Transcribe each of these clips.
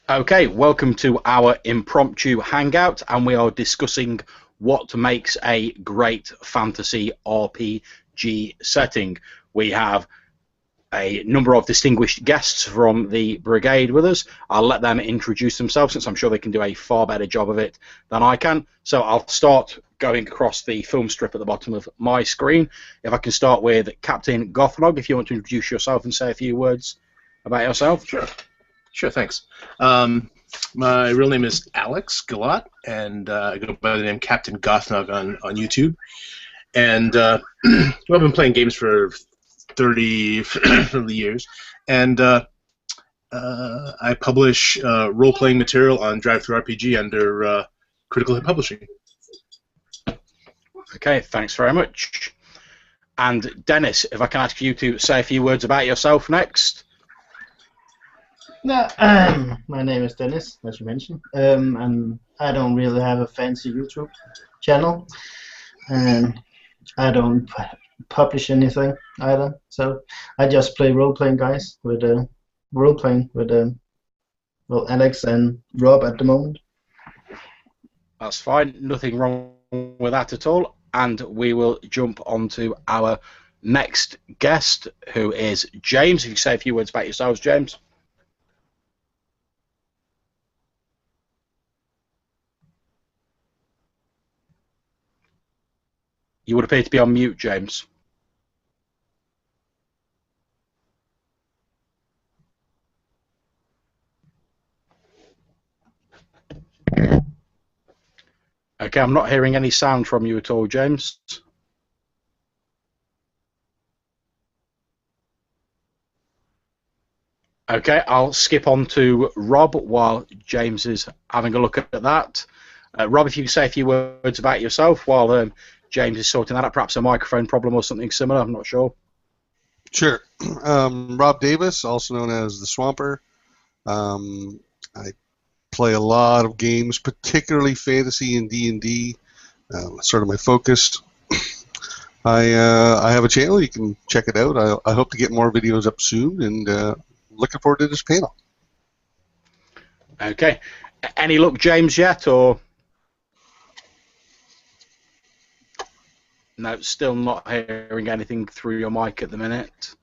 Okay, welcome to our impromptu hangout, and we are discussing what makes a great fantasy RPG setting. We have a number of distinguished guests from the Brigade with us. I'll let them introduce themselves since I'm sure they can do a far better job of it than I can. So I'll start going across the film strip at the bottom of my screen. If I can start with Captain Gothnog, if you want to introduce yourself and say a few words about yourself. Sure, thanks. My real name is Alex Galat, and I go by the name Captain Gothnog on YouTube. And I've been playing games for 30 years, and I publish role-playing material on Drive-Thru RPG under Critical Hit Publishing. Okay, thanks very much. And Dennis, if I can ask you to say a few words about yourself next. My name is Dennis, as you mentioned, and I don't really have a fancy YouTube channel, and I don't publish anything either. So I just play role-playing guys with role-playing with Alex and Rob at the moment. That's fine, nothing wrong with that at all. And we will jump on to our next guest, who is James. If you say a few words about yourselves, James. You would appear to be on mute, James. Okay, I'm not hearing any sound from you at all, James. Okay, I'll skip on to Rob while James is having a look at that. Rob, if you can say a few words about yourself while James is sorting that out, perhaps a microphone problem or something similar, I'm not sure. Sure. Rob Davis, also known as the Swamper. I play a lot of games, particularly fantasy and D&D. Sort of my focus. I have a channel. You can check it out. I hope to get more videos up soon, and looking forward to this panel. Okay. Any luck, James, yet, or...? No, still not hearing anything through your mic at the minute.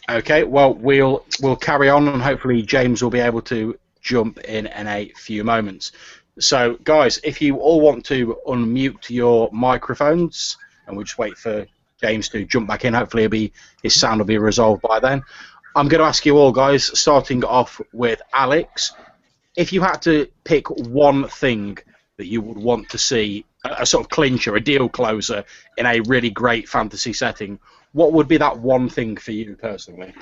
Okay, well, we'll carry on, and hopefully James will be able to jump in a few moments. So, guys, if you all want to unmute your microphones, and we'll just wait for James to jump back in. Hopefully his sound will be resolved by then. I'm going to ask you all, guys, starting off with Alex. If you had to pick one thing that you would want to see, a sort of clincher, a deal closer in a really great fantasy setting, what would be that one thing for you personally?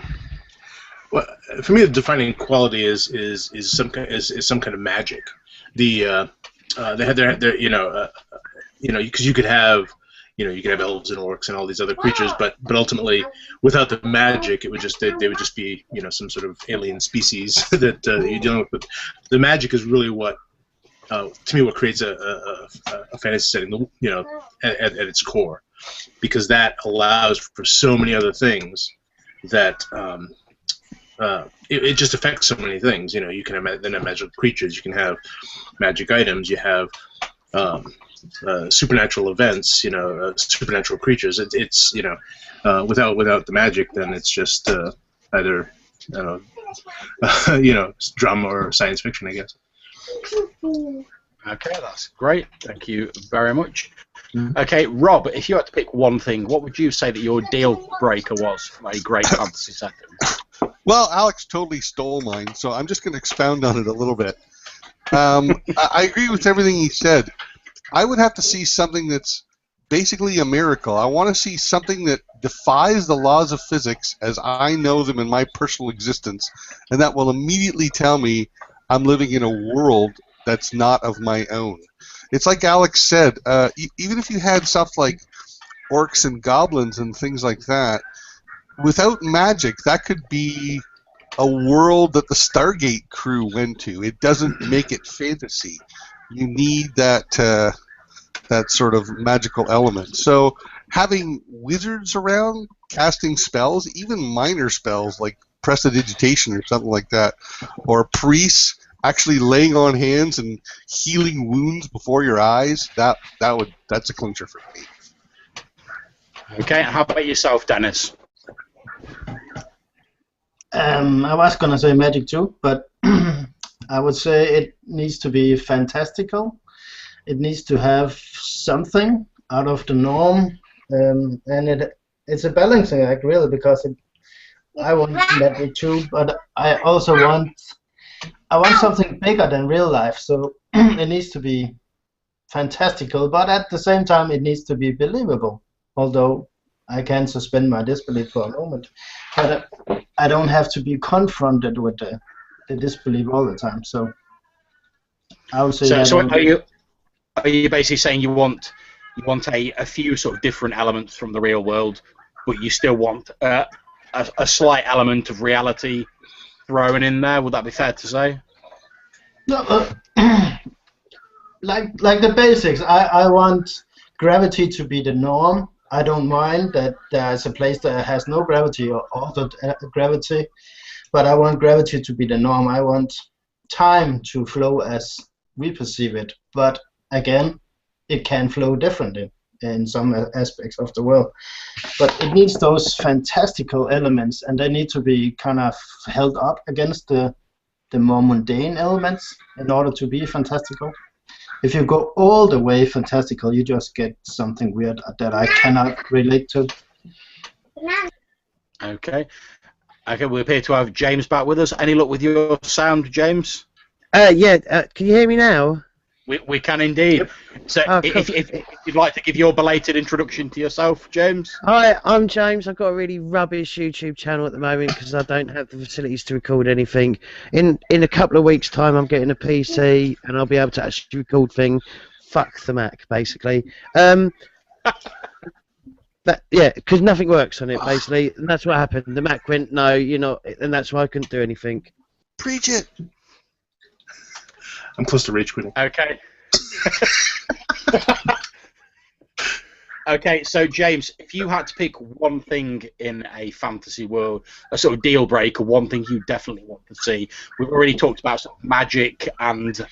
Well, for me, the defining quality is some kind of magic. They had their because you could have elves and orcs and all these other creatures, but ultimately, without the magic, it would just they would just be some sort of alien species that you're dealing with. But the magic is really what, to me, what creates a fantasy setting, at its core, because that allows for so many other things that it just affects so many things. You can have magical creatures, you can have magic items, you have supernatural events, supernatural creatures. It's without the magic, then it's just either drama or science fiction, I guess. Okay, that's great. Thank you very much. Okay, Rob, if you had to pick one thing, what would you say that your deal breaker was from a great fantasy setting? Well, Alex totally stole mine, so I'm just going to expound on it a little bit. I agree with everything he said. I would have to see something that's basically a miracle. I want to see something that defies the laws of physics as I know them in my personal existence, and that will immediately tell me I'm living in a world that's not of my own. It's like Alex said, even if you had stuff like orcs and goblins and things like that, without magic, that could be a world that the Stargate crew went to. It doesn't make it fantasy. You need that sort of magical element. So having wizards around casting spells, even minor spells like prestidigitation or something like that, or priests actually laying on hands and healing wounds before your eyes, that's a clincher for me. Okay, how about yourself, Dennis? I was gonna say Magic too, but I would say it needs to be fantastical. It needs to have something out of the norm, and it's a balancing act really, because I want Magic too, but I also want something bigger than real life. So it needs to be fantastical, but at the same time it needs to be believable. Although I can suspend my disbelief for a moment, but I don't have to be confronted with the disbelief all the time. So I would say that. So are you basically saying you want a few sort of different elements from the real world, but you still want a slight element of reality thrown in there? Would that be fair to say? No, like the basics. I want gravity to be the norm. I don't mind that there's a place that has no gravity or altered gravity, but I want gravity to be the norm. I want time to flow as we perceive it, but again, it can flow differently in some aspects of the world. But it needs those fantastical elements, and they need to be kind of held up against the more mundane elements in order to be fantastical. If you go all the way fantastical, you just get something weird that I cannot relate to. Okay. Okay, we appear to have James back with us. Any luck with your sound, James? Yeah. Can you hear me now? We can indeed. Yep. So Cool. if you'd like to give your belated introduction to yourself, James. Hi, I'm James. I've got a really rubbish YouTube channel at the moment because I don't have the facilities to record anything. In a couple of weeks' time, I'm getting a PC and I'll be able to actually record things. Fuck the Mac, basically. But yeah, because nothing works on it, basically, and that's what happened. The Mac went, no, you're not, and that's why I couldn't do anything. Preach it. I'm close to rage quitting. Okay. Okay, so James, if you had to pick one thing in a fantasy world, a sort of deal breaker, one thing you definitely want to see, we've already talked about sort of magic and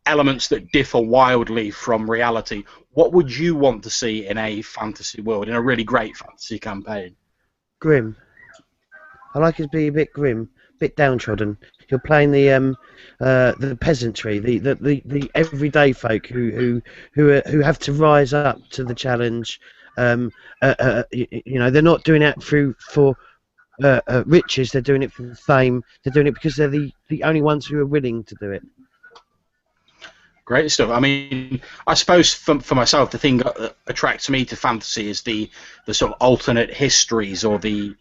elements that differ wildly from reality. What would you want to see in a fantasy world, in a really great fantasy campaign? Grim. I like it to be a bit grim, a bit downtrodden. You're playing the peasantry, the everyday folk who have to rise up to the challenge. You know, they're not doing it for riches. They're doing it for fame. They're doing it because they're the only ones who are willing to do it. Great stuff. I mean, I suppose for myself, the thing that attracts me to fantasy is the sort of alternate histories or the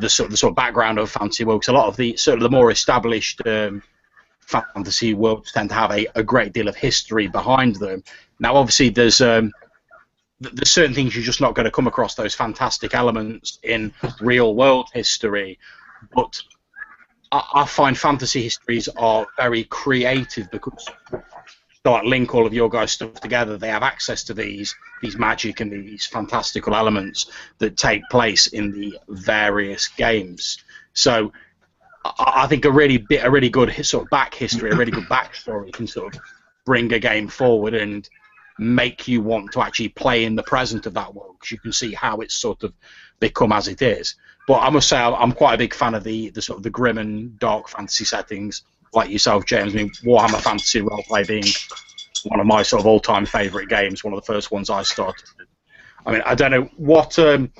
sort of background of fantasy world. Because a lot of the sort of the more established fantasy worlds tend to have a great deal of history behind them. Now, obviously, there's certain things you're just not going to come across, those fantastic elements in real world history. But I find fantasy histories are very creative because link all of your guys' stuff together. They have access to these magic and these fantastical elements that take place in the various games. So I think a really good sort of back history, a really good backstory can sort of bring a game forward and make you want to actually play in the present of that world because you can see how it's sort of become as it is. But I must say I'm quite a big fan of the sort of the grim and dark fantasy settings. Like yourself, James. I mean, Warhammer Fantasy Roleplay being one of my sort of all-time favourite games, one of the first ones I started. I mean, I don't know what, in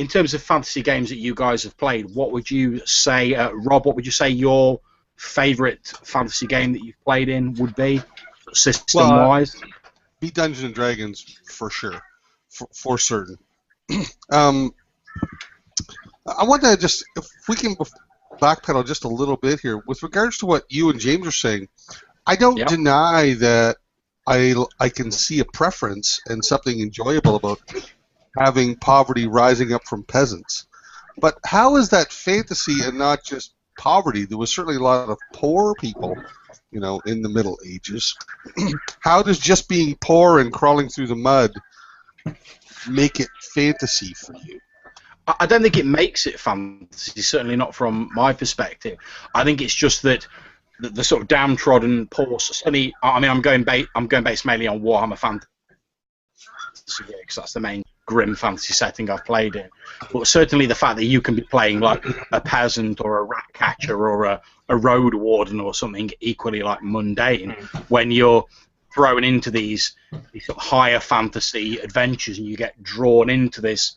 terms of fantasy games that you guys have played, what would you say, Rob? What would you say your favourite fantasy game that you've played in would be, system-wise? Be Dungeons and Dragons for sure, for certain. I want to just, if we can backpedal just a little bit here with regards to what you and James are saying. I don't deny that I can see a preference and something enjoyable about having poverty rising up from peasants, but how is that fantasy and not just poverty. There was certainly a lot of poor people, you know, in the Middle Ages. How does just being poor and crawling through the mud make it fantasy for you? I don't think it makes it fantasy, certainly not from my perspective. I think it's just that the sort of downtrodden, poor, certainly, I mean, I'm going based mainly on Warhammer Fantasy, because that's the main grim fantasy setting I've played in. But certainly the fact that you can be playing like a peasant or a rat catcher or a road warden or something equally like mundane when you're thrown into these sort of higher fantasy adventures and you get drawn into this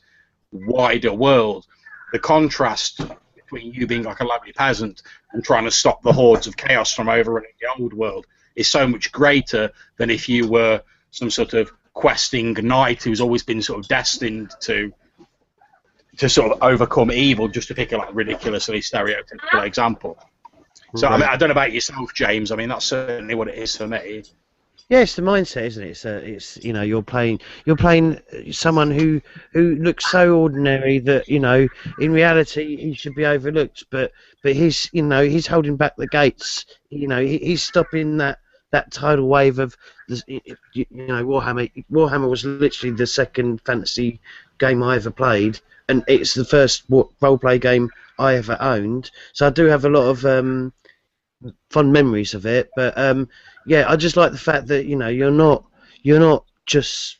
wider world, the contrast between you being like a lovely peasant and trying to stop the hordes of chaos from overrunning the old world is so much greater than if you were some sort of questing knight who's always been sort of destined to sort of overcome evil, just to pick a like ridiculously stereotypical example. So I mean, I don't know about yourself, James. I mean, that's certainly what it is for me. Yeah, it's the mindset, isn't it? It's you know, you're playing someone who looks so ordinary that, you know, in reality he should be overlooked, but he's, you know, he's holding back the gates. You know, he's stopping that tidal wave of, you know, Warhammer. Warhammer was literally the second fantasy game I ever played, and it's the first role-play game I ever owned. So I do have a lot of fond memories of it, but yeah, I just like the fact that, you know, you're not just,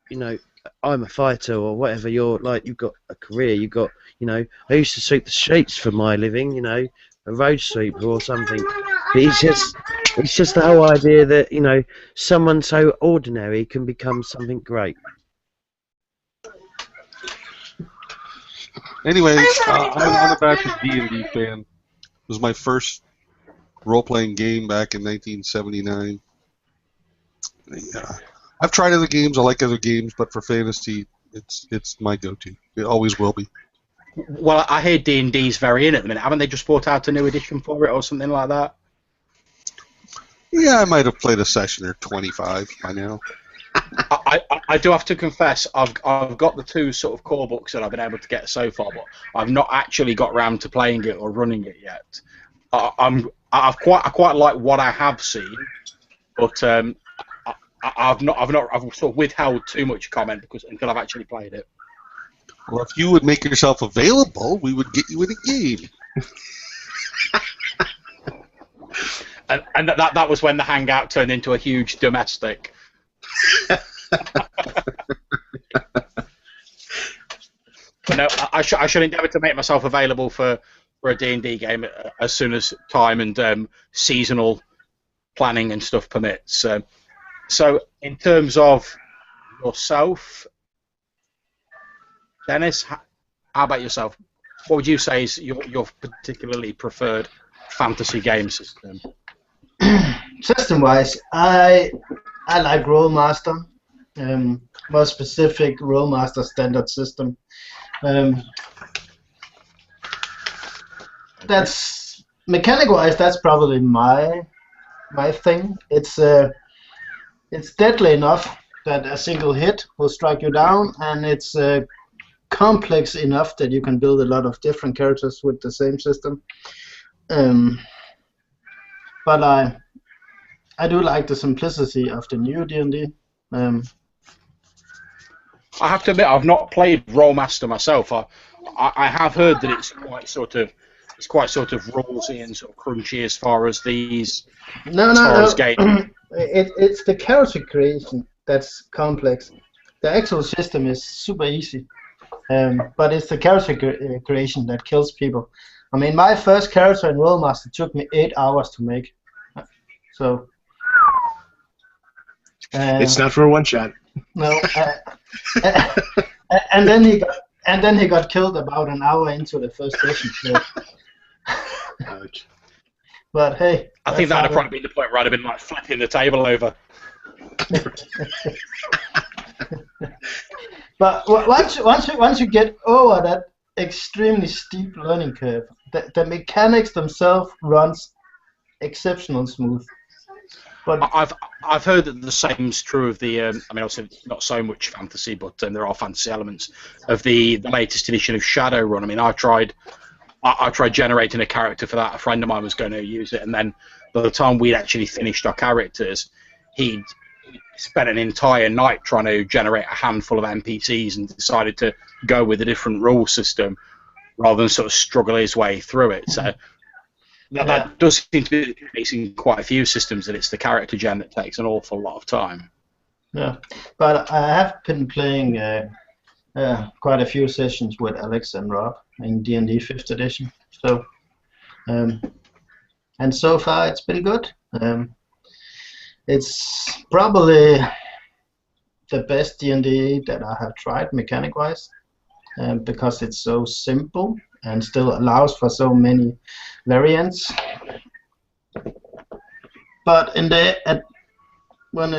you know, I'm a fighter or whatever. You're like, you've got a career. You've got, you know, I used to sweep the streets for my living. You know, a road sweeper or something. But it's just the whole idea that, you know, someone so ordinary can become something great. Anyway, I'm a bachelor D&D fan. It was my first role-playing game back in 1979. I've tried other games. I like other games, but for fantasy, it's my go-to. It always will be. Well, I hear D&D's very in at the minute. Haven't they just brought out a new edition for it or something like that? Yeah, I might have played a session or 25 by now. I do have to confess, I've got the two sort of core books that I've been able to get so far, but I've not actually got round to playing it or running it yet. I quite like what I have seen, but I've sort of withheld too much comment until I've actually played it. Well, if you would make yourself available, we would get you in a game. and that was when the hangout turned into a huge domestic. But no, I should endeavour to make myself available for a D&D game as soon as time and seasonal planning and stuff permits. So in terms of yourself, Dennis, how about yourself? What would you say is your particularly preferred fantasy game system? System-wise, I like Rollmaster, more specific Rollmaster standard system. That's mechanic-wise, that's probably my thing. It's deadly enough that a single hit will strike you down, and it's complex enough that you can build a lot of different characters with the same system. But I do like the simplicity of the new D&D. I have to admit, I've not played Rollmaster myself. I have heard that it's quite sort of rulesy and sort of crunchy as far as these as games. It's the character creation that's complex. The actual system is super easy, but it's the character creation that kills people. I mean, my first character in Rollmaster took me 8 hours to make. So it's not for a one shot. No, and then he got killed about an hour into the first session. So. Ouch. But hey, I think that'd probably been the point where I'd have been like flipping the table over. But once you get over that extremely steep learning curve, the mechanics themselves runs exceptional smooth. But I've heard that the same's true of the. I mean, obviously not so much fantasy, but there are fantasy elements of the latest edition of Shadowrun. I mean, I tried I tried generating a character for that. A friend of mine was going to use it, and then by the time we'd actually finished our characters, he'd spent an entire night trying to generate a handful of NPCs and decided to go with a different rule system rather than sort of struggle his way through it. So that does seem to be the case in quite a few systems, that it's the character gen that takes an awful lot of time. Yeah, but I have been playing quite a few sessions with Alex and Rob in D&D 5th edition. So, and so far it's been good. It's probably the best D&D that I have tried mechanic-wise, because it's so simple and still allows for so many variants. But when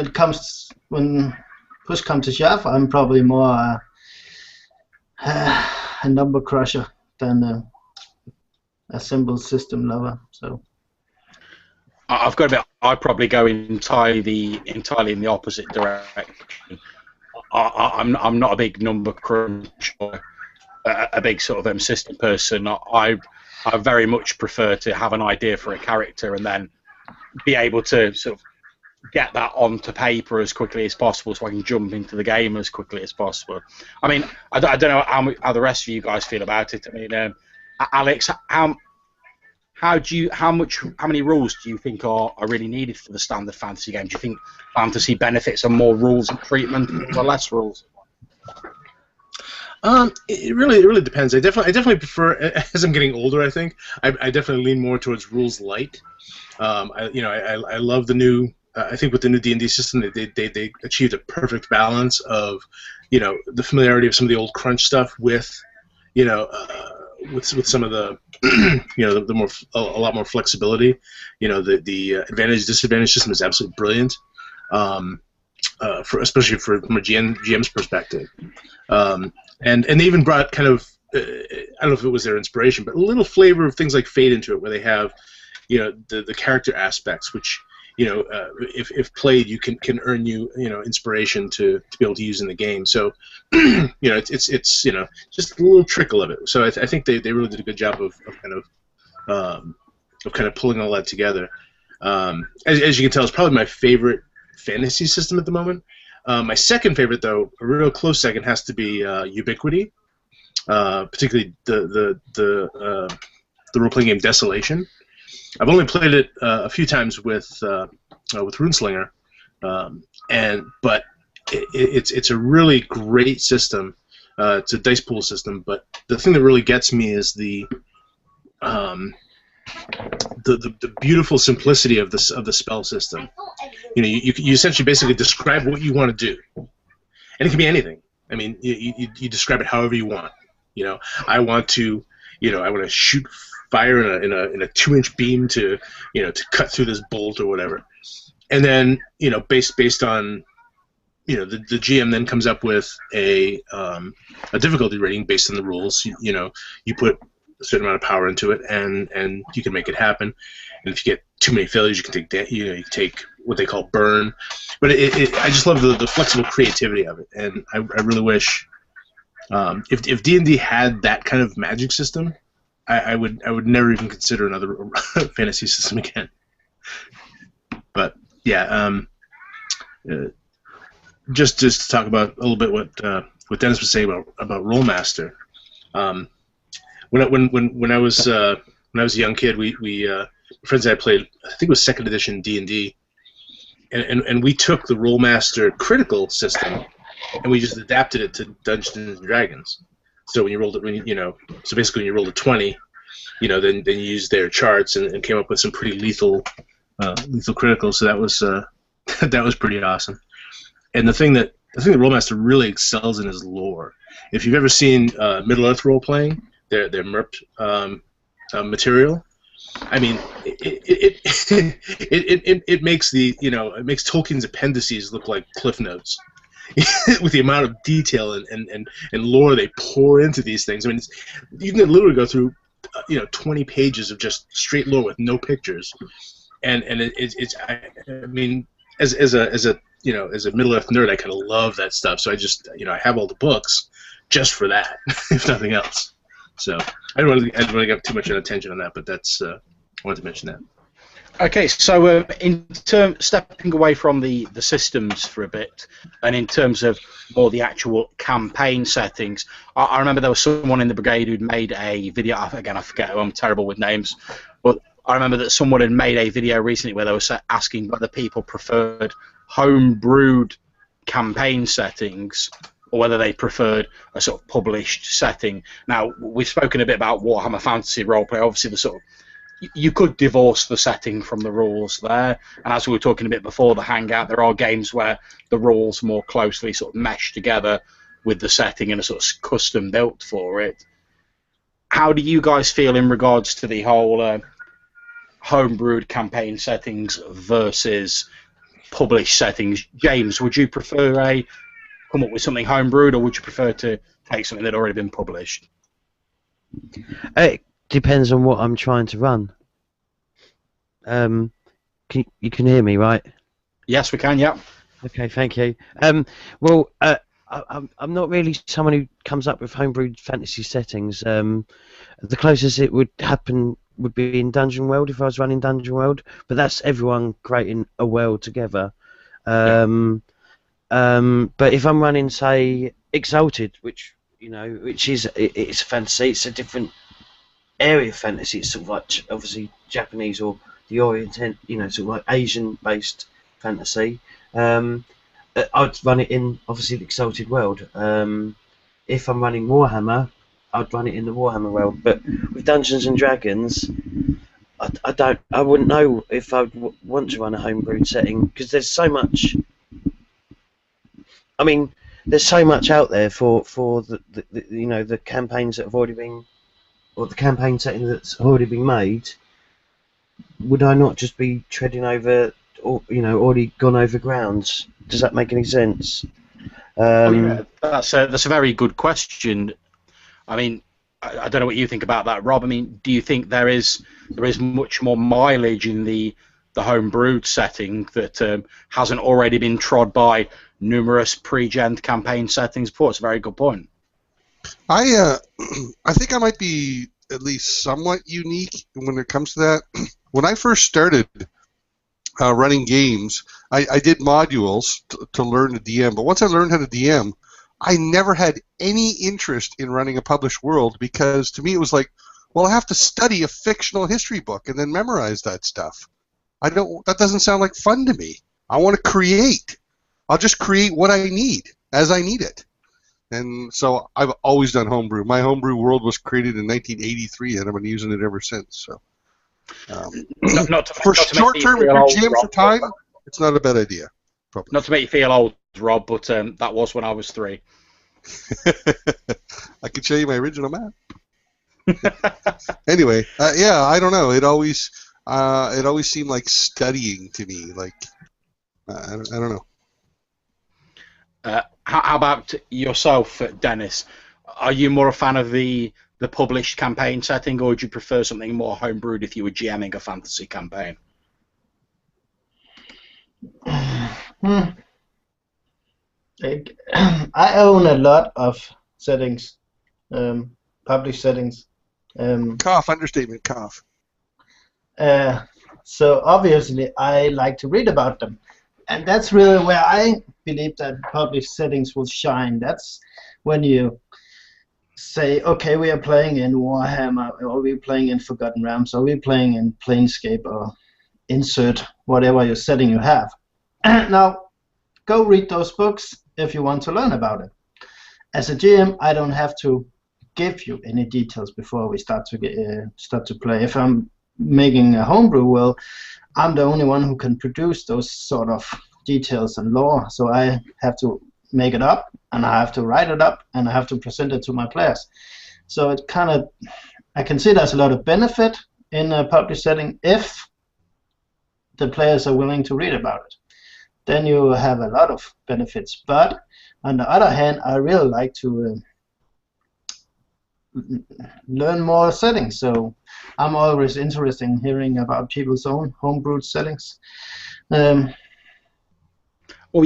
push comes to shove, I'm probably more a number crusher than a simple system lover. So I've got to admit, I probably go entirely in the opposite direction. I'm not a big number crunch or a big sort of system person. I very much prefer to have an idea for a character and then be able to sort of get that onto paper as quickly as possible, so I can jump into the game as quickly as possible. I mean, I don't know how the rest of you guys feel about it. I mean, Alex, how many rules do you think are really needed for the standard fantasy game? Do you think fantasy benefits from more rules and treatment or less rules? It really depends. I definitely prefer, as I'm getting older, I think I definitely lean more towards rules light. I love the new. I think with the new D&D system, they achieved a perfect balance of, the familiarity of some of the old crunch stuff with, with some of the, a lot more flexibility. The advantage disadvantage system is absolutely brilliant, especially from a GM's perspective. And they even brought kind of, I don't know if it was their inspiration, but a little flavor of things like Fate into it, where they have, the character aspects, which, if played, you can earn inspiration to be able to use in the game. So, it's just a little trickle of it. So I think they really did a good job of kind of pulling all that together. As you can tell, it's probably my favorite fantasy system at the moment. My second favorite, though, a real close second, has to be Ubiquity, particularly the role-playing game Desolation. I've only played it a few times with RuneSlinger, but it's a really great system. It's a dice pool system, but the thing that really gets me is the beautiful simplicity of the spell system. You essentially basically describe what you want to do, and it can be anything. I mean, you describe it however you want. I want to shoot fire in a 2-inch beam to cut through this bolt or whatever, and then based on the GM then comes up with a difficulty rating based on the rules. You put a certain amount of power into it, and you can make it happen. And if you get too many failures, you can take you take what they call burn. But I just love the flexible creativity of it, and I really wish if D&D had that kind of magic system, I would never even consider another fantasy system again. But yeah, just to talk about a little bit what Dennis was saying about Rolemaster. When I was a young kid, we friends and I played, I think it was 2nd edition D&D, and we took the Rolemaster critical system and we just adapted it to Dungeons and Dragons. So when you rolled it, so basically when you rolled a 20, then you used their charts and came up with some pretty lethal criticals. So that was pretty awesome. And the thing that Rolemaster really excels in is lore. If you've ever seen Middle Earth role playing, their MERP material, I mean, it makes it makes Tolkien's appendices look like Cliff Notes. With the amount of detail and lore they pour into these things. I mean, you can literally go through 20 pages of just straight lore with no pictures, and I mean, as a Middle Earth nerd, I kind of love that stuff. So I just I have all the books just for that, if nothing else. So I didn't really get too much attention on that, but that's I wanted to mention that. Okay, so in stepping away from the systems for a bit, and in terms of more the actual campaign settings, I remember there was someone in the Brigade who'd made a video. Again, I forget. I'm terrible with names, but I remember that someone had made a video recently where they were asking whether people preferred home-brewed campaign settings or whether they preferred a sort of published setting. Now, we've spoken a bit about Warhammer Fantasy Roleplay. Obviously, the sort of you could divorce the setting from the rules there, and as we were talking a bit before the hangout, there are games where the rules more closely sort of mesh together with the setting and are sort of custom built for it. How do you guys feel in regards to the whole homebrewed campaign settings versus published settings? James, would you prefer come up with something homebrewed, or would you prefer to take something that had already been published? Depends on what I'm trying to run. You can hear me, right? Yes, we can. Yeah. Okay, thank you. Well, I'm not really someone who comes up with homebrewed fantasy settings. The closest it would happen would be in Dungeon World if I was running Dungeon World, but that's everyone creating a world together. But if I'm running, say, Exalted, which is it's fantasy, it's a different area of fantasy. It's sort of like obviously Japanese or the Orient, sort of like Asian-based fantasy. I'd run it in obviously the Exalted world. If I'm running Warhammer, I'd run it in the Warhammer world. But with Dungeons and Dragons, I wouldn't know if I'd want to run a homebrewed setting because there's so much. I mean, there's so much out there for the campaigns that have already been, or the campaign setting that's already been made. Would I not just be treading over, or already gone over grounds? Does that make any sense? That's a very good question. I mean, I don't know what you think about that, Rob. I mean, do you think there is much more mileage in the homebrewed setting that hasn't already been trod by numerous pre-gen campaign settings before? It's a very good point. I think I might be at least somewhat unique when it comes to that. When I first started running games, I did modules to learn to DM, but once I learned how to DM, I never had any interest in running a published world because to me it was like, well, I have to study a fictional history book and then memorize that stuff. That doesn't sound like fun to me. I want to create. I'll just create what I need as I need it. And so I've always done homebrew. My homebrew world was created in 1983, and I've been using it ever since. So, for short-term, if you're jamming for time, it's not a bad idea. Probably. Not to make you feel old, Rob, but that was when I was 3. I can show you my original map. Anyway, yeah, I don't know. It always seemed like studying to me. Like, I don't know. How about yourself, Dennis? Are you more a fan of the published campaign setting, or would you prefer something more homebrewed if you were GMing a fantasy campaign? I own a lot of settings, published settings. Cough, understatement, cough. So obviously I like to read about them. And that's really where I believe that published settings will shine. That's when you say, okay, we are playing in Warhammer, or we're playing in Forgotten Realms, or we're playing in Planescape, or insert whatever your setting you have. Now, go read those books if you want to learn about it. As a GM, I don't have to give you any details before we start to play. If I'm making a homebrew, well, I'm the only one who can produce those sort of details and lore, so I have to make it up, and I have to write it up, and I have to present it to my players. So it kind of, I can see there's a lot of benefit in a published setting if the players are willing to read about it. Then you have a lot of benefits. But on the other hand, I really like to learn more settings, so I'm always interested in hearing about people's own homebrewed settings. Well,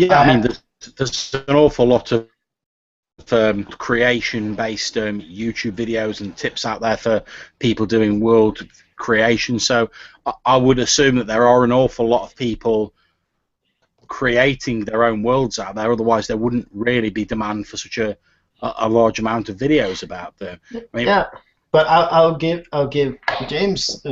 yeah, I mean, there's an awful lot of creation-based YouTube videos and tips out there for people doing world creation. So I would assume that there are an awful lot of people creating their own worlds out there. Otherwise, there wouldn't really be demand for such a large amount of videos about them. I mean, yeah, but I'll give James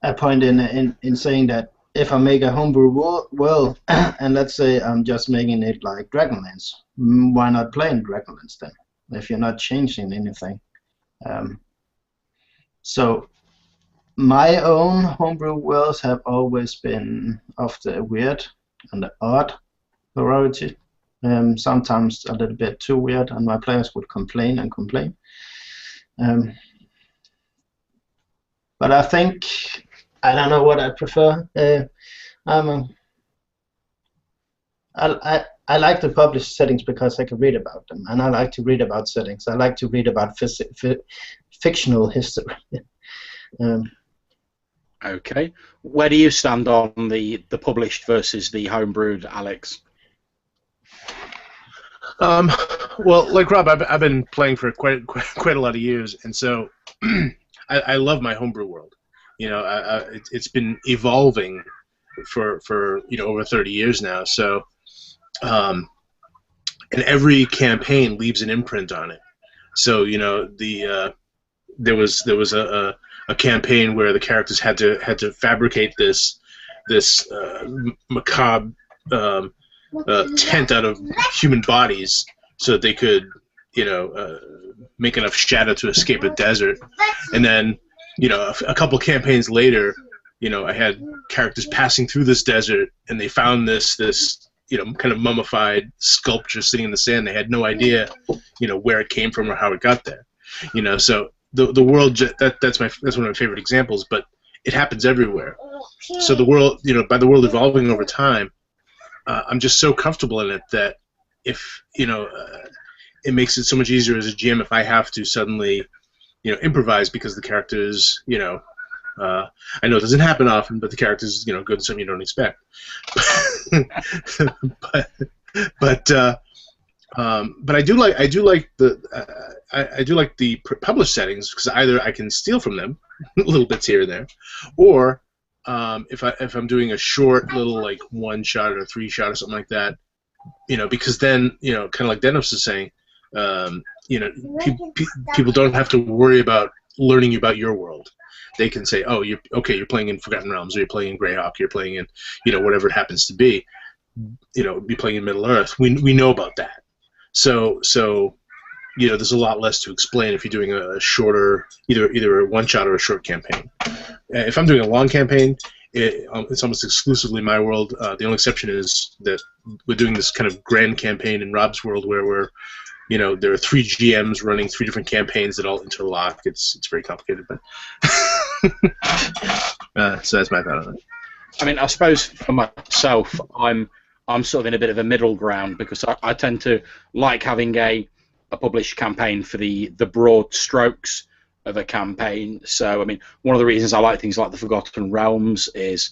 a point in saying that if I make a homebrew world, and let's say I'm just making it like Dragonlance, why not play in Dragonlance then? If you're not changing anything. So my own homebrew worlds have always been of the weird and the odd variety. Sometimes a little bit too weird, and my players would complain and complain. But I think I don't know what I prefer. I like the published settings because I can read about them, and I like to read about settings. I like to read about fictional history. Okay, where do you stand on the published versus the homebrewed, Alex? Well, like Rob, I've been playing for quite a lot of years, and so I love my homebrew world. You know, it's been evolving for over 30 years now. So, and every campaign leaves an imprint on it. So there was a campaign where the characters had to fabricate this macabre tent out of human bodies so that they could make enough shadow to escape a desert. And then a couple campaigns later, I had characters passing through this desert, and they found this kind of mummified sculpture sitting in the sand. They had no idea where it came from or how it got there. So the world, that's one of my favorite examples, but it happens everywhere. So the world, by the world evolving over time, I'm just so comfortable in it that if it makes it so much easier as a GM if I have to suddenly improvise because the characters I know it doesn't happen often, but the characters go to something you don't expect. but I do like the published settings because either I can steal from them little bits here and there, or if I'm doing a short little like 1-shot or 3-shot or something like that, because then kind of like Dennis was saying, people don't have to worry about learning about your world. They can say, oh, you're playing in Forgotten Realms, or you're playing in Greyhawk, you're playing in whatever it happens to be. Be playing in Middle Earth. We know about that. So there's a lot less to explain if you're doing a shorter, either a 1-shot or a short campaign. If I'm doing a long campaign, it's almost exclusively my world. The only exception is that we're doing this kind of grand campaign in Rob's world where there are 3 GMs running 3 different campaigns that all interlock. It's very complicated, but so that's my thought on it. I mean, I suppose for myself, I'm sort of in a bit of a middle ground because I tend to like having a published campaign for the broad strokes of a campaign. So, I mean, one of the reasons I like things like the Forgotten Realms is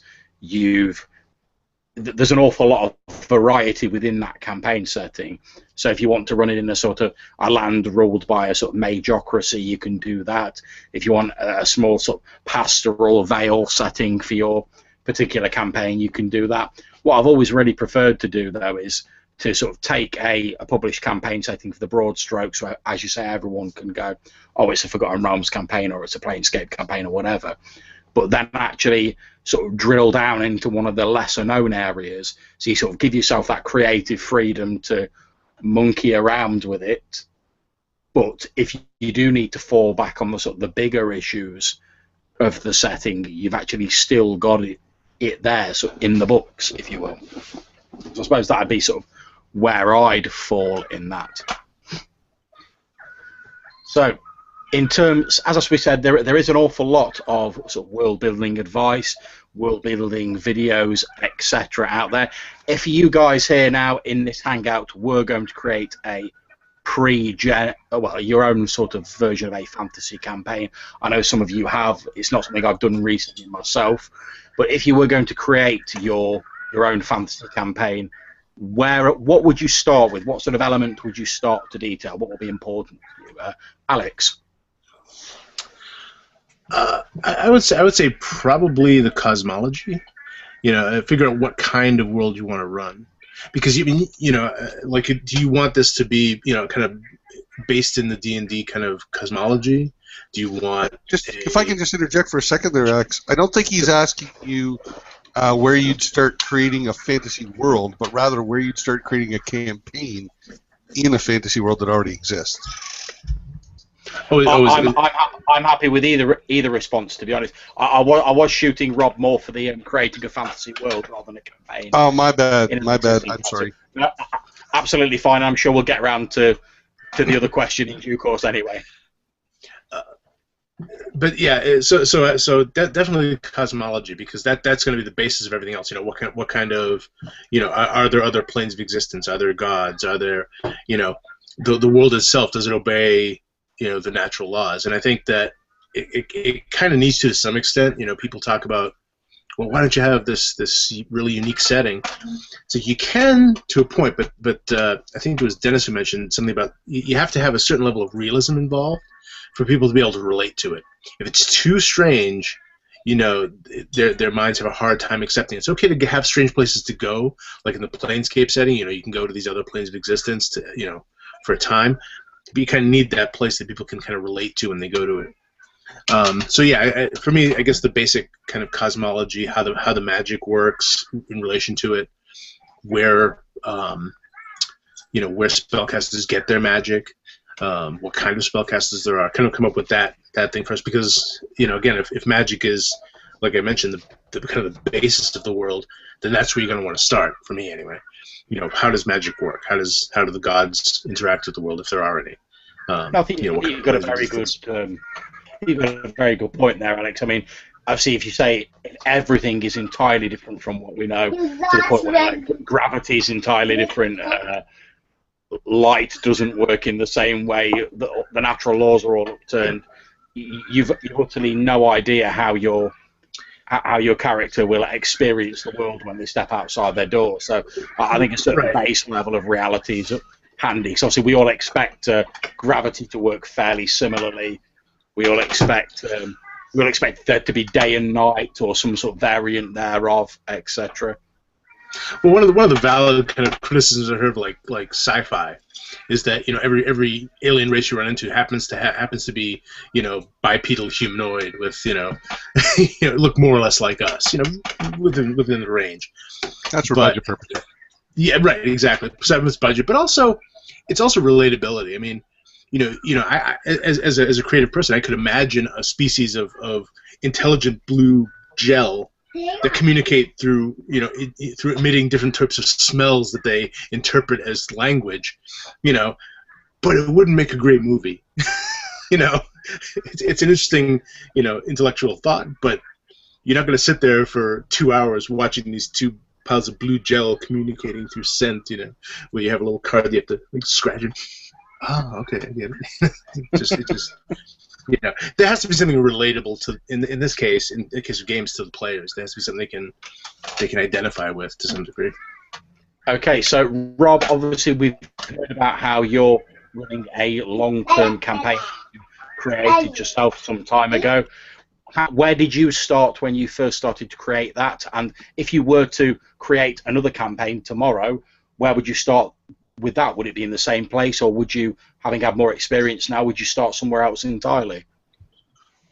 there's an awful lot of variety within that campaign setting. So if you want to run it in a sort of a land ruled by a sort of magocracy, you can do that. If you want a small sort of pastoral Vale setting for your particular campaign, you can do that. What I've always really preferred to do, though, is to sort of take a published campaign setting for the broad strokes, where, as you say, everyone can go, oh, it's a Forgotten Realms campaign, or it's a Planescape campaign, or whatever. But then actually sort of drill down into one of the lesser known areas, so you sort of give yourself that creative freedom to monkey around with it. But if you do need to fall back on the sort of the bigger issues of the setting, you've actually still got it there, so in the books, if you will. So I suppose that'd be sort of where I'd fall in that. So, in terms, as we said, there is an awful lot of sort of world building advice, world building videos, etc. out there. If you guys here now in this hangout were going to create a your own sort of version of a fantasy campaign, I know some of you have. It's not something I've done recently myself, but if you were going to create your own fantasy campaign, what would you start with? What sort of element would you start to detail? What would be important for you, Alex? I would say probably the cosmology. Figure out what kind of world you want to run, because like, do you want this to be kind of based in the D&D kind of cosmology? Do you want if I can just interject for a second there, Alex? I don't think he's asking you where you'd start creating a fantasy world, but rather where you'd start creating a campaign in a fantasy world that already exists. I'm happy with either response, to be honest. I was shooting Rob more for the creating a fantasy world rather than a campaign. Oh, my bad. I'm sorry. Absolutely fine. I'm sure we'll get around to the other question in due course anyway. But yeah, so definitely cosmology, because that's going to be the basis of everything else. What kind of are there other planes of existence? Are there gods? Are there the world itself? Does it obey the natural laws? And I think that it kind of needs to some extent. People talk about, well, why don't you have this really unique setting? So you can, to a point, but I think it was Dennis who mentioned something about you have to have a certain level of realism involved for people to be able to relate to it. If it's too strange, their minds have a hard time accepting it. It's okay to have strange places to go, like in the Planescape setting. You can go to these other planes of existence to for a time. But you kind of need that place that people can kind of relate to when they go to it. So yeah, for me, I guess the basic kind of cosmology, how the magic works in relation to it, where where spellcasters get their magic, what kind of spellcasters there are, kind of come up with that thing first, because again, if magic is, like I mentioned, the kind of the basis of the world, then that's where you're going to want to start, for me anyway. How does magic work? How do the gods interact with the world, if there are any? I think you've got a very good. You've got a very good point there, Alex. I mean, obviously, if you say everything is entirely different from what we know, to the point where gravity is entirely different, light doesn't work in the same way, the natural laws are all upturned. You've utterly no idea how your character will experience the world when they step outside their door. So I think a certain base level of reality is handy. So obviously we all expect gravity to work fairly similarly. We all expect there to be day and night or some sort of variant thereof, etc. Well, one of the valid kind of criticisms I heard of like sci-fi is that every alien race you run into happens to be bipedal humanoid with look more or less like us, within the range. That's for budget purposes. Yeah, right, exactly. Besides with budget, but also it's also relatability. I mean, I as a creative person, I could imagine a species of intelligent blue gel that communicate through through emitting different types of smells that they interpret as language, but it wouldn't make a great movie. It's an interesting intellectual thought, but you're not going to sit there for 2 hours watching these two piles of blue gel communicating through scent, where you have a little card that you have to scratch it. Oh, okay, I get it. it just there has to be something relatable to, in this case, in the case of games, to the players. There has to be something they can identify with to some degree. Okay, so Rob, obviously we've heard about how you're running a long-term campaign you created yourself some time ago. Where did you start when you first started to create that? And if you were to create another campaign tomorrow, where would you start with that? Would it be in the same place, or would you, having had more experience now, would you start somewhere else entirely?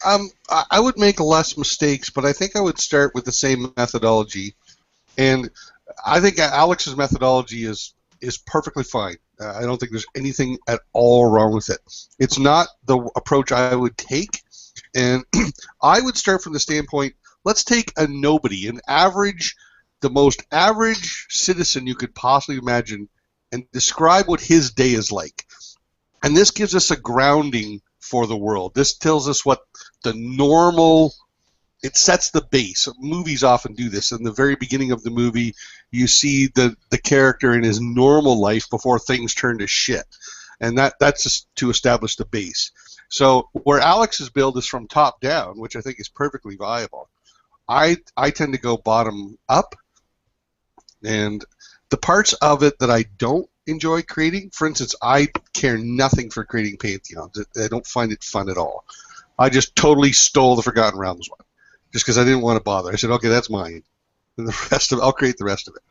I would make less mistakes, but I think I would start with the same methodology. And I think Alex's methodology is perfectly fine. I don't think there's anything at all wrong with it. It's not the approach I would take. And I would start from the standpoint, let's take a nobody, the most average citizen you could possibly imagine, and describe what his day is like. And this gives us a grounding for the world. This tells us what the normal, it sets the base. Movies often do this. In the very beginning of the movie, you see the character in his normal life before things turn to shit. And that's just to establish the base. So where Alex's build is from top down, which I think is perfectly viable, I tend to go bottom up. And the parts of it that I don't enjoy creating, for instance, I care nothing for creating pantheons. I don't find it fun at all. I just totally stole the Forgotten Realms one, just because I didn't want to bother. I said, okay, that's mine, and the rest of I'll create the rest of it.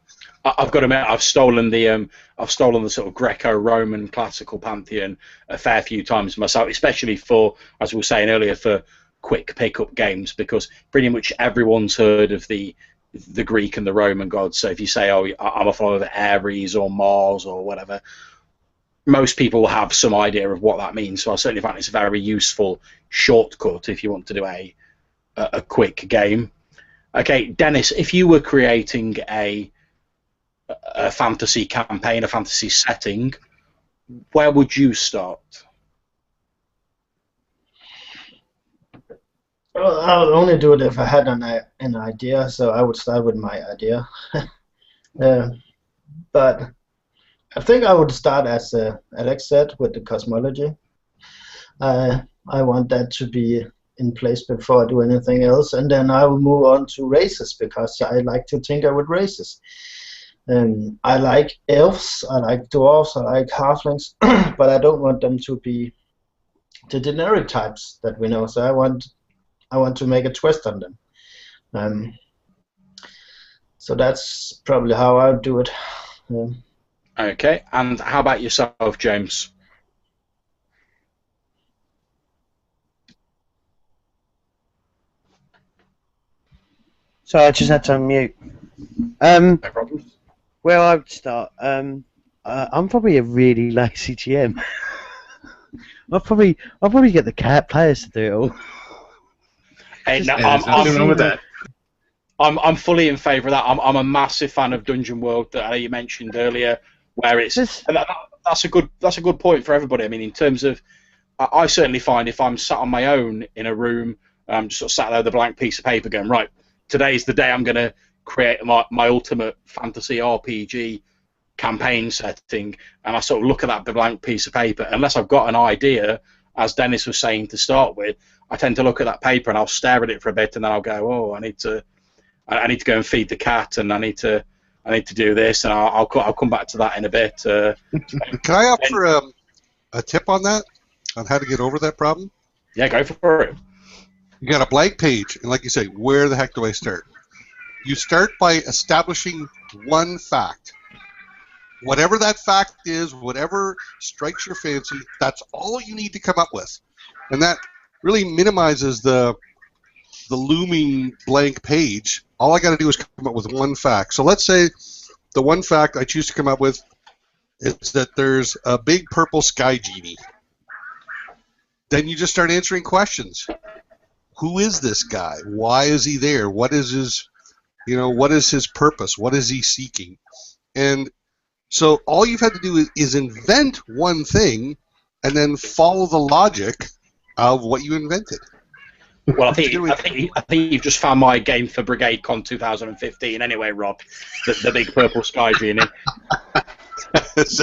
I've got to admit, I've stolen the sort of Greco-Roman classical pantheon a fair few times myself, especially for, as we were saying earlier, for quick pickup games, because pretty much everyone's heard of the Greek and the Roman gods. So if you say, "Oh, I'm a follower of Ares or Mars or whatever," most people will have some idea of what that means. So I certainly find it's a very useful shortcut if you want to do a quick game. Okay, Dennis, if you were creating a fantasy campaign, a fantasy setting, where would you start? Well, I would only do it if I had an idea, so I would start with my idea. But I think I would start, as Alex said, with the cosmology. I want that to be in place before I do anything else, and then I will move on to races, because I like to tinker with races. I like elves, I like dwarves, I like halflings, but I don't want them to be the generic types that we know. So I want to make a twist on them. So that's probably how I would do it. Okay, and how about yourself, James? So I just had to unmute. No problem. Where I would start, I'm probably a really lazy GM. I'll probably get the cat players to do it all. Hey, no, There's nothing wrong with that. I'm fully in favour of that. I'm a massive fan of Dungeon World that you mentioned earlier, where it's that's a good point for everybody. I mean, in terms of, I certainly find if I'm sat on my own in a room, I'm just sort of sat there with a blank piece of paper, going, right, today's the day I'm going to create my ultimate fantasy RPG campaign setting, and I sort of look at that blank piece of paper. Unless I've got an idea, as Dennis was saying to start with, I tend to look at that paper and I'll stare at it for a bit, and then I'll go, oh, I need to go and feed the cat, and I need to do this, and I'll come back to that in a bit. Can I offer a tip on that, on how to get over that problem? Yeah, go for it. You got a blank page, and like you say, where the heck do I start? You start by establishing one fact. Whatever that fact is, whatever strikes your fancy, that's all you need to come up with. And that really minimizes the looming blank page. All I got to do is come up with one fact. So let's say the one fact I choose to come up with is that there's a big purple sky genie. Then you just start answering questions. Who is this guy? Why is he there? What is his purpose? What is he seeking? And so all you've had to do is invent one thing and then follow the logic of what you invented. Well, I think you've just found my game for Brigade Con 2015 anyway, Rob. The big purple sky genie. So it's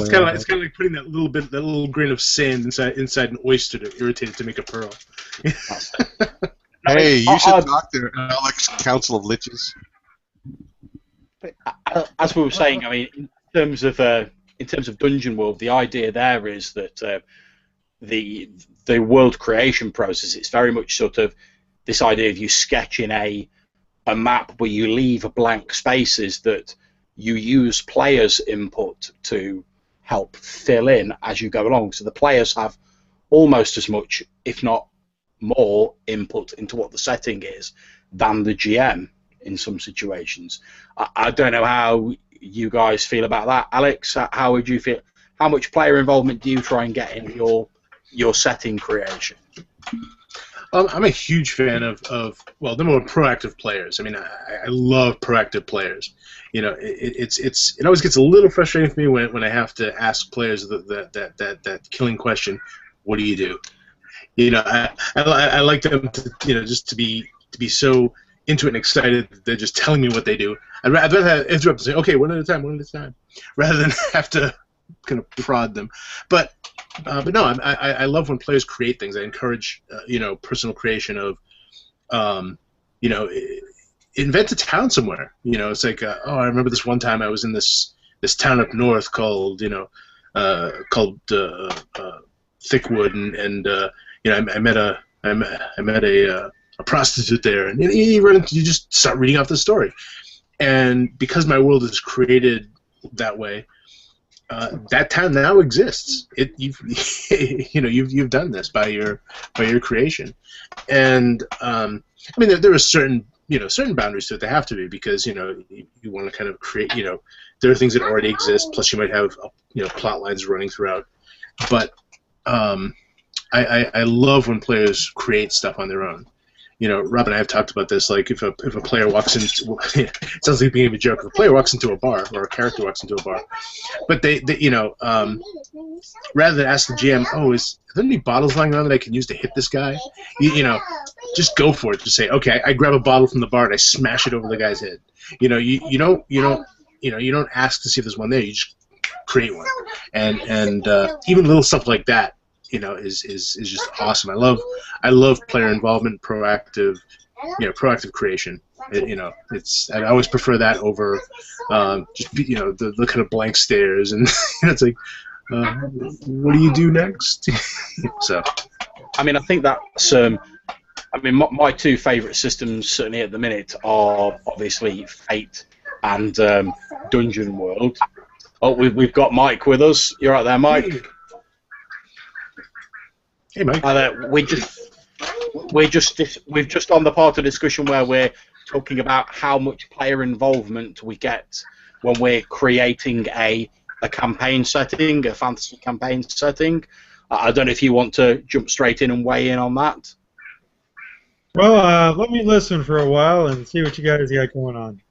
kind of like putting that little grain of sand inside an oyster to irritate it to make a pearl. Hey, you should talk to Alex, Council of Liches. As we were saying, I mean, in terms of Dungeon World, the idea there is that the world creation process, it's very much sort of this idea of you sketching a map where you leave blank spaces that you use players' input to help fill in as you go along. So the players have almost as much, if not more, input into what the setting is than the GM in some situations. I don't know how you guys feel about that. Alex, how would you feel? How much player involvement do you try and get in your setting creation? I'm a huge fan of the more proactive players. I mean, I love proactive players. You know, it always gets a little frustrating for me when I have to ask players that killing question, what do you do? You know, I like them to, you know, just to be so into it and excited that they're just telling me what they do. I'd rather interrupt and say, okay, one at a time, rather than have to kind of prod them. But no, I love when players create things. I encourage, personal creation of, invent a town somewhere. You know, it's like, oh, I remember this one time I was in this town up north called, Thickwood, and you know, I met a prostitute there, and you just start reading off the story, and because my world is created that way, that town now exists. You've done this by your creation, and I mean there are certain boundaries to it. They have to be, because you want to kind of create, there are things that already exist. Plus, you might have plot lines running throughout. But I love when players create stuff on their own. Rob and I have talked about this. Like, if a player walks into, it sounds like being a joke. If a player walks into a bar, or a character walks into a bar, but they rather than ask the GM, are there any bottles lying around that I can use to hit this guy? Just go for it. Just say, okay, I grab a bottle from the bar and I smash it over the guy's head. You don't ask to see if there's one there. You just create one, and even little stuff like that, is just awesome. I love player involvement, proactive creation. I always prefer that over just the kind of blank stares, and it's like, what do you do next? So, I mean, I think that's my two favourite systems certainly at the minute are obviously Fate and Dungeon World. Oh, we've got Mike with us. You're right there, Mike. Hey, Mike. We've just on the part of the discussion where we're talking about how much player involvement we get when we're creating a campaign setting, a fantasy campaign setting. I don't know if you want to jump straight in and weigh in on that. Well, let me listen for a while and see what you guys got going on.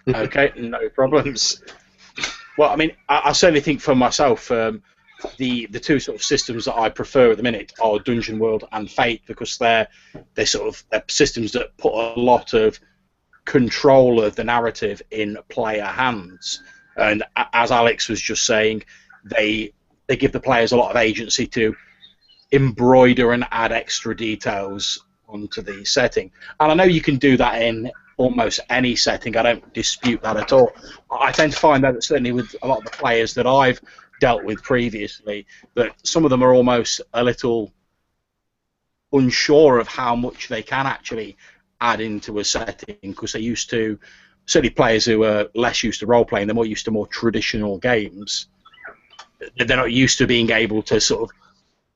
Okay, no problems. Well, I mean, I certainly think for myself, the two sort of systems that I prefer at the minute are Dungeon World and Fate, because they're systems that put a lot of control of the narrative in player hands. And as Alex was just saying, they give the players a lot of agency to embroider and add extra details onto the setting. And I know you can do that in almost any setting. I don't dispute that at all. I tend to find that certainly with a lot of the players that I've dealt with previously, that some of them are almost a little unsure of how much they can actually add into a setting, because they're used to, certainly players who are less used to role-playing, they're more used to more traditional games. They're not used to being able to sort of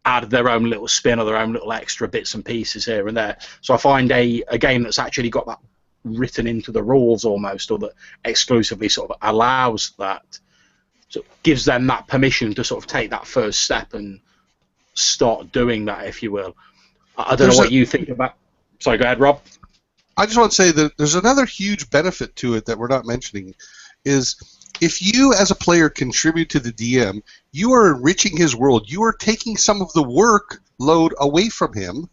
add their own little spin or their own little extra bits and pieces here and there. So I find a game that's actually got that written into the rules almost, or that exclusively sort of allows that, so it gives them that permission to sort of take that first step and start doing that, if you will. I don't know what you think about. Sorry, go ahead, Rob. I just want to say that there's another huge benefit to it that we're not mentioning, is if you as a player contribute to the DM, you are enriching his world. You are taking some of the workload away from him,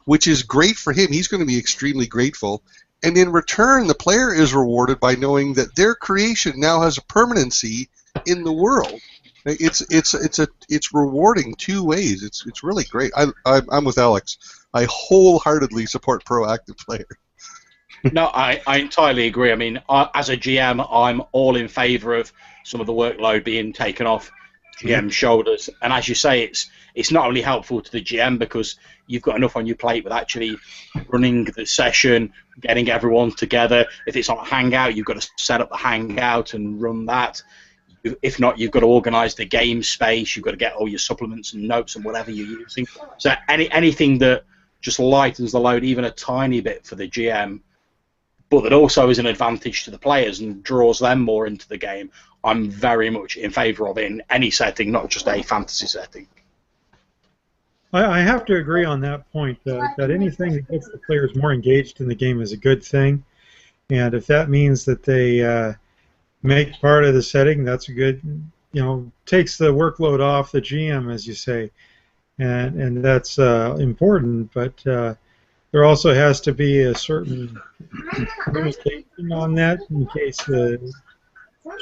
which is great for him. He's going to be extremely grateful. And in return, the player is rewarded by knowing that their creation now has a permanency in the world. It's rewarding two ways. It's really great. I'm with Alex. I wholeheartedly support proactive player. No, I entirely agree. I mean, as a GM, I'm all in favour of some of the workload being taken off GM's shoulders. And as you say, it's not only helpful to the GM because you've got enough on your plate with actually running the session, getting everyone together. If it's on a hangout, you've got to set up the hangout and run that. If not, you've got to organise the game space. You've got to get all your supplements and notes and whatever you're using. So anything that just lightens the load even a tiny bit for the GM, but that also is an advantage to the players and draws them more into the game, I'm very much in favour of it in any setting, not just a fantasy setting. I have to agree on that point, that anything that gets the players more engaged in the game is a good thing. And if that means that they make part of the setting, that's a good, takes the workload off the GM, as you say. And that's important, but there also has to be a certain limitation on that in case the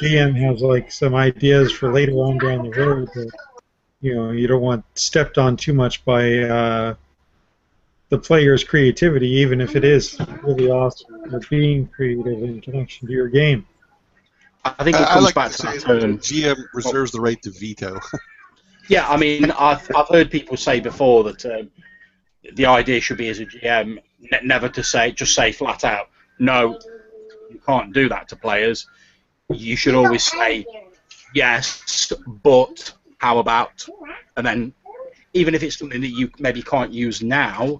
GM has like some ideas for later on down the road that you don't want stepped on too much by the player's creativity, even if it is really awesome or being creative in connection to your game. I think it I comes like back to to say that that the term. GM reserves the right to veto. Yeah, I mean, I've heard people say before that the idea should be as a GM never to just say flat out, no, you can't do that to players. You should always say yes, but how about, and then even if it's something that you maybe can't use now,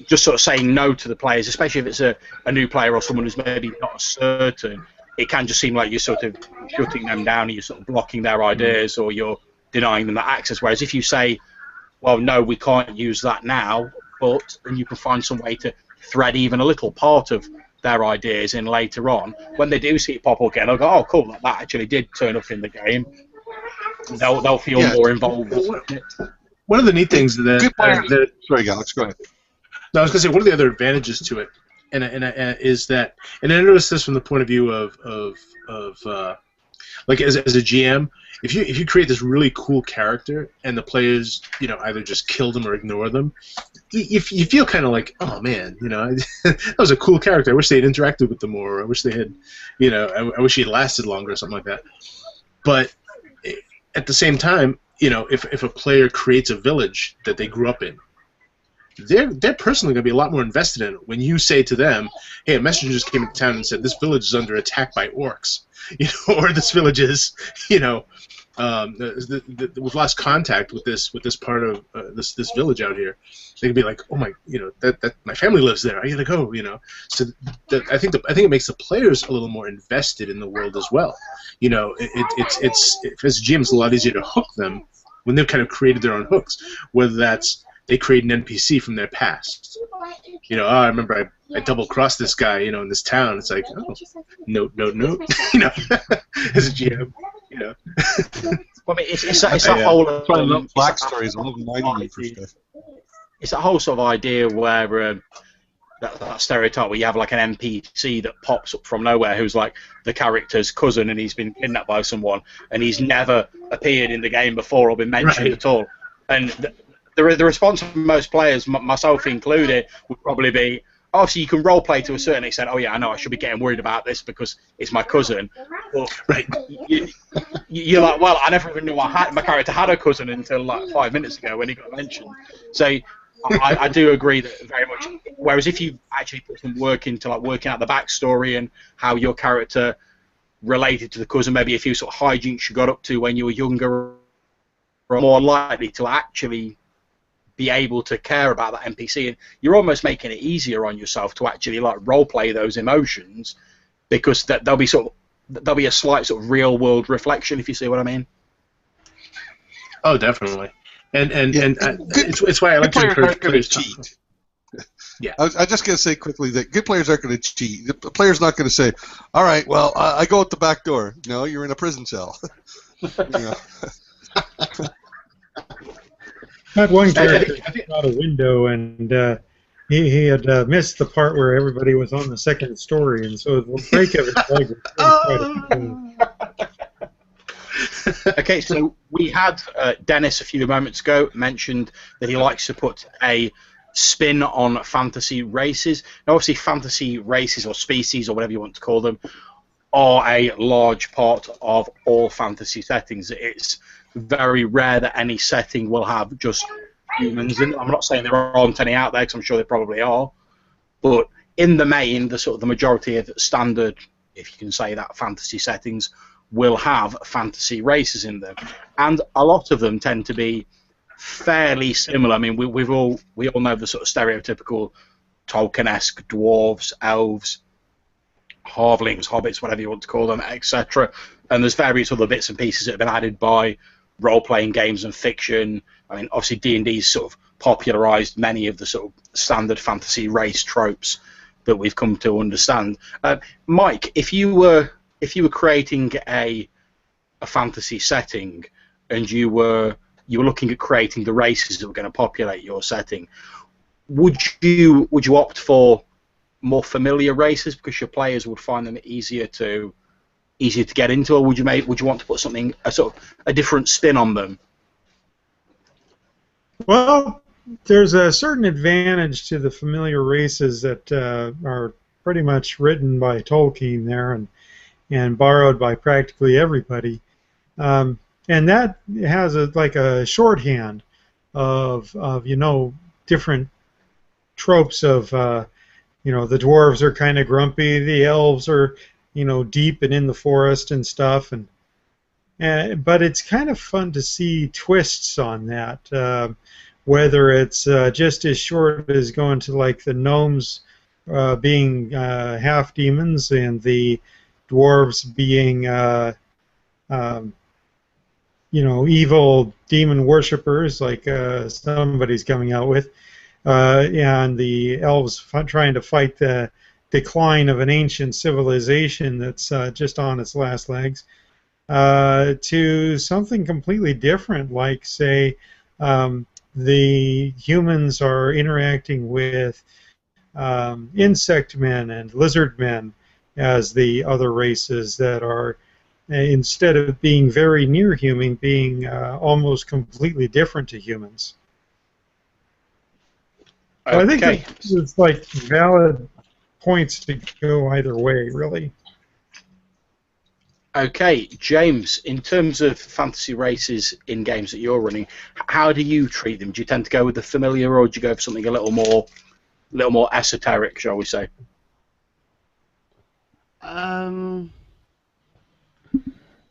just sort of saying no to the players, especially if it's a new player or someone who's maybe not certain, it can just seem like you're sort of shutting them down, or you're sort of blocking their ideas, or you're denying them that access. Whereas if you say, well, no, we can't use that now, but then you can find some way to thread even a little part of their ideas in later on, when they do see it pop up again, they'll go, oh, cool, that actually did turn up in the game. They'll feel more involved. One of the neat things that Sorry, Alex, go ahead. No, I was going to say one of the other advantages to it, and is that, and I noticed this from the point of view of like as a GM, if you create this really cool character and the players, either just kill them or ignore them, you feel kind of like, oh man, that was a cool character. I wish they had interacted with them more. Or I wish they had, I wish he had lasted longer or something like that. But at the same time, if a player creates a village that they grew up in, they're personally going to be a lot more invested in it when you say to them, hey, a messenger just came into town and said this village is under attack by orcs, or this village is, we've lost contact with this part of this village out here. They can be like, oh my, that my family lives there. I gotta go, So I think it makes the players a little more invested in the world as well. It's as GMs, it's a lot easier to hook them when they've kind of created their own hooks, whether that's they create an NPC from their past. I remember I double-crossed this guy, in this town. It's like, oh, no, as a GM, Well, I mean, it's that whole... I love black stories. I love mining for stuff. It's that whole sort of idea where that stereotype where you have like an NPC that pops up from nowhere who's like the character's cousin and he's been kidnapped by someone and he's never appeared in the game before or been mentioned at all. And the response from most players, myself included, would probably be, oh, so you can roleplay to a certain extent. Oh, yeah, I know, I should be getting worried about this because it's my cousin. But you're like, well, I never even knew my character had a cousin until like 5 minutes ago when he got mentioned. So I do agree that very much. Whereas if you actually put some work into like working out the backstory and how your character related to the cousin, maybe a few sort of hijinks you got up to when you were younger, are more likely to actually be able to care about that NPC, and you're almost making it easier on yourself to actually like role play those emotions because there'll be a slight sort of real world reflection, if you see what I mean. Oh, definitely, and it's why I like to encourage players to cheat. Yeah, I was just going to say quickly that good players aren't going to cheat. The player's not going to say, all right, well, I go out the back door. No, you're in a prison cell. That one character out a window, and he had missed the part where everybody was on the second story, and so the break of it. Okay, so we had Dennis a few moments ago mentioned that he likes to put a spin on fantasy races. Now, obviously, fantasy races or species or whatever you want to call them are a large part of all fantasy settings. It's very rare that any setting will have just humans in it. I'm not saying there aren't any out there, because I'm sure there probably are, but in the main, the majority of standard, if you can say that, fantasy settings will have fantasy races in them, and a lot of them tend to be fairly similar. I mean, we all know the sort of stereotypical Tolkien-esque dwarves, elves, halflings, hobbits, whatever you want to call them, etc. And there's various other bits and pieces that have been added by role-playing games and fiction. I mean, obviously D&D's sort of popularised many of the sort of standard fantasy race tropes that we've come to understand. Mike, if you were creating a fantasy setting and you were looking at creating the races that were going to populate your setting, would you opt for more familiar races because your players would find them easier to get into, or would you want to put a different spin on them? Well, there's a certain advantage to the familiar races that are pretty much written by Tolkien there and borrowed by practically everybody. And that has like a shorthand of different tropes of the dwarves are kind of grumpy, the elves are deep and in the forest and stuff, but it's kind of fun to see twists on that. Whether it's just as short as going to like the gnomes being half demons and the dwarves being evil demon worshippers like somebody's coming out with, and the elves trying to fight the decline of an ancient civilization that's just on its last legs, to something completely different, like, say, the humans are interacting with insect men and lizard men as the other races that are, instead of being very near human, being almost completely different to humans. So I think that it's like valid points to go either way, really. Okay, James, in terms of fantasy races in games that you're running, how do you treat them? Do you tend to go with the familiar, or do you go for something a little more esoteric, shall we say?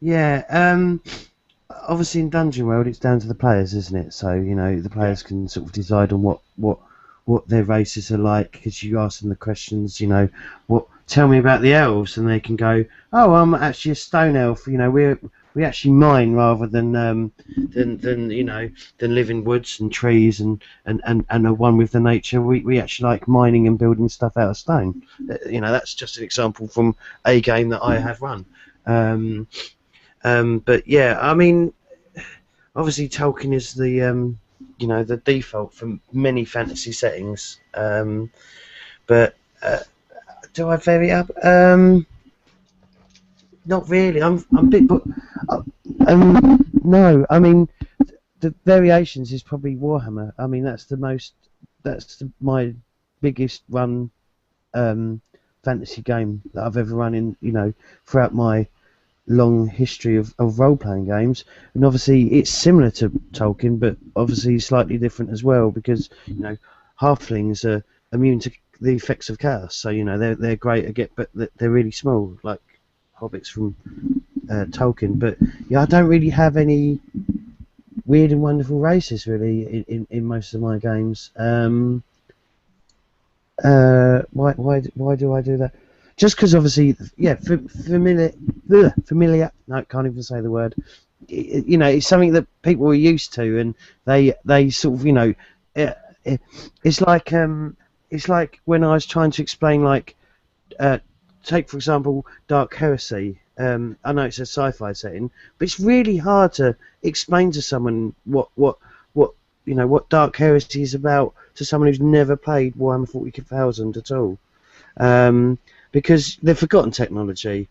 Yeah. Obviously, in Dungeon World, it's down to the players, isn't it? So the players can sort of decide on what their races are like, because you ask them the questions. Tell me about the elves, and they can go, oh, I'm actually a stone elf. We actually mine rather than live in woods and trees and are one with the nature. We actually like mining and building stuff out of stone. That's just an example from a game that I have run. But yeah, I mean, obviously Tolkien is the the default for many fantasy settings. But do I vary up? Not really. I'm a bit, but no. I mean, the variations is probably Warhammer. I mean, that's my biggest run fantasy game that I've ever run in. Throughout my long history of role-playing games, and obviously it's similar to Tolkien, but obviously slightly different as well, because halflings are immune to the effects of chaos, so they're great but they're really small, like hobbits from Tolkien. But yeah, I don't really have any weird and wonderful races really in most of my games. Why do I do that? Just because obviously, yeah, familiar. No, can't even say the word. It's something that people are used to, and they sort of, it's like when I was trying to explain, like, take for example Dark Heresy. I know it's a sci-fi setting, but it's really hard to explain to someone what Dark Heresy is about to someone who's never played Warhammer 40,000 at all. Because they've forgotten technology.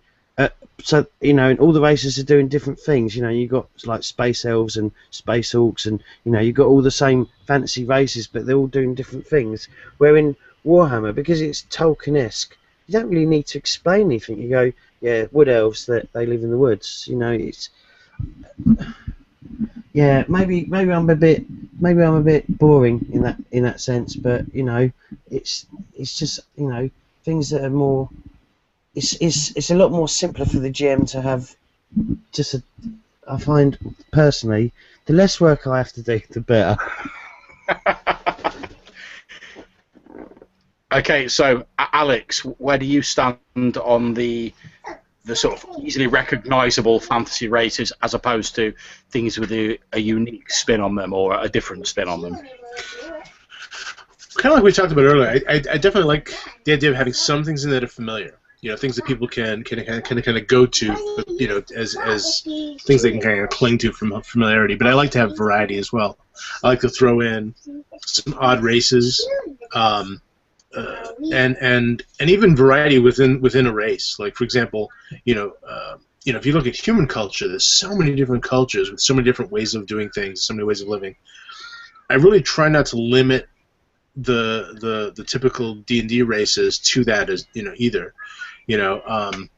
So, and all the races are doing different things. You've got like space elves and space orcs, and you've got all the same fantasy races, but they're all doing different things. Where in Warhammer, because it's Tolkien-esque, you don't really need to explain anything. You go, yeah, wood elves, that they live in the woods. It's, yeah, maybe I'm a bit boring in that sense, but it's just things that are more. It's a lot more simpler for the GM to have. I find personally, the less work I have to do, the better. Okay, so Alex, where do you stand on the sort of easily recognisable fantasy races as opposed to things with a unique spin on them or a different spin on them? Kind of like we talked about earlier, I definitely like the idea of having some things in that are familiar. Things that people can kind of go to, as things they can kind of cling to from familiarity. But I like to have variety as well. I like to throw in some odd races, and even variety within a race. Like, for example, if you look at human culture, there's so many different cultures with so many different ways of doing things, so many ways of living. I really try not to limit the typical D&D races to that as either, and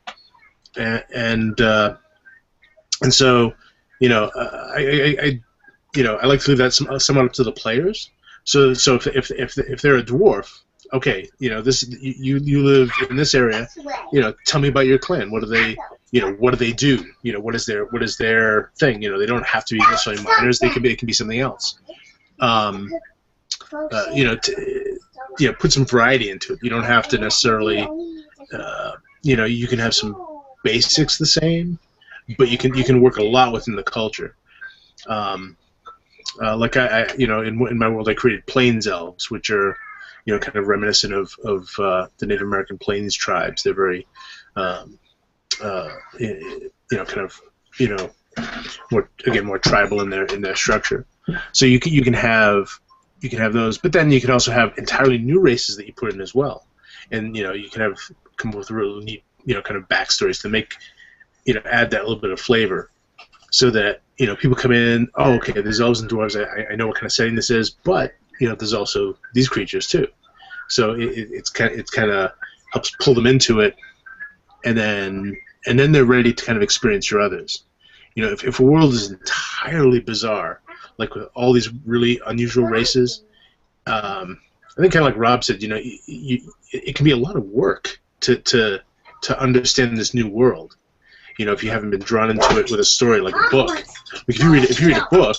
so I like to leave that somewhat up to the players. So if they're a dwarf, okay, this you live in this area, tell me about your clan. What do they what do they do? What is their thing? They don't have to be necessarily miners. It can be something else. Put some variety into it. You don't have to necessarily, you can have some basics the same, but you can work a lot within the culture. Like in my world, I created Plains Elves, which are, kind of reminiscent of the Native American Plains tribes. They're very, more tribal in their structure. So you can have those, but then you can also have entirely new races that you put in as well, and you can come up with really neat kind of backstories to make add that little bit of flavor, so that people come in, oh, okay, there's elves and dwarves, I know what kind of setting this is, but there's also these creatures too, so it's kind of helps pull them into it, and then they're ready to kind of experience your others. If a world is entirely bizarre, like with all these really unusual races, I think kind of like Rob said, it can be a lot of work to understand this new world. If you haven't been drawn into it with a story like a book. Like if you read a book,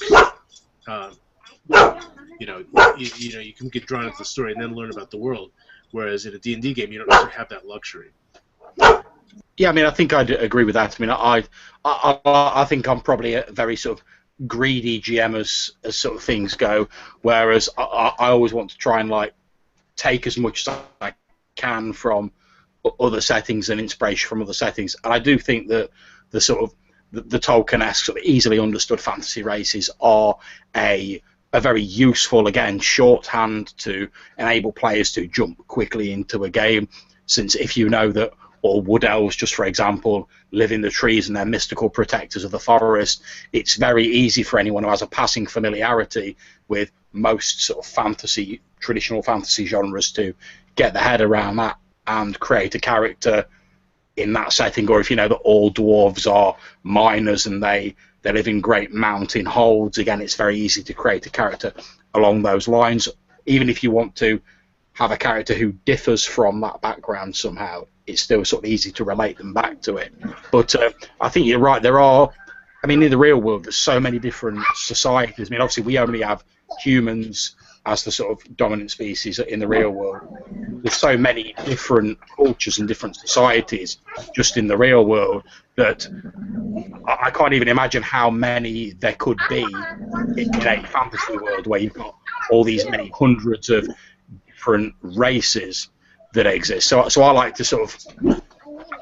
you can get drawn into the story and then learn about the world. Whereas in a D&D game, you don't necessarily have that luxury. Yeah, I think I'd agree with that. I think I'm probably a very sort of greedy GM as sort of things go, whereas I always want to try and take as much as I can from other settings and inspiration from other settings. And I do think that the sort of the Tolkien-esque sort of easily understood fantasy races are a very useful, again, shorthand to enable players to jump quickly into a game, since if you know that all wood elves, just for example, live in the trees and they're mystical protectors of the forest, it's very easy for anyone who has a passing familiarity with most sort of traditional fantasy genres to get their head around that and create a character in that setting. Or if you know that all dwarves are miners and they live in great mountain holds, again, it's very easy to create a character along those lines. Even if you want to have a character who differs from that background somehow, it's still sort of easy to relate them back to it. But I think you're right. There are, in the real world, there's so many different societies. Obviously, we only have humans as the sort of dominant species in the real world. There's so many different cultures and different societies just in the real world that I can't even imagine how many there could be in a fantasy world where you've got all these many hundreds of different races that exist. So I like to sort of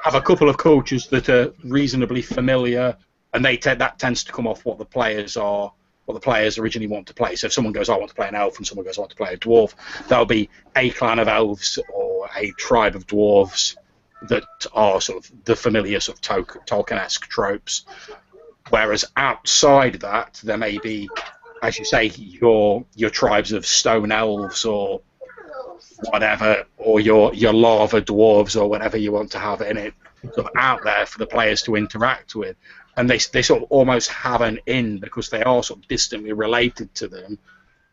have a couple of cultures that are reasonably familiar, and that tends to come off what the players originally want to play. So if someone goes, I want to play an elf, and someone goes, I want to play a dwarf, that'll be a clan of elves or a tribe of dwarves that are sort of the familiar sort of Tolkien-esque tropes. Whereas outside that, there may be, as you say, your tribes of stone elves or whatever, or your lava dwarves or whatever you want to have in it, sort of out there for the players to interact with. And they sort of almost have an in because they are sort of distantly related to them,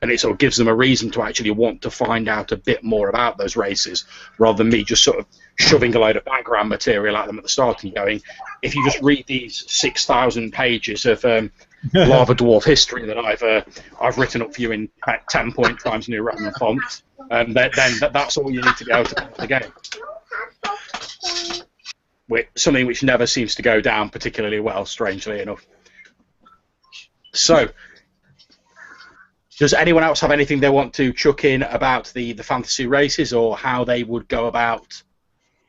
and it sort of gives them a reason to actually want to find out a bit more about those races, rather than me just sort of shoving a load of background material at them at the start and going, if you just read these 6,000 pages of lava dwarf history that I've written up for you in 10-point Times New Roman font, then that's all you need to be able to play the game. Something which never seems to go down particularly well, strangely enough. So, does anyone else have anything they want to chuck in about the fantasy races, or how they would go about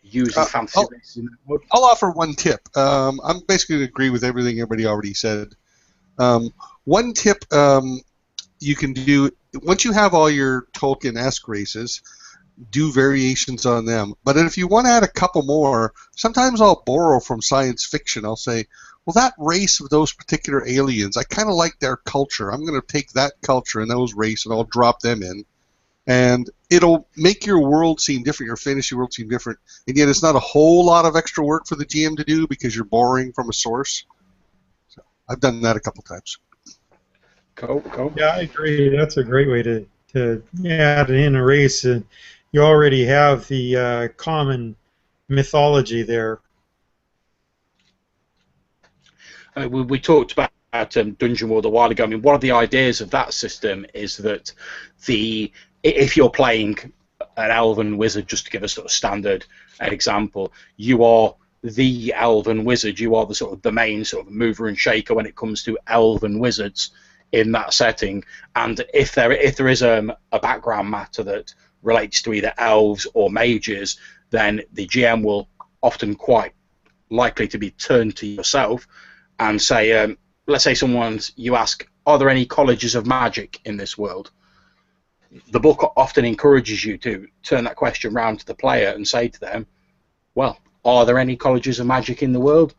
using fantasy races in the world? I'll offer one tip. I'm basically going to agree with everything everybody already said. One tip you can do, once you have all your Tolkien-esque races, do variations on them. But if you want to add a couple more, sometimes I'll borrow from science fiction. I'll say, well, that race of those particular aliens, I kind of like their culture. I'm going to take that culture and those race, and I'll drop them in. And it'll make your world seem different, your fantasy world seem different. And yet it's not a whole lot of extra work for the GM to do because you're borrowing from a source. So I've done that a couple times. Cool. Yeah, I agree. That's a great way to add in a race. And you already have the common mythology there. We talked about Dungeon World a while ago. I mean, one of the ideas of that system is that if you're playing an elven wizard, just to give a sort of standard example, you are the elven wizard. You are the sort of the main sort of mover and shaker when it comes to elven wizards in that setting. And if there is a background matter that relates to either elves or mages, then the GM will often quite likely to be turned to yourself and say, let's say you ask, are there any colleges of magic in this world? The book often encourages you to turn that question round to the player and say to them, well, are there any colleges of magic in the world?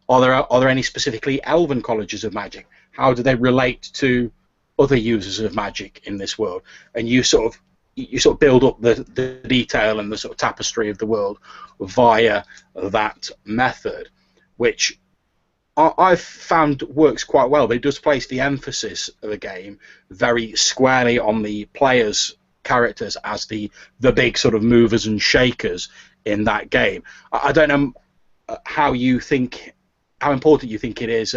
Are there any specifically elven colleges of magic? How do they relate to other users of magic in this world? And you sort of build up the detail and the sort of tapestry of the world via that method, which I've found works quite well, but it does place the emphasis of the game very squarely on the players' characters as the big sort of movers and shakers in that game. I don't know how important you think it is.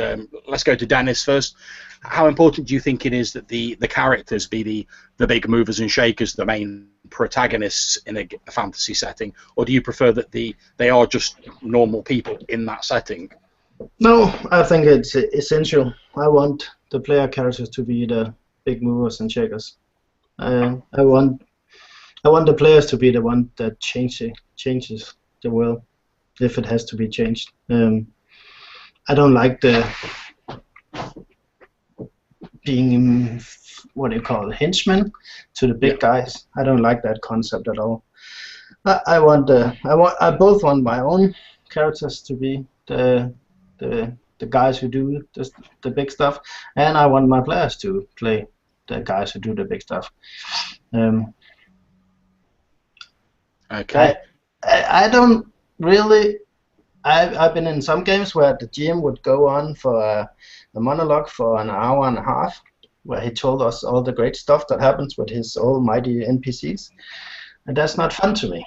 Let's go to Dennis first. How important do you think it is that the characters be the big movers and shakers, the main protagonists in a fantasy setting, or do you prefer that they are just normal people in that setting? No, I think it's essential. I want the player characters to be the big movers and shakers. I want the players to be the one that changes the world if it has to be changed. I don't like the being what you call henchmen to the big guys. I don't like that concept at all. I both want my own characters to be the guys who do the big stuff, and I want my players to play the guys who do the big stuff. Okay. I don't really. I've been in some games where the GM would go on for a monologue for an hour and a half, where he told us all the great stuff that happens with his almighty NPCs, and that's not fun to me.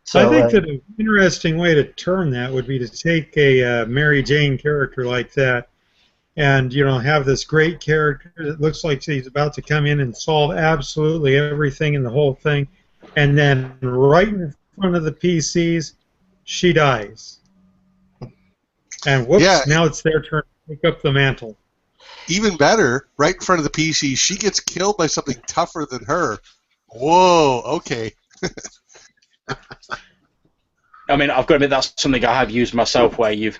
So I think that an interesting way to turn that would be to take a Mary Jane character like that, and have this great character that looks like he's about to come in and solve absolutely everything in the whole thing, and then right in front of the PCs, she dies. And whoops, now it's their turn to pick up the mantle. Even better, right in front of the PC, she gets killed by something tougher than her. Whoa, okay. I mean, I've got to admit that's something I have used myself, where you've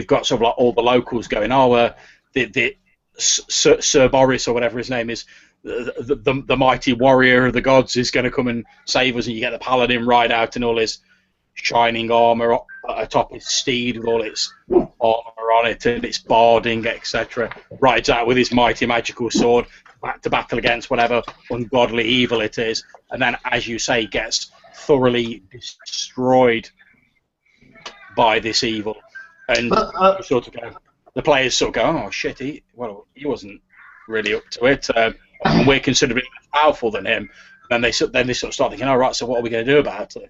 got sort of like all the locals going, the Sir Boris or whatever his name is, the mighty warrior of the gods is going to come and save us, and you get the paladin ride out in all his shining armor atop his steed with all its armor on it and its barding, etc. Rides out with his mighty magical sword back to battle against whatever ungodly evil it is, and then, as you say, gets thoroughly destroyed by this evil, and the players sort of go, oh shit, he wasn't really up to it, and we're considerably more powerful than him. And then they sort of start thinking, all right, so what are we going to do about it?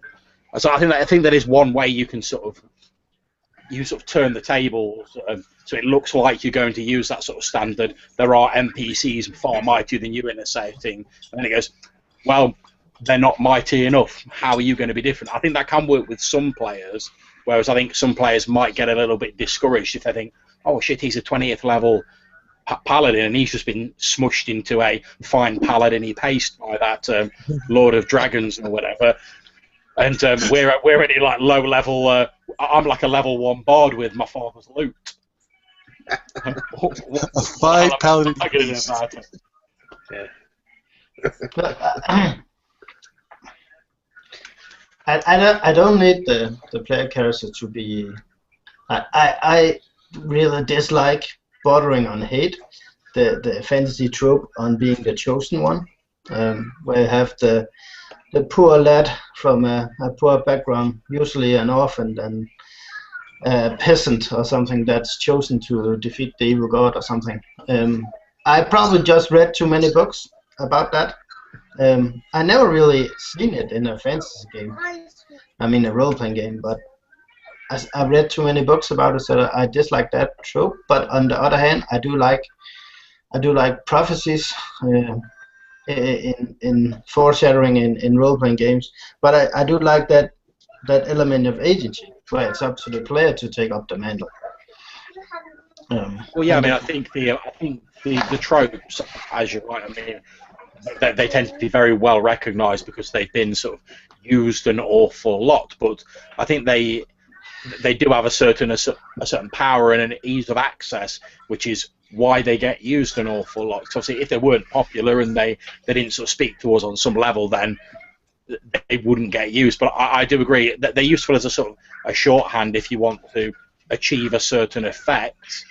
So I think that is one way you can sort of turn the tables, so it looks like you're going to use that sort of standard. There are NPCs far mightier than you in a setting, and then it goes, well, they're not mighty enough. How are you going to be different? I think that can work with some players, whereas I think some players might get a little bit discouraged if they think, oh shit, he's a 20th level paladin and he's just been smushed into a fine paladin-y paste by that Lord of Dragons or whatever. And we're already like low level. I'm like a level 1 bard with my father's loot. A 5 paladin. I don't need the player character to be I really dislike, bordering on hate, the fantasy trope on being the chosen one, where you have the poor lad from a poor background, usually an orphan and a peasant or something, that's chosen to defeat the evil god or something. I probably just read too many books about that. I never really seen it in a fantasy game. I mean, a role-playing game, but I read too many books about it, so I dislike that trope. But on the other hand, I do like prophecies in foreshadowing in role-playing games. But I do like that element of agency, where it's up to the player to take up the mantle. Well, yeah, I mean, I think the tropes, as you're right, I mean, they tend to be very well recognised because they've been sort of used an awful lot. But I think they do have a certain power and an ease of access, which is why they get used an awful lot. So obviously, if they weren't popular and they didn't sort of speak to us on some level, then they wouldn't get used. But I do agree that they're useful as a sort of a shorthand if you want to achieve a certain effect,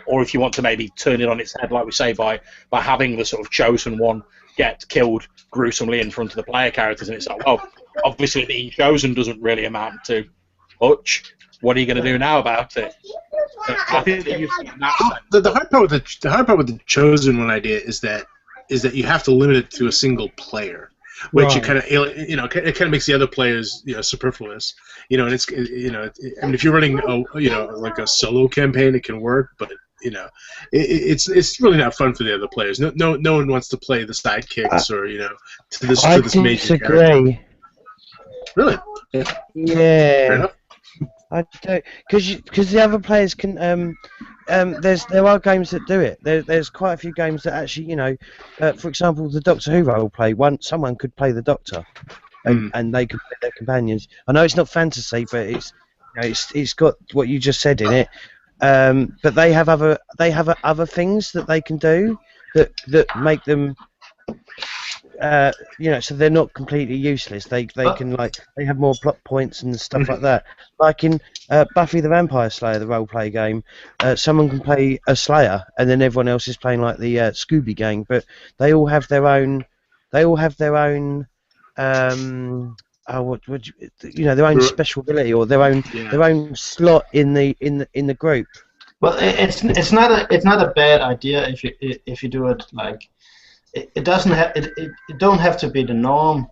or if you want to maybe turn it on its head, like we say, by having the sort of chosen one get killed gruesomely in front of the player characters, and it's like, well, obviously being chosen doesn't really amount to much. What are you going to do now about it? I think that the hard part with the chosen one idea is that you have to limit it to a single player, which Right. it kind of it kind of makes the other players superfluous. And it's I mean, if you're running like a solo campaign, it can work, but it's really not fun for the other players. No one wants to play the sidekicks or to this major character. I disagree. Really? Yeah. Fair enough. I don't, because the other players can. There are games that do it. There's quite a few games that actually, for example, the Doctor Who role play. Someone could play the Doctor, and they could play their companions. I know it's not fantasy, but it's got what you just said in it. But they have other things that they can do that make them. So they're not completely useless. They can they have more plot points and stuff like that. Like in Buffy the Vampire Slayer, the role play game, someone can play a Slayer, and then everyone else is playing like the Scooby Gang. But they all have their own. Their own special ability or their own slot in the group. Well, it's not a bad idea if you do it like. It doesn't have it don't have to be the norm,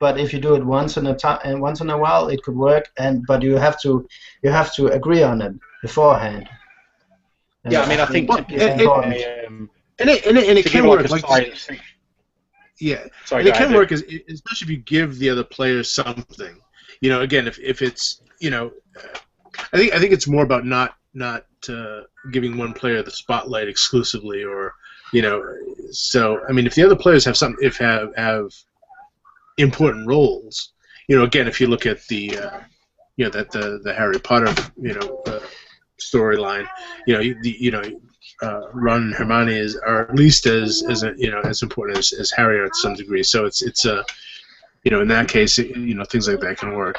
but if you do it once in a while, it could work. But you have to agree on it beforehand. Yeah, I mean, I think it can work. Sorry, and it can work, especially if you give the other players something. Again, if it's I think it's more about not giving one player the spotlight exclusively, or so I mean, if the other players have have important roles, again, if you look at the the Harry Potter storyline, Ron and Hermione are at least as important as Harry are to some degree. So it's in that case, things like that can work.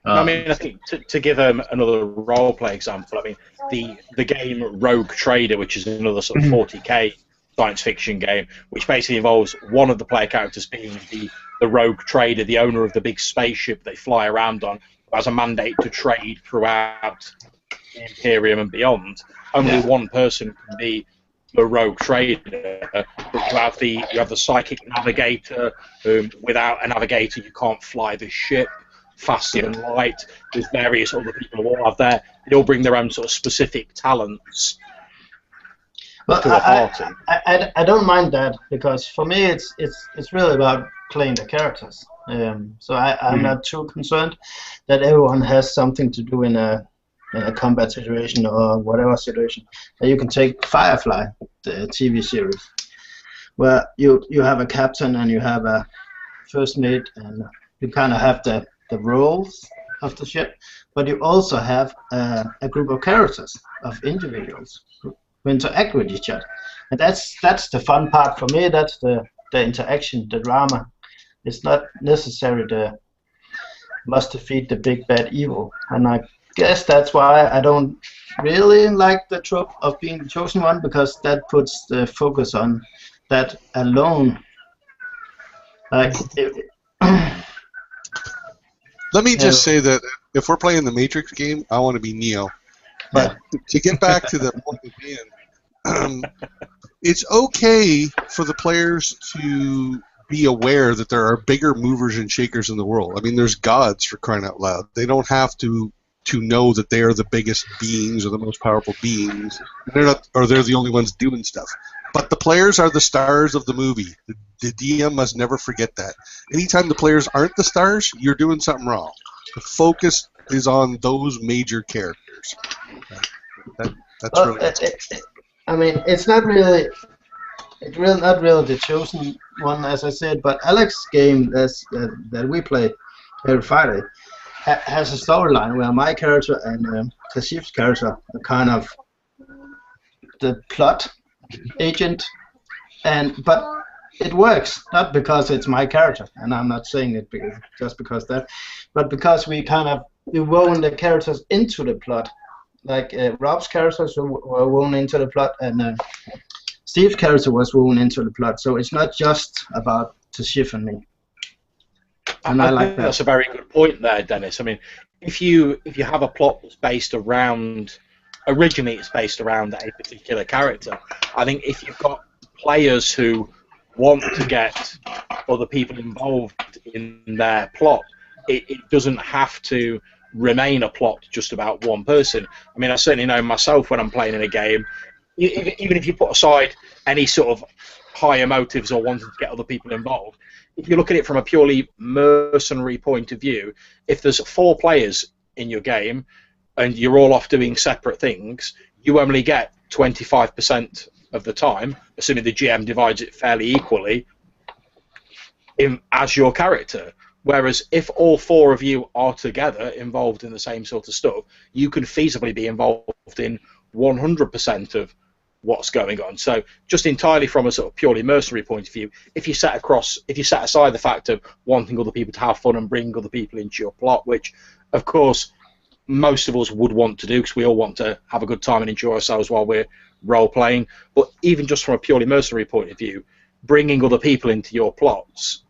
I mean, I think to give another role play example, I mean, the game Rogue Trader, which is another sort of 40k science fiction game, which basically involves one of the player characters being the rogue trader, the owner of the big spaceship they fly around on, who has a mandate to trade throughout the Imperium and beyond. Only one person can be the rogue trader. But you have the psychic navigator. Without a navigator, you can't fly the ship faster than light. There's various other people who all have they all bring their own sort of specific talents. Well, I don't mind that, because for me it's really about playing the characters. So I'm not too concerned that everyone has something to do in a combat situation or whatever situation. You can take Firefly, the TV series, where you have a captain and you have a first mate, and you kind of have the roles of the ship, but you also have a group of characters, of individuals who interact with each other, and that's the fun part for me. That's the interaction, the drama. It's not necessary must defeat the big bad evil, and guess that's why I don't really like the trope of being the chosen one, because that puts the focus on that alone. Like, Let me just say that if we're playing the Matrix game, I want to be Neo. But to get back to the point of being, it's okay for the players to be aware that there are bigger movers and shakers in the world. I mean, there's gods, for crying out loud. They don't have to know that they are the biggest beings or the most powerful beings. They're not, or they're the only ones doing stuff. But the players are the stars of the movie. The DM must never forget that. Anytime the players aren't the stars, you're doing something wrong. The focus is on those major characters. That's really. I mean, it's not really. It's really not really the chosen one, as I said. But Alex's game that we play every Friday has a storyline where my character and Kashif's character are kind of the plot agent, but it works not because it's my character, and I'm not saying it just because that, but because we woven the characters into the plot. Like Rob's characters were woven into the plot, and Steve's character was woven into the plot. So it's not just about Kashif and me. And I like that. That's a very good point there, Dennis. I mean, if you have a plot that's based around, originally it's based around a particular character. I think if you've got players who want to get other people involved in their plot, it doesn't have to remain a plot just about one person. I mean, I certainly know myself when I'm playing in a game, even if you put aside any sort of higher motives or wanting to get other people involved, if you look at it from a purely mercenary point of view, if there's 4 players in your game and you're all off doing separate things, you only get 25% of the time, assuming the GM divides it fairly equally, as your character. Whereas if all 4 of you are together involved in the same sort of stuff, you can feasibly be involved in 100% of what's going on. So just entirely from a sort of purely mercenary point of view, if you set aside the fact of wanting other people to have fun and bring other people into your plot, which of course most of us would want to do because we all want to have a good time and enjoy ourselves while we're role playing, but even just from a purely mercenary point of view, bringing other people into your plots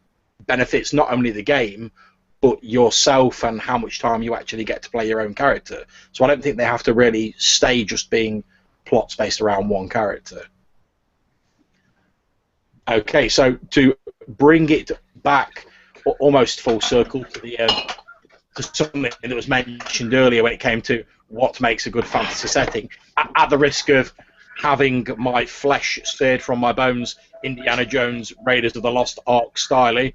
benefits not only the game but yourself and how much time you actually get to play your own character. So I don't think they have to really stay just being plots based around one character. Okay, so to bring it back almost full circle to the to something that was mentioned earlier when it came to what makes a good fantasy setting, at the risk of having my flesh stirred from my bones, Indiana Jones, Raiders of the Lost Ark style,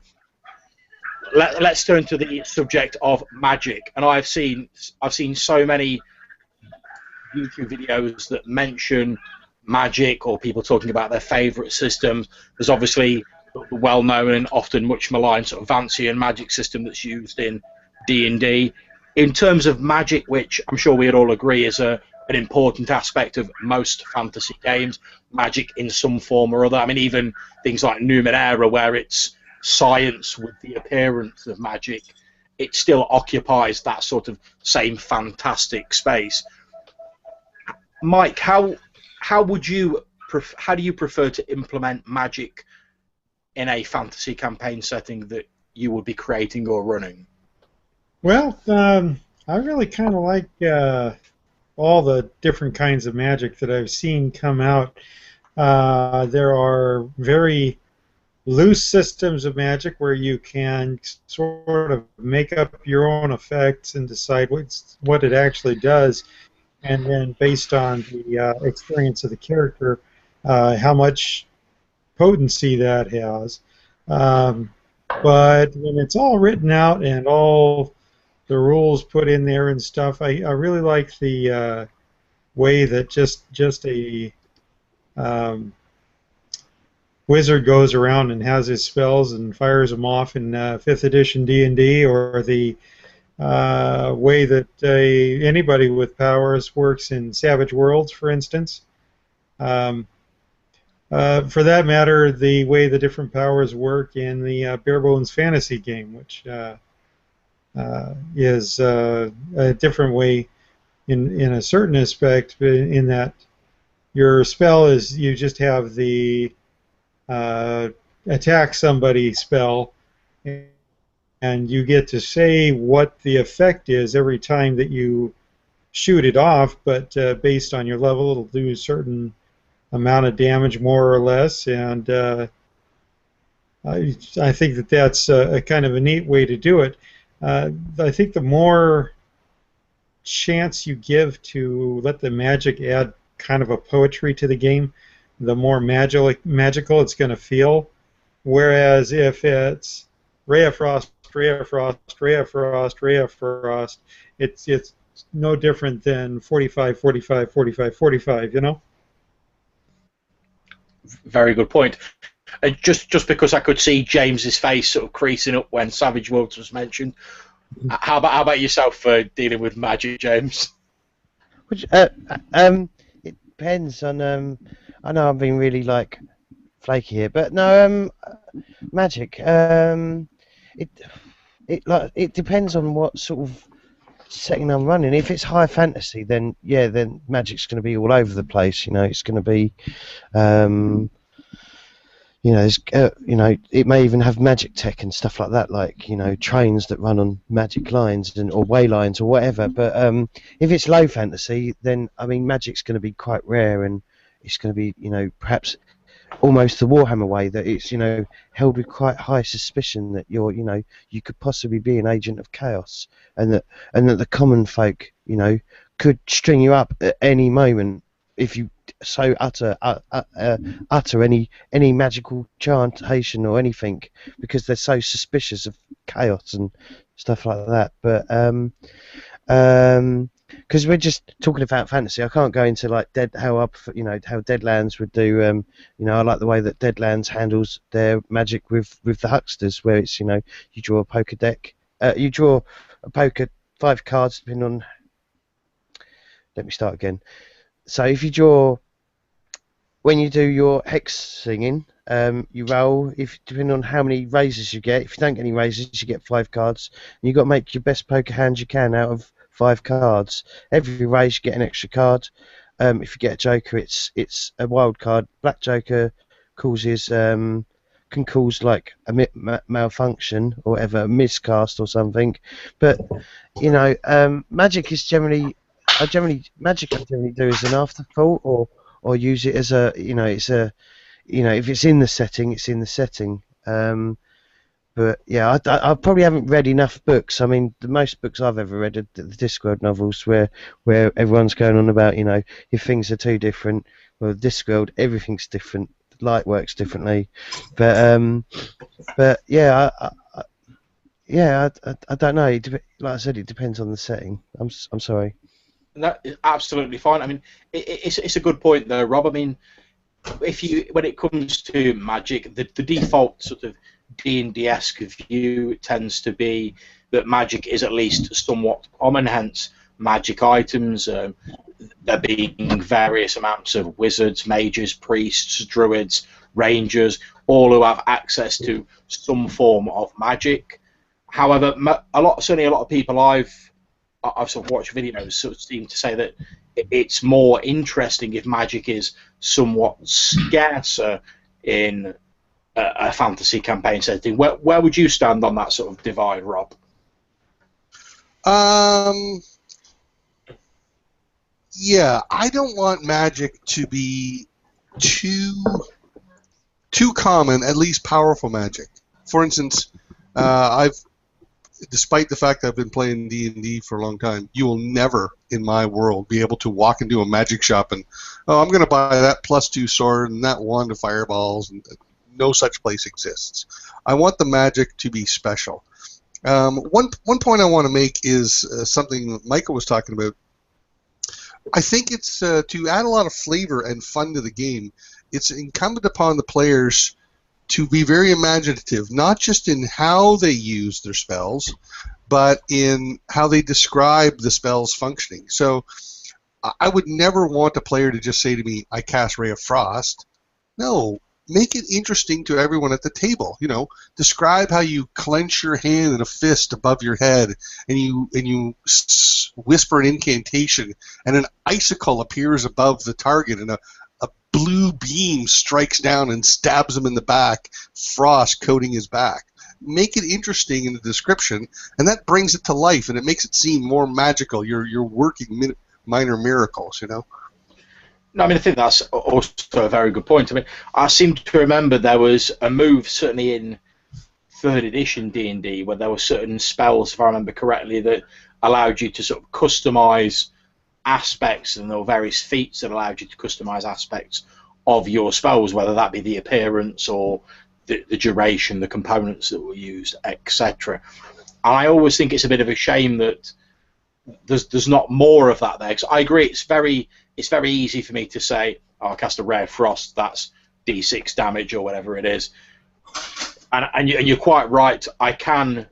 let's turn to the subject of magic. And I've seen so many YouTube videos that mention magic or people talking about their favourite systems. There's obviously the well-known and often much maligned sort of Vancian magic system that's used in D&D. In terms of magic, which I'm sure we'd all agree is an important aspect of most fantasy games, magic in some form or other. I mean, even things like Numenera, where it's science with the appearance of magic, it still occupies that sort of same fantastic space. Mike, how do you prefer to implement magic in a fantasy campaign setting that you would be creating or running? Well, I really kind of like all the different kinds of magic that I've seen come out. There are very loose systems of magic where you can sort of make up your own effects and decide what it actually does, and then based on the experience of the character, how much potency that has. But when it's all written out and all the rules put in there and stuff, I really like the way that just a wizard goes around and has his spells and fires them off in 5th edition D&D, or the way that anybody with powers works in Savage Worlds, for instance. For that matter, the way the different powers work in the Bare Bones Fantasy game, which is a different way in a certain aspect, in that your spell is you just have the attack somebody spell, and you get to say what the effect is every time that you shoot it off, but based on your level, it'll do a certain amount of damage, more or less, and I think that that's a kind of a neat way to do it. I think the more chance you give to let the magic add kind of a poetry to the game, the more magical it's going to feel. Whereas if it's Ray of Frost, Ray of Frost, Ray of Frost, Ray of Frost, it's no different than 45, 45, 45, 45, you know? Very good point. Just because I could see James's face sort of creasing up when Savage Worlds was mentioned. How about yourself for dealing with magic, James? Which, it depends on. I know I'm being really like flaky here, but no, magic. It depends on what sort of setting I'm running. If it's high fantasy, then yeah, then magic's going to be all over the place. You know, it's going to be. It may even have magic tech and stuff like that, like trains that run on magic lines or way lines or whatever. But if it's low fantasy, then I mean, magic's going to be quite rare, and it's going to be perhaps almost the Warhammer way, that it's held with quite high suspicion that you could possibly be an agent of chaos, and that the common folk could string you up at any moment if you so utter any magical chantation or anything, because they're so suspicious of chaos and stuff like that. But because we're just talking about fantasy, I can't go into like how Deadlands would do. I like the way that Deadlands handles their magic with the hucksters, where it's you draw a poker deck, you draw a poker 5 cards depending on. Let me start again. So if you draw, when you do your hex singing, you roll, depending on how many raises you get. If you don't get any raises, you get 5 cards. And you've got to make your best poker hand you can out of 5 cards. Every raise you get an extra card. If you get a joker, it's a wild card. Black joker causes can cause like a malfunction or whatever, a miscast or something. But magic is generally. I generally do as an afterthought, or use it as a if it's in the setting, it's in the setting. But yeah, I probably haven't read enough books. I mean, the most books I've ever read are the Discworld novels, where everyone's going on about if things are too different. Well, Discworld, everything's different. Light works differently, but yeah, I don't know. Like I said, it depends on the setting. I'm sorry. That is absolutely fine. I mean, it's a good point though, Rob. I mean, when it comes to magic, the default sort of D&D-esque view tends to be that magic is at least somewhat common. Hence, magic items. There being various amounts of wizards, mages, priests, druids, rangers, all who have access to some form of magic. However, certainly a lot of people I've sort of watched videos sort of seem to say that it's more interesting if magic is somewhat scarcer in a fantasy campaign setting. Where would you stand on that sort of divide, Rob? Yeah, I don't want magic to be too common, at least powerful magic. For instance, despite the fact that I've been playing D&D for a long time, you will never, in my world, be able to walk into a magic shop and, I'm going to buy that +2 sword and that wand of fireballs. And no such place exists. I want the magic to be special. One point I want to make is something Michael was talking about. I think it's to add a lot of flavor and fun to the game, it's incumbent upon the players to be very imaginative, not just in how they use their spells, but in how they describe the spell's functioning. So I would never want a player to just say to me, I cast Ray of Frost. No, make it interesting to everyone at the table. You know, describe how you clench your hand in a fist above your head, and you whisper an incantation, and an icicle appears above the target, and a blue beam strikes down and stabs him in the back, frost coating his back. Make it interesting in the description, and that brings it to life, and it makes it seem more magical. You're working minor miracles, you know. No, I mean, I think that's also a very good point. I mean, I seem to remember there was a move, certainly in 3rd edition D&D, where there were certain spells, if I remember correctly, that allowed you to sort of customize aspects, and there were various feats that allowed you to customize aspects of your spells, whether that be the appearance or the duration, the components that were used, etc. And I always think it's a bit of a shame that there's not more of that there. Because I agree, it's very easy for me to say, oh, I cast a rare frost, that's D6 damage or whatever it is. And you're quite right, I can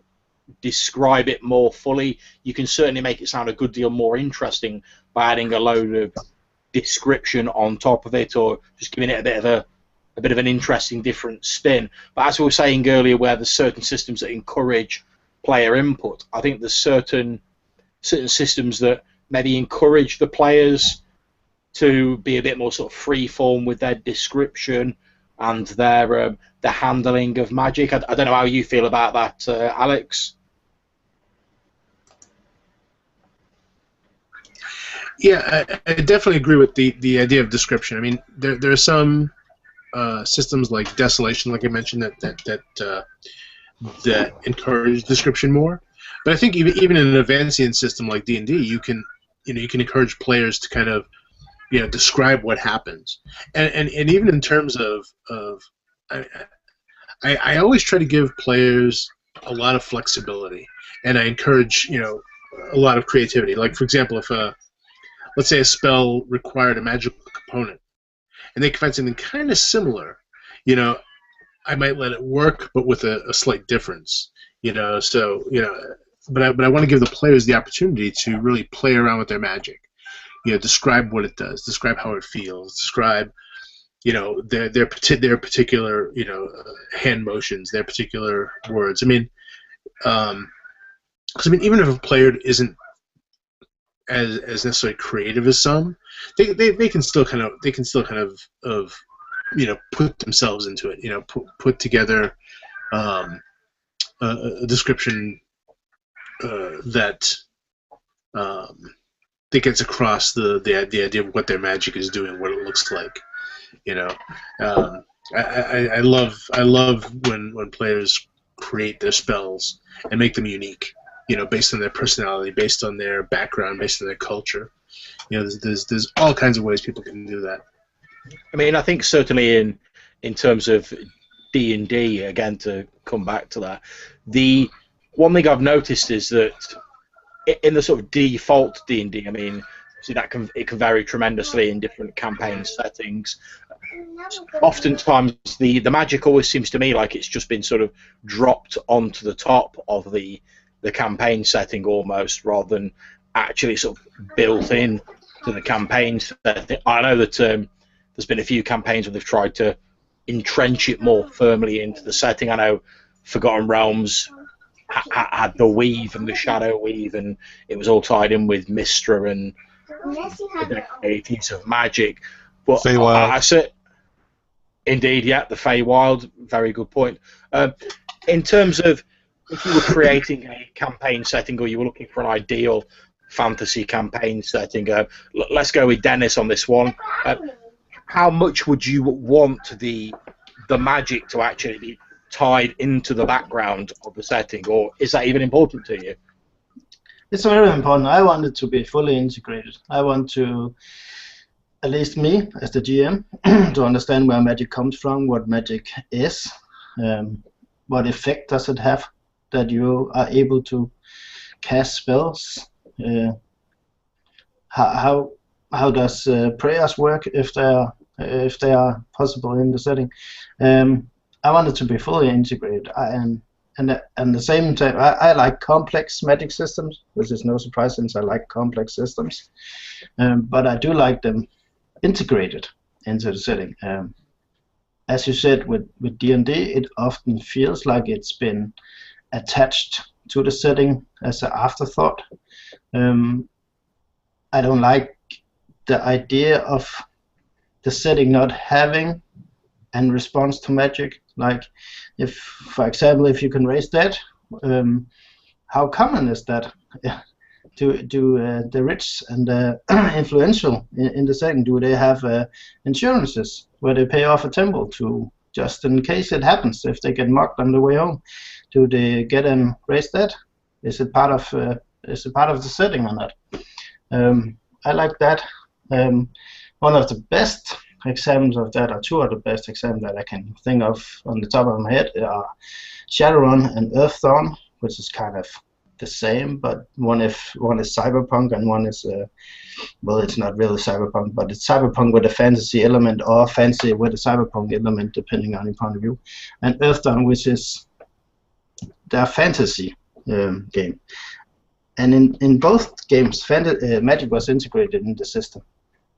describe it more fully. You can certainly make it sound a good deal more interesting by adding a load of description on top of it, or just giving it a bit of an interesting different spin. But as we were saying earlier, where there's certain systems that encourage player input, I think there's certain systems that maybe encourage the players to be a bit more sort of free form with their description and their the handling of magic. I don't know how you feel about that, Alex. Yeah, I definitely agree with the idea of description. I mean, there are some systems like Desolation, like I mentioned, that encourage description more. But I think even in an Advancian system like D&D, you can encourage players to kind of describe what happens, and even in terms of I always try to give players a lot of flexibility, and I encourage a lot of creativity. Like, for example, if let's say a spell required a magical component, and they can find something kind of similar, I might let it work, but with a slight difference, So but I want to give the players the opportunity to really play around with their magic, describe what it does, describe how it feels, describe their particular hand motions, their particular words. I mean, because even if a player isn't as necessarily creative as some, they can still kind of put themselves into it. Put together a description that gets across the idea of what their magic is doing, what it looks like. I love when players create their spells and make them unique. Based on their personality, based on their background, based on their culture. There's all kinds of ways people can do that. I mean, I think certainly in terms of D&D, again, to come back to that, the one thing I've noticed is that in the sort of default D&D, I mean, see it can vary tremendously in different campaign settings. Oftentimes, the magic always seems to me like it's just been sort of dropped onto the top of the campaign setting almost, rather than actually sort of built in to the campaign setting. I know that there's been a few campaigns where they've tried to entrench it more firmly into the setting. I know Forgotten Realms had the weave and the shadow weave, and it was all tied in with Mystra and the deities of magic. But I said, indeed, yeah, the Feywild, very good point. In terms of if you were creating a campaign setting, or you were looking for an ideal fantasy campaign setting, let's go with Dennis on this one. How much would you want the magic to actually be tied into the background of the setting, or is that even important to you? It's very important. I want it to be fully integrated. I want to, at least me as the GM, to understand where magic comes from, what magic is, what effect does it have that you are able to cast spells. How does prayers work if they are possible in the setting? I want it to be fully integrated. And at the same time, I like complex magic systems, which is no surprise since I like complex systems. But I do like them integrated into the setting. as you said, with D&D, it often feels like it's been attached to the setting as an afterthought. I don't like the idea of the setting not having a response to magic. Like, if, for example, if you can raise dead, how common is that? Do the rich and the influential in the setting, do they have insurances where they pay off a temple to, just in case it happens, if they get mocked on the way home? Do they get them raised dead? Is it part of the setting or not? I like that. One of the best examples of that, or two of the best examples that I can think of on the top of my head, are Shadowrun and Earthdawn, which is kind of the same, but one is cyberpunk and one is well, it's not really cyberpunk, but it's cyberpunk with a fantasy element, or fantasy with a cyberpunk element, depending on your point of view. And Earthdawn, which is their fantasy game. And in both games, magic was integrated in the system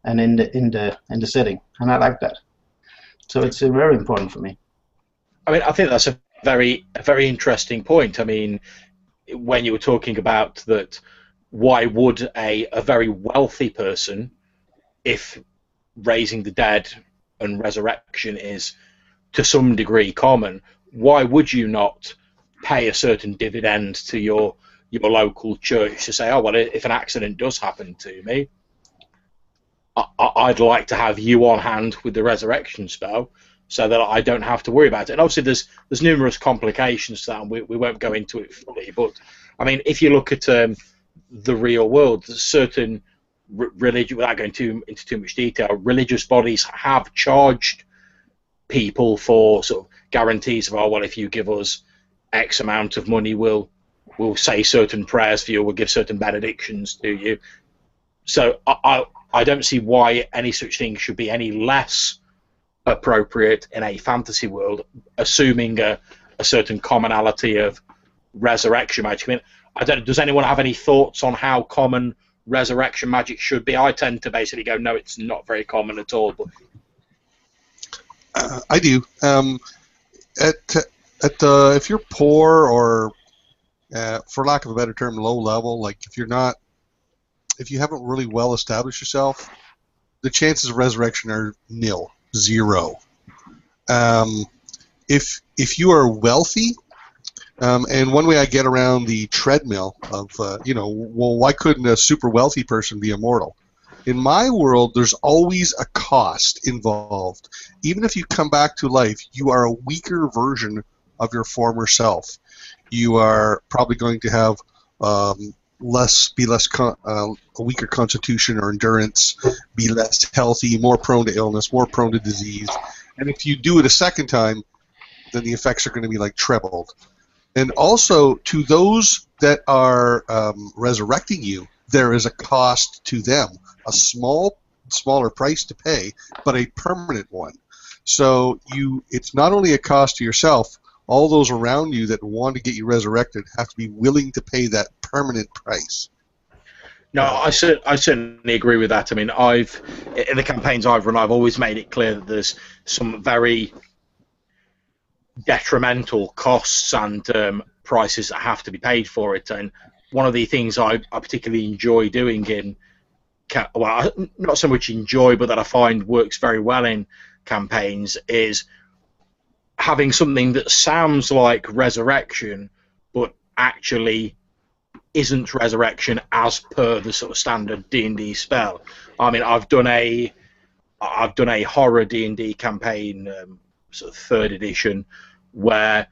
and in the setting, and I like that. So it's very important for me. I mean, I think that's a very interesting point. I mean, when you were talking about that, why would a very wealthy person, if raising the dead and resurrection is to some degree common, why would you not pay a certain dividend to your local church to say, oh, well, if an accident does happen to me, I'd like to have you on hand with the resurrection spell so that I don't have to worry about it. And obviously there's numerous complications to that, and we won't go into it fully, but I mean, if you look at the real world, there's certain religion, without going into too much detail, religious bodies have charged people for sort of guarantees of, oh, well, if you give us X amount of money, we'll say certain prayers for you, we'll give certain benedictions to you. So I don't see why any such thing should be any less appropriate in a fantasy world, assuming a certain commonality of resurrection magic. I mean, I don't. Does anyone have any thoughts on how common resurrection magic should be? I tend to basically go, no, it's not very common at all. But I do. If you're poor or, for lack of a better term, low level, like if you haven't really well established yourself, the chances of resurrection are nil, zero. If you are wealthy, and one way I get around the treadmill of, well, why couldn't a super wealthy person be immortal? In my world, there's always a cost involved. Even if you come back to life, you are a weaker version of your former self. You are probably going to have a weaker constitution or endurance, be less healthy, more prone to illness, more prone to disease. And if you do it a second time, then the effects are going to be like trebled. And also, to those that are resurrecting you, there is a cost to them, a smaller price to pay, but a permanent one. So it's not only a cost to yourself, all those around you that want to get you resurrected have to be willing to pay that permanent price. No, I certainly agree with that. I mean, in the campaigns I've run, I've always made it clear that there's some very detrimental costs and prices that have to be paid for it. And one of the things I particularly enjoy doing well, not so much enjoy, but that I find works very well in campaigns, is having something that sounds like resurrection, but actually isn't resurrection as per the sort of standard D&D spell. I mean, I've done a horror D&D campaign, sort of 3rd edition, where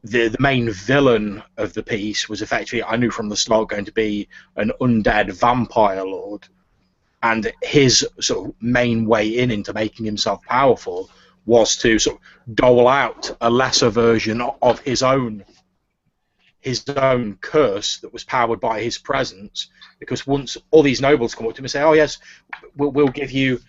the main villain of the piece was effectively, I knew from the start, going to be an undead vampire lord, and his sort of main way into making himself powerful was to sort of dole out a lesser version of his own curse that was powered by his presence. Because once all these nobles come up to him and say, "Oh yes, we'll give you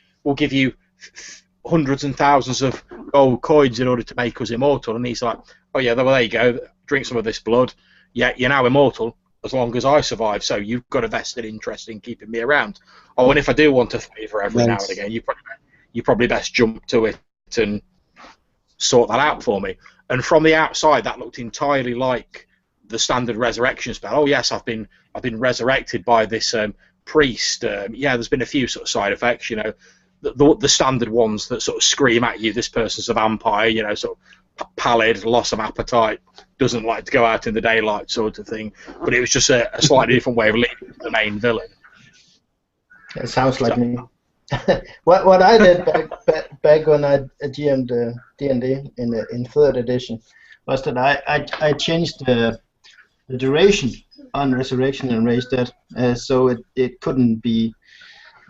hundreds and thousands of gold coins in order to make us immortal," and he's like, "Oh yeah, well, there you go. Drink some of this blood. Yeah, you're now immortal as long as I survive. So you've got a vested interest in keeping me around. Oh, and if I do want a favour every now and again, you probably best jump to it and sort that out for me. And from the outside, that looked entirely like the standard resurrection spell. Oh yes, I've been resurrected by this priest. Yeah, there's been a few sort of side effects, you know, the standard ones that sort of scream at you. This person's a vampire, you know, sort of pallid, loss of appetite, doesn't like to go out in the daylight, sort of thing. But it was just a slightly different way of leading the main villain. It sounds like me. what I did back when I GM'd D&D in 3rd edition was that I changed the duration on Resurrection and raised that, so it couldn't be.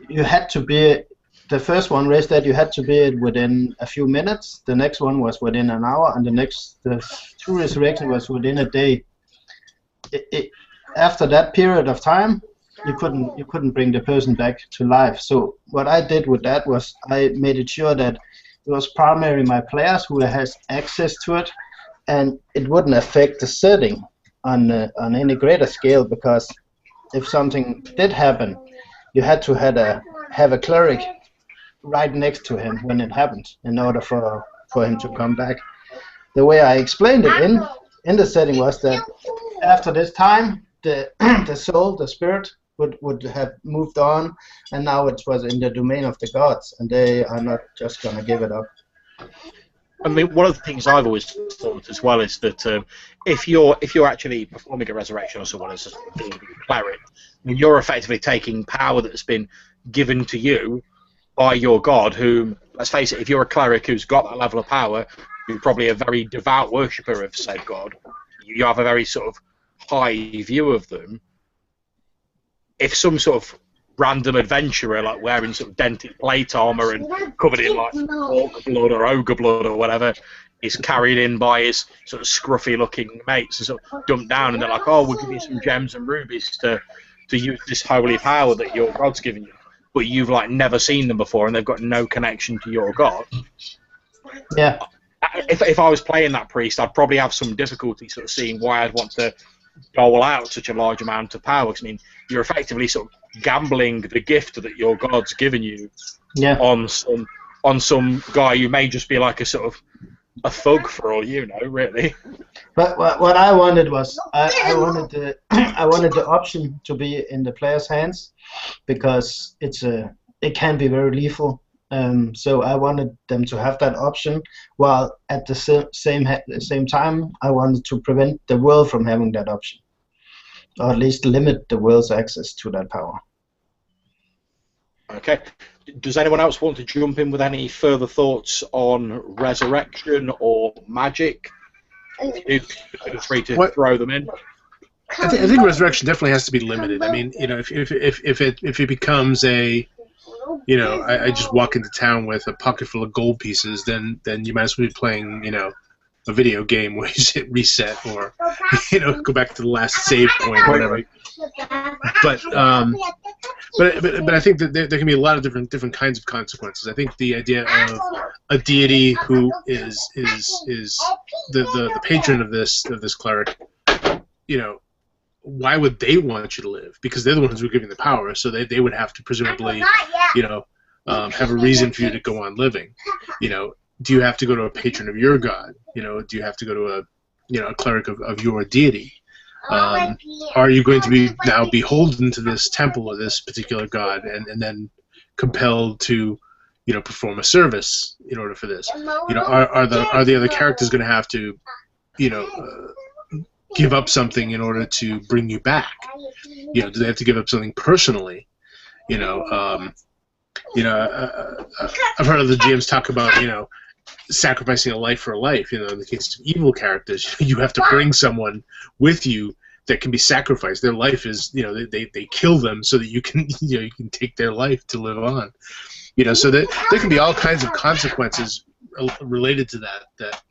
You had to be the first one raised that you had to be within a few minutes. The next one was within an hour, and the 2 Resurrection was within a day. After that period of time, you couldn't bring the person back to life. So what I did with that was I made it sure that it was primarily my players who has access to it, and it wouldn't affect the setting on any greater scale, because if something did happen, you had to have a cleric right next to him when it happened in order for him to come back. The way I explained it in the setting was that after this time, the soul, the spirit, would have moved on, and now it was in the domain of the gods, and they are not just going to give it up. I mean, one of the things I've always thought as well is that if you're actually performing a resurrection or someone as a cleric, I mean, you're effectively taking power that's been given to you by your god, whom, let's face it, if you're a cleric who's got that level of power, you're probably a very devout worshipper of said god. You have a very sort of high view of them. If some sort of random adventurer, like wearing sort of dented plate armor and covered in like orc blood or ogre blood or whatever, is carried in by his sort of scruffy-looking mates and sort of dumped down, and they're like, "Oh, we'll give you some gems and rubies to use this holy power that your god's given you," but you've like never seen them before, and they've got no connection to your god. Yeah. If I was playing that priest, I'd probably have some difficulty sort of seeing why I'd want to dole out such a large amount of power. 'Cause, I mean, you're effectively sort of gambling the gift that your god's given you on some guy who may just be like a sort of a thug for all you know, really. But what I wanted was I wanted the option to be in the player's hands, because it can be very lethal. So I wanted them to have that option, while at the same time I wanted to prevent the world from having that option, or at least limit the world's access to that power. Okay. Does anyone else want to jump in with any further thoughts on resurrection or magic? Feel free to throw them in. I think resurrection definitely has to be limited. I mean, you know, if it becomes a, you know, I just walk into town with a pocket full of gold pieces, then you might as well be playing, you know, a video game where you hit reset or, you know, go back to the last save point or whatever. But I think that there can be a lot of different kinds of consequences. I think the idea of a deity who is the patron of this cleric, you know, why would they want you to live? Because they're the ones who are giving the power, so they would have to presumably, you know, have a reason for you to go on living. You know, do you have to go to a patron of your god? You know, do you have to go to a cleric of your deity? Are you going to be now beholden to this temple of this particular god, and then compelled to, you know, perform a service in order for this? You know, are the other characters going to have to, you know, give up something in order to bring you back? You know, do they have to give up something personally? You know, I've heard other GMs talk about, you know, sacrificing a life for a life. You know, in the case of evil characters, you have to bring someone with you that can be sacrificed. Their life is, you know, they kill them so that you can, you know, you can take their life to live on. You know, so that there can be all kinds of consequences related to that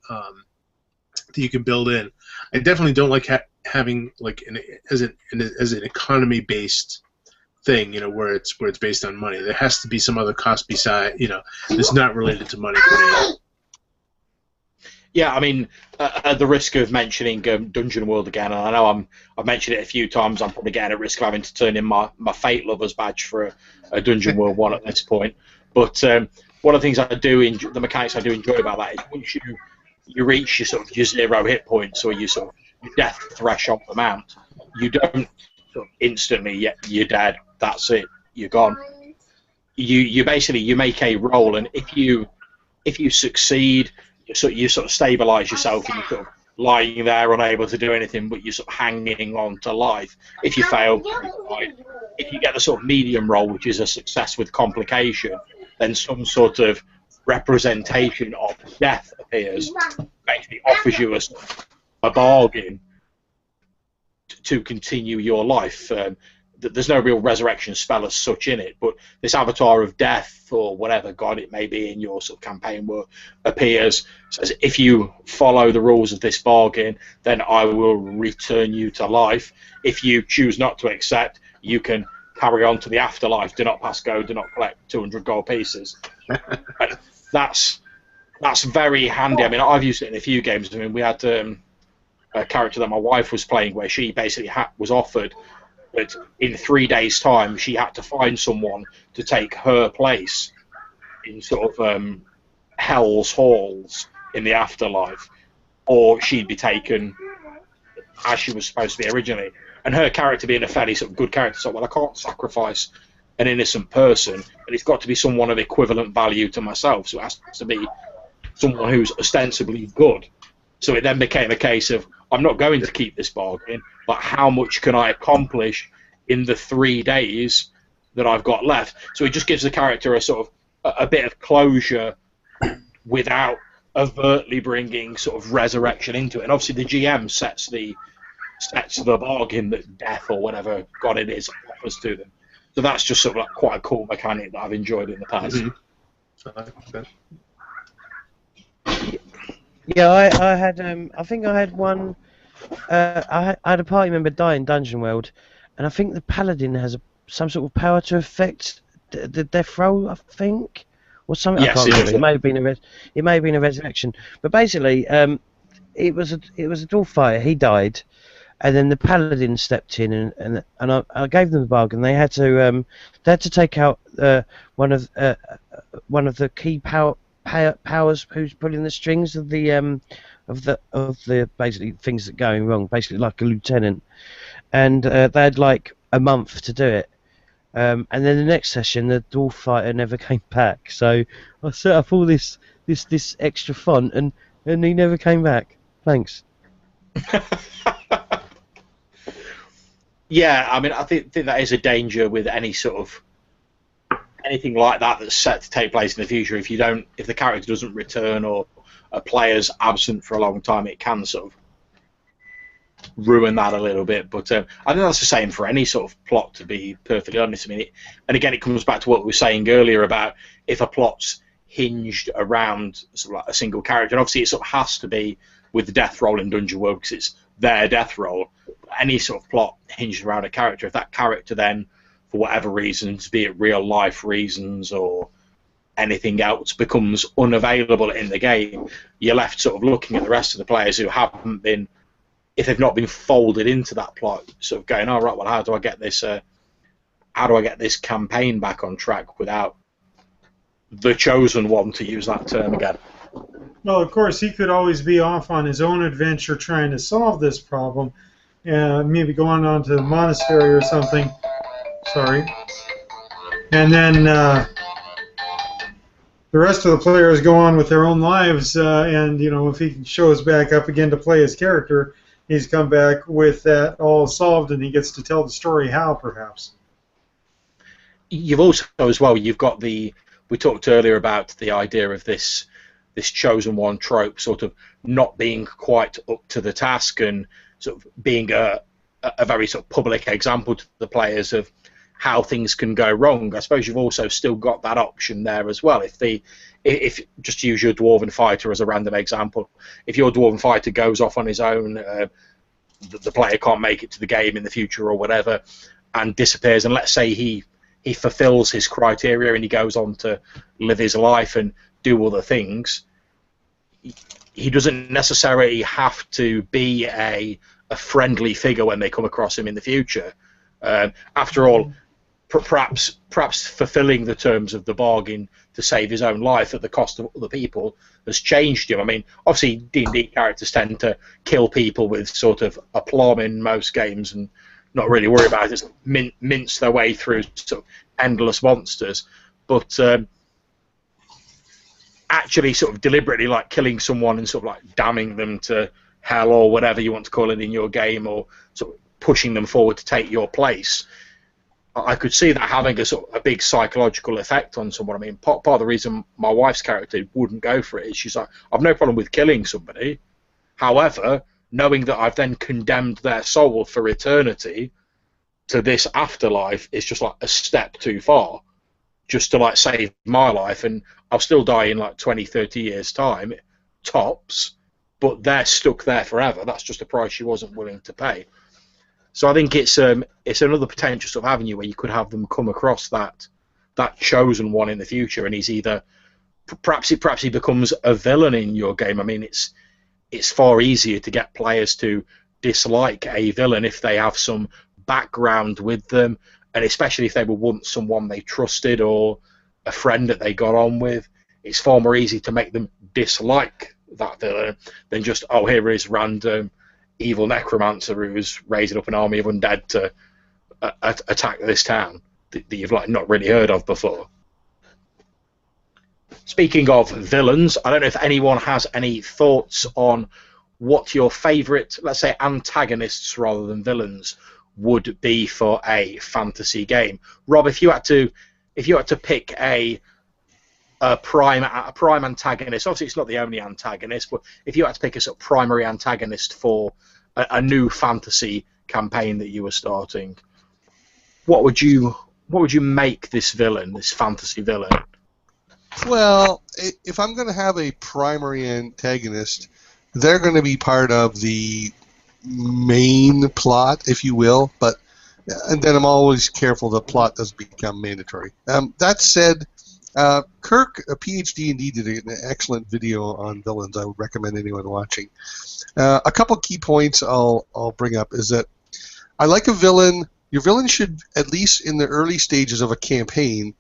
you can build in. I definitely don't like having like as an economy based thing, you know, where it's based on money. There has to be some other cost beside, you know, that's not related to money for me. Yeah, I mean, at the risk of mentioning Dungeon World again, and I know I've mentioned it a few times, I'm probably getting at risk of having to turn in my Fate Lovers badge for a Dungeon World one at this point. But one of the things I do the mechanics I do enjoy about that is once you reach your sort of your 0 hit points or your sort of your death threshold amount, you don't sort of instantly you're dead. That's it. You're gone. You basically you make a roll, and if you succeed, you sort of stabilize yourself, and you're sort of lying there unable to do anything, but you're sort of hanging on to life. If you fail, if you get the sort of medium roll, which is a success with complication, then some sort of representation of death appears, basically offers you a bargain to continue your life. There's no real resurrection spell as such in it, but this avatar of death, or whatever god it may be in your sort of campaign, appears, says, if you follow the rules of this bargain, then I will return you to life. If you choose not to accept, you can carry on to the afterlife. Do not pass go, do not collect 200 gold pieces. That's very handy. I mean, I've used it in a few games. I mean, we had a character that my wife was playing where she basically was offered, but in 3 days' time, she had to find someone to take her place in sort of Hell's Halls in the afterlife, or she'd be taken as she was supposed to be originally. And her character being a fairly sort of good character, so, well, I can't sacrifice an innocent person, but it's got to be someone of equivalent value to myself, so it has to be someone who's ostensibly good. So it then became a case of, I'm not going to keep this bargain, but how much can I accomplish in the 3 days that I've got left? So it just gives the character a sort of a bit of closure without overtly bringing sort of resurrection into it. And obviously the GM sets the bargain that death or whatever god it is offers to them. So that's just sort of like quite a cool mechanic that I've enjoyed in the past. Mm-hmm. Yeah, I had I think I had one. I had a party member die in Dungeon World, and I think the paladin has some sort of power to affect the death roll, I think, or something. Yes, I can't remember. is. It may have been a resurrection, but basically, it was a dwarf fighter. He died, and then the paladin stepped in, and I gave them the bargain. They had to take out one of the key powers who's pulling the strings of the basically things that are going wrong, basically like a lieutenant, and they had like a month to do it, and then the next session the dwarf fighter never came back, so I set up all this extra font, and he never came back. Thanks. Yeah, I mean, I think that is a danger with any sort of anything like that that's set to take place in the future. If the character doesn't return or a player's absent for a long time, it can sort of ruin that a little bit. But I think that's the same for any sort of plot, to be perfectly honest. I mean, and again, it comes back to what we were saying earlier about if a plot's hinged around sort of like a single character, and obviously it sort of has to be with the death roll in Dungeon World because it's their death roll. Any sort of plot hinged around a character, if that character then, for whatever reasons, be it real life reasons or anything else, becomes unavailable in the game, you're left sort of looking at the rest of the players who haven't been, if they've not been folded into that plot, sort of going, all right, well, how do I get this campaign back on track without the chosen one, to use that term again? Well, of course, he could always be off on his own adventure trying to solve this problem, maybe going on to the monastery or something. Sorry. And then the rest of the players go on with their own lives, and if he shows back up again to play his character, he's come back with that all solved, and he gets to tell the story how, perhaps. You've also, as well, you've got we talked earlier about the idea of this chosen one trope sort of not being quite up to the task and sort of being a very sort of public example to the players of how things can go wrong. I suppose you've also still got that option there as well. If just to use your dwarven fighter as a random example, if your dwarven fighter goes off on his own, the player can't make it to the game in the future or whatever, and disappears, and let's say he fulfills his criteria and he goes on to live his life and do other things, he doesn't necessarily have to be a friendly figure when they come across him in the future. After all, perhaps fulfilling the terms of the bargain to save his own life at the cost of other people has changed him. I mean, obviously D&D characters tend to kill people with sort of aplomb in most games and not really worry about it, mince their way through sort of endless monsters, but actually sort of deliberately like killing someone and sort of like damning them to hell or whatever you want to call it in your game, or sort of pushing them forward to take your place. I could see that having a sort of a big psychological effect on someone. I mean, part of the reason my wife's character wouldn't go for it is she's like, I've no problem with killing somebody. However, knowing that I've then condemned their soul for eternity to this afterlife is just like a step too far, just to like save my life, and I'll still die in like 20, 30 years time, tops, but they're stuck there forever. That's just a price she wasn't willing to pay. So I think it's another potential sort of avenue where you could have them come across that chosen one in the future, and he's either perhaps he becomes a villain in your game. I mean, it's far easier to get players to dislike a villain if they have some background with them, and especially if they were once someone they trusted or a friend that they got on with. It's far more easy to make them dislike that villain than just, oh, here is random evil necromancer who's raising up an army of undead to attack this town that you've like not really heard of before. Speaking of villains, I don't know if anyone has any thoughts on what your favourite, let's say, antagonists rather than villains would be for a fantasy game. Rob, if you had to pick a prime antagonist, obviously it's not the only antagonist, but if you had to pick a sort of primary antagonist for a new fantasy campaign that you were starting, what would you make this villain, this fantasy villain? Well, if I'm going to have a primary antagonist, they're going to be part of the main plot, if you will, and then I'm always careful the plot doesn't become mandatory. That said, Kirk, a PhD indeed, did an excellent video on villains. I would recommend anyone watching. A couple key points I'll bring up is that I like a villain. Your villain should, at least in the early stages of a campaign,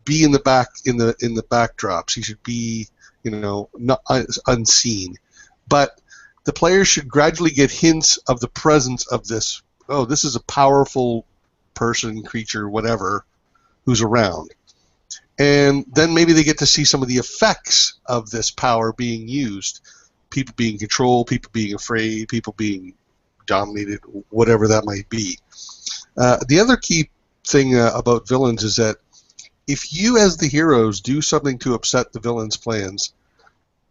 be in the backdrops. He should be, not unseen. But the players should gradually get hints of the presence of this. Oh, this is a powerful person, creature, whatever, who's around. And then maybe they get to see some of the effects of this power being used. People being controlled, people being afraid, people being dominated, whatever that might be. The other key thing about villains is that if you as the heroes do something to upset the villain's plans,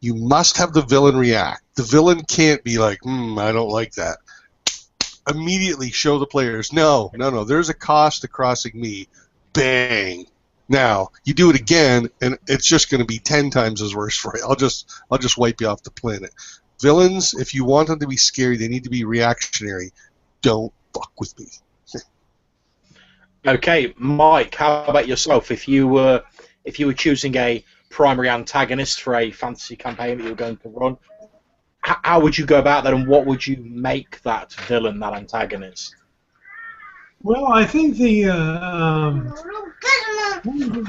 you must have the villain react. The villain can't be like, I don't like that. Immediately show the players, no, there's a cost to crossing me. Bang. Now, you do it again, and it's just going to be 10 times as worse for you. I'll just wipe you off the planet. Villains, if you want them to be scary, they need to be reactionary. Don't fuck with me. Okay, Mike, how about yourself? If you were choosing a primary antagonist for a fantasy campaign that you were going to run, how would you go about that, and what would you make that villain, that antagonist? Well, I think when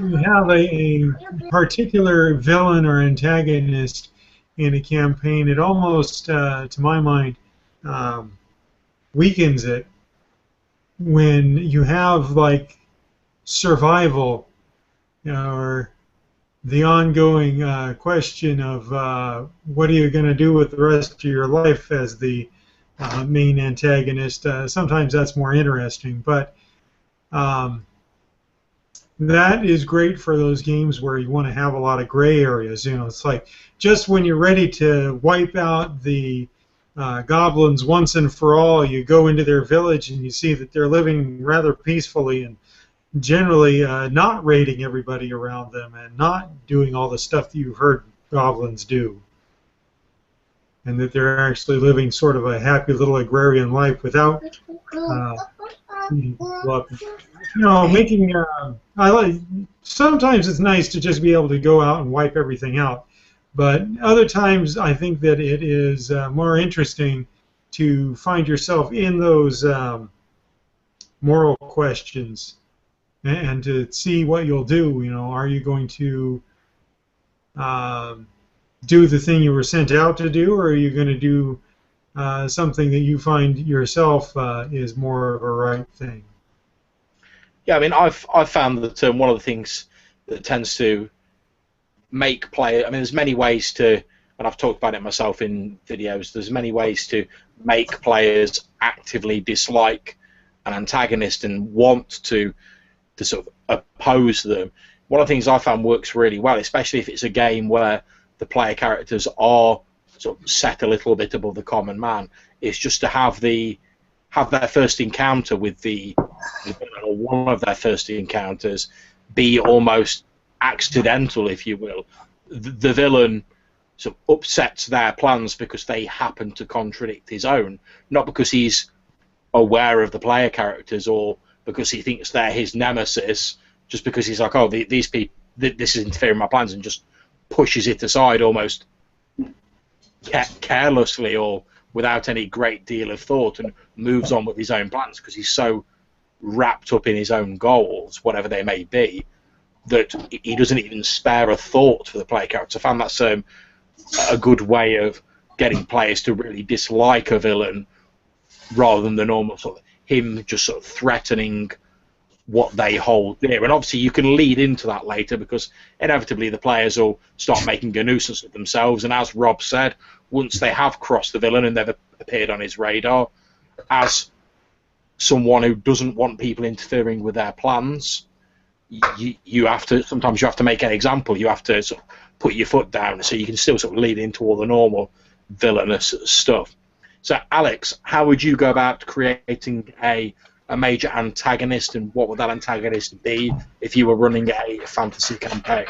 you have a particular villain or antagonist in a campaign, it almost, to my mind, weakens it when you have like survival or the ongoing question of what are you going to do with the rest of your life as the main antagonist. Sometimes that's more interesting, but that is great for those games where you want to have a lot of gray areas. It's like just when you're ready to wipe out the goblins once and for all, you go into their village and you see that they're living rather peacefully and generally not raiding everybody around them and not doing all the stuff that you've heard goblins do, and that they're actually living sort of a happy little agrarian life without making. Sometimes it's nice to just be able to go out and wipe everything out, but other times I think that it is more interesting to find yourself in those moral questions and to see what you'll do. You know, are you going to do the thing you were sent out to do, or are you going to do something that you find yourself is more of a right thing? Yeah, I mean, I've found that one of the things that tends to make play. I mean, there's many ways to, and I've talked about it myself in videos. There's many ways to make players actively dislike an antagonist and want to sort of oppose them. One of the things I found works really well, especially if it's a game where the player characters are sort of set a little bit above the common man, is just to have their first encounter with the villain, or one of their first encounters, be almost accidental, if you will. The villain sort of upsets their plans because they happen to contradict his own, not because he's aware of the player characters or because he thinks they're his nemesis, just because he's like, oh, these people, this is interfering with my plans, and just pushes it aside almost carelessly or without any great deal of thought, and moves on with his own plans because he's so wrapped up in his own goals, whatever they may be, that he doesn't even spare a thought for the player character. I found that's a good way of getting players to really dislike a villain, rather than the normal sort of him just sort of threatening what they hold dear. And obviously you can lead into that later, because inevitably the players will start making a nuisance of themselves, and as Rob said, once they have crossed the villain and they've appeared on his radar, as someone who doesn't want people interfering with their plans, you have to, sometimes you have to make an example. You have to sort of put your foot down, so you can still sort of lead into all the normal villainous stuff. So Alex, how would you go about creating a major antagonist, and what would that antagonist be if you were running a fantasy campaign?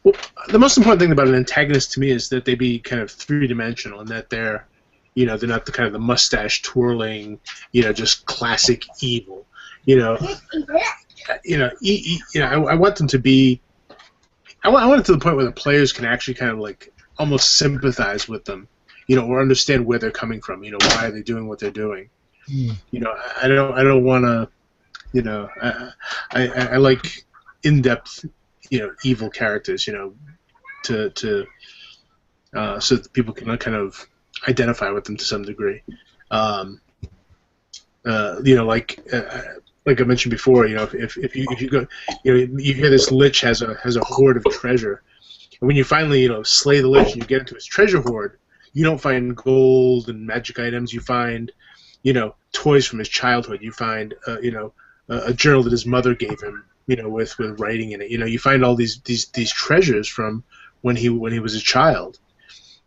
Well, the most important thing about an antagonist to me is that they be kind of three-dimensional, and that they're not the kind of the mustache twirling, just classic evil. I want them to be. I want it to the point where the players can actually kind of like almost sympathize with them, or understand where they're coming from. Why are they doing what they're doing? I don't want to. I like in-depth, evil characters, so that people can kind of identify with them to some degree. Like I mentioned before, if you go, you hear this lich has a hoard of treasure, and when you finally slay the lich and you get into his treasure hoard, you don't find gold and magic items. You find toys from his childhood. You find a journal that his mother gave him, with writing in it. You find all these treasures from when he was a child,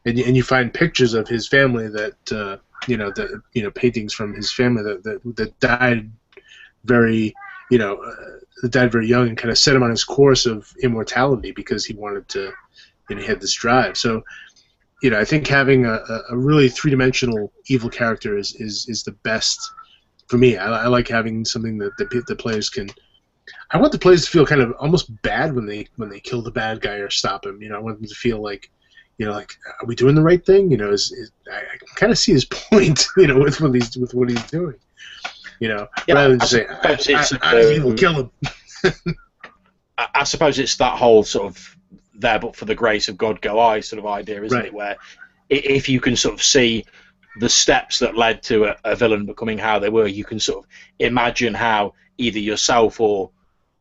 and you find pictures of his family that paintings from his family that died very young, and kind of set him on his course of immortality because he wanted to, he had this drive. So, I think having a really three-dimensional evil character is the best for me. I like having something that the players can. I want the players to feel kind of almost bad when they kill the bad guy or stop him. I want them to feel like, like, are we doing the right thing? I can kind of see his point, with what he's doing. Rather than just say, I will kill him. I suppose it's that whole sort of there but for the grace of God go I sort of idea, isn't Right. it? Where if you can sort of see the steps that led to a villain becoming how they were, you can sort of imagine how either yourself or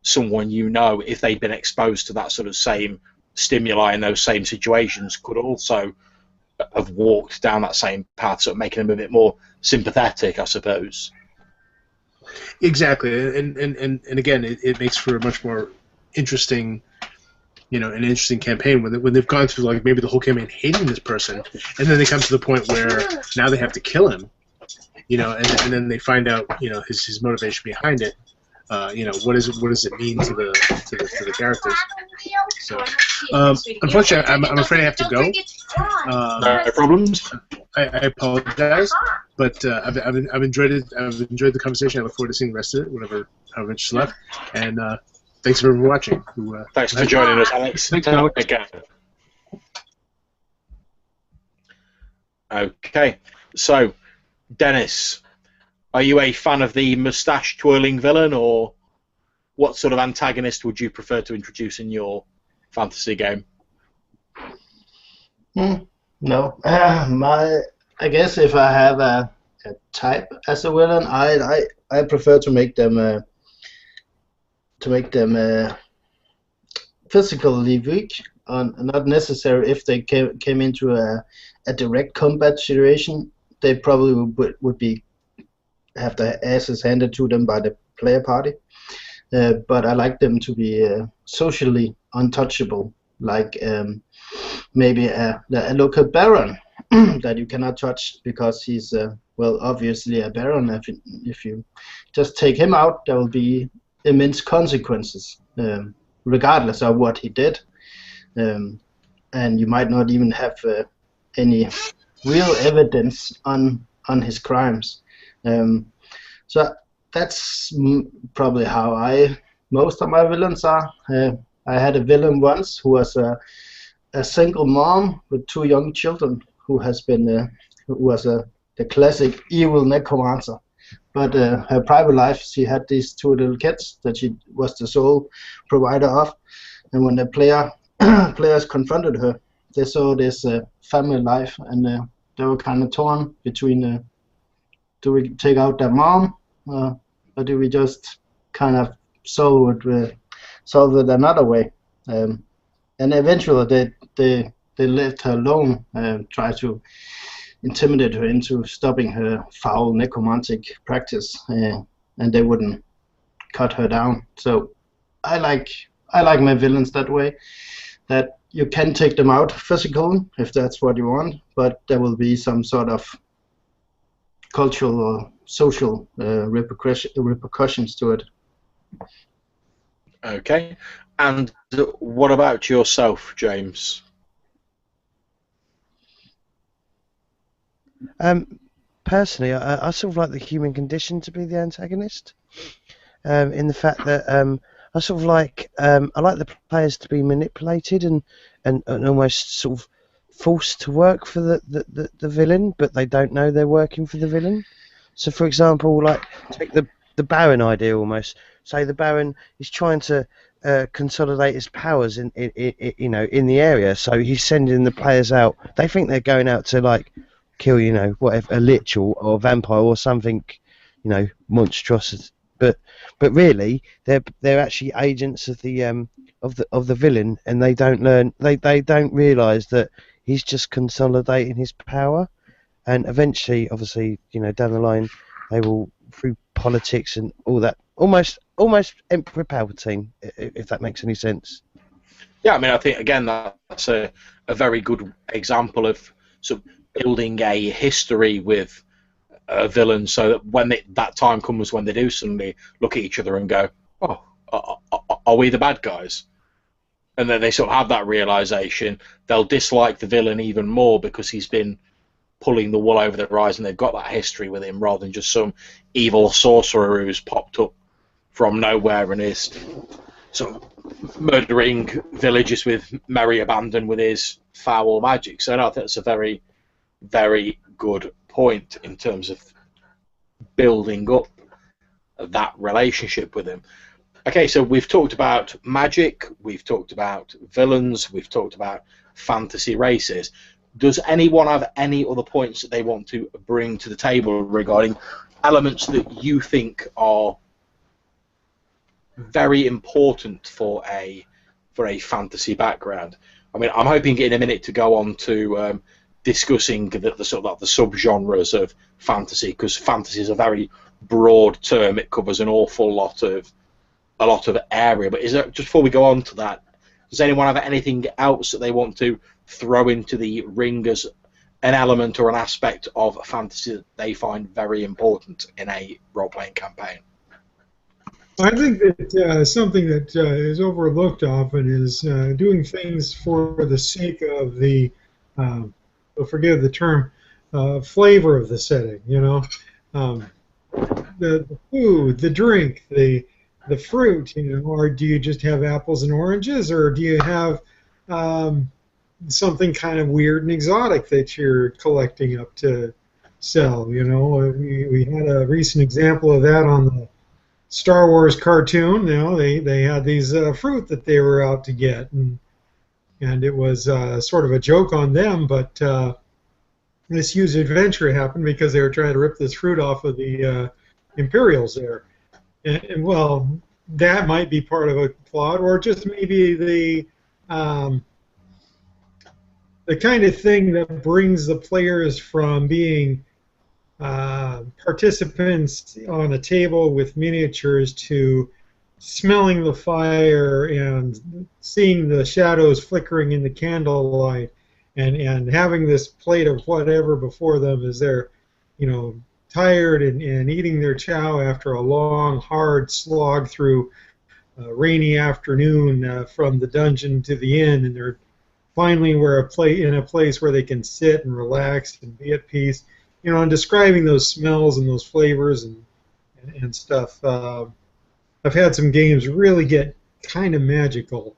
someone if they'd been exposed to that sort of same stimuli in those same situations, could also have walked down that same path, sort of making them a bit more sympathetic, I suppose. Exactly, and again, it makes for a much more interesting, an interesting campaign when they've gone through like maybe the whole campaign hating this person, and then they come to the point where now they have to kill him, and then they find out, his motivation behind it. What does it mean to the characters? So, unfortunately, I'm afraid I have to go. No problems. I apologize, but I've enjoyed it. I've enjoyed the conversation. I look forward to seeing the rest of it, however much is left. And thanks for watching. Thanks for joining us, Alex. Thanks, Alex. Again. Okay, so Dennis, are you a fan of the moustache twirling villain, or what sort of antagonist would you prefer to introduce in your fantasy game? No, I guess if I have a type as a villain, I prefer to make them physically weak, not necessary. If they came into a direct combat situation, they probably would be have their asses handed to them by the player party. But I like them to be socially untouchable, like maybe a local baron that you cannot touch because he's well, obviously a baron. If you just take him out, there will be immense consequences, regardless of what he did, and you might not even have any real evidence on his crimes. So that's probably how most of my villains are. I had a villain once who was a single mom with 2 young children who was the classic evil necromancer. But her private life, she had these 2 little kids that she was the sole provider of. And when the players confronted her, they saw this family life, and they were kind of torn between do we take out their mom, or do we just kind of solve it another way? And eventually they left her alone, tried to intimidate her into stopping her foul necromantic practice, and they wouldn't cut her down. So I like my villains that way, that you can take them out physically if that's what you want, but there will be some sort of cultural or social repercussions to it. Okay. And what about yourself, James? Personally, I sort of like the human condition to be the antagonist, in the fact that I sort of like I like the players to be manipulated and almost sort of forced to work for the villain, but they don't know they're working for the villain. So, for example, like take the Baron idea almost. Say the Baron is trying to consolidate his powers in the area, so he's sending the players out. They think they're going out to like kill whatever, a lich or vampire or something, monstrous. But really they're actually agents of the villain, and they don't realise that he's just consolidating his power, and eventually, obviously, down the line, they will, through politics and all that, almost Emperor Palpatine, if that makes any sense. Yeah, I mean, I think again that's a very good example of sort of building a history with a villain, so that when that time comes when they do suddenly look at each other and go, "Oh, are we the bad guys?" And then they sort of have that realization, they'll dislike the villain even more because he's been pulling the wool over their eyes, and they've got that history with him rather than just some evil sorcerer who's popped up from nowhere and is sort of murdering villages with merry abandon with his foul magic. So no, I think that's a very, very good point in terms of building up that relationship with him. Okay, so we've talked about magic, we've talked about villains, we've talked about fantasy races. Does anyone have any other points that they want to bring to the table regarding elements that you think are very important for a fantasy background? I mean, I'm hoping in a minute to go on to discussing the sort of like the subgenres of fantasy, because fantasy is a very broad term. It covers an awful lot of area. But is there, just before we go on to that, does anyone have anything else that they want to throw into the ring as an element or an aspect of fantasy that they find very important in a role-playing campaign? I think that something that is overlooked often is doing things for the sake of the, forgive the term, flavor of the setting. The food, the drink, the fruit. Or do you just have apples and oranges, or do you have something kind of weird and exotic that you're collecting up to sell? We had a recent example of that on the Star Wars cartoon, they had these fruit that they were out to get, and it was sort of a joke on them, but this huge adventure happened because they were trying to rip this fruit off of the Imperials there. And well, that might be part of a plot, or just maybe the kind of thing that brings the players from being participants on a table with miniatures to smelling the fire and seeing the shadows flickering in the candlelight, and having this plate of whatever before them as they're, tired and eating their chow after a long, hard slog through a rainy afternoon from the dungeon to the inn, and they're finally in a place where they can sit and relax and be at peace. And describing those smells and those flavors and stuff. I've had some games really get kind of magical,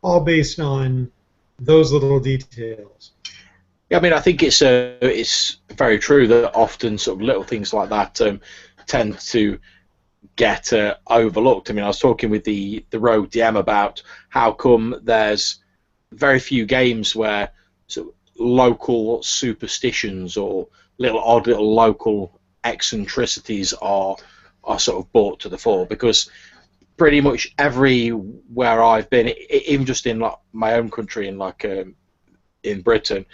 all based on those little details. Yeah, I mean, I think it's very true that often sort of little things like that tend to get overlooked. I mean, I was talking with the Rogue DM about how come there's very few games where sort of local superstitions or odd little local eccentricities are sort of brought to the fore, because pretty much everywhere I've been, even just in like my own country, in Britain,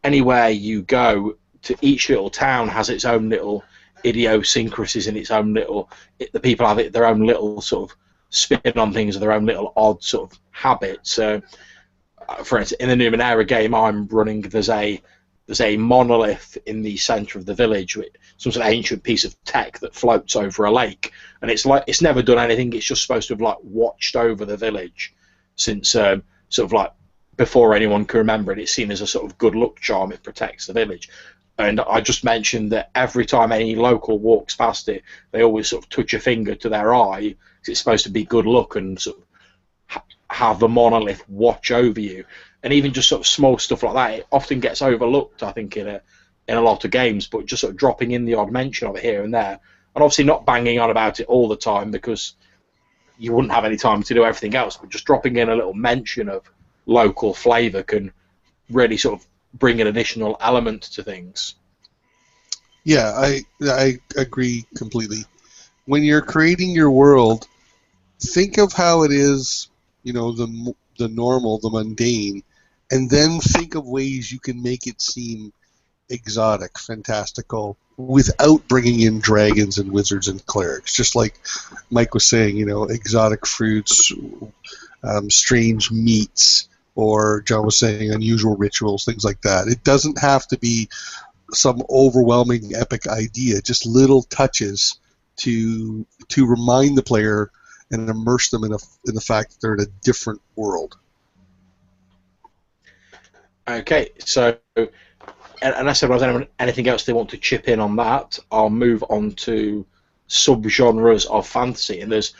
anywhere you go to, each little town has its own little idiosyncrasies and its own little. The people have their own little sort of spin on things, or their own little odd sort of habits. For instance, in the Numenera game I'm running, there's a monolith in the centre of the village, with some sort of ancient piece of tech that floats over a lake, and it's never done anything. It's just supposed to have like watched over the village since sort of like before anyone can remember it. It's seen as a sort of good luck charm. It protects the village. And I just mentioned that every time any local walks past it, they always sort of touch a finger to their eye, because it's supposed to be good luck and sort of have the monolith watch over you. And even just sort of small stuff like that, it often gets overlooked, I think, in a lot of games. But just sort of dropping in the odd mention of it here and there, and obviously not banging on about it all the time, because you wouldn't have any time to do everything else. But just dropping in a little mention of local flavour can really sort of bring an additional element to things. Yeah, I agree completely. When you're creating your world, think of how it is, the normal, the mundane, and then think of ways you can make it seem exotic, fantastical, without bringing in dragons and wizards and clerics. Just like Mike was saying, exotic fruits, strange meats, or John was saying unusual rituals, things like that. It doesn't have to be some overwhelming epic idea, just little touches to remind the player and immerse them in the fact that they're in a different world. Okay, so unless there was anything else they want to chip in on that, I'll move on to subgenres of fantasy. And there's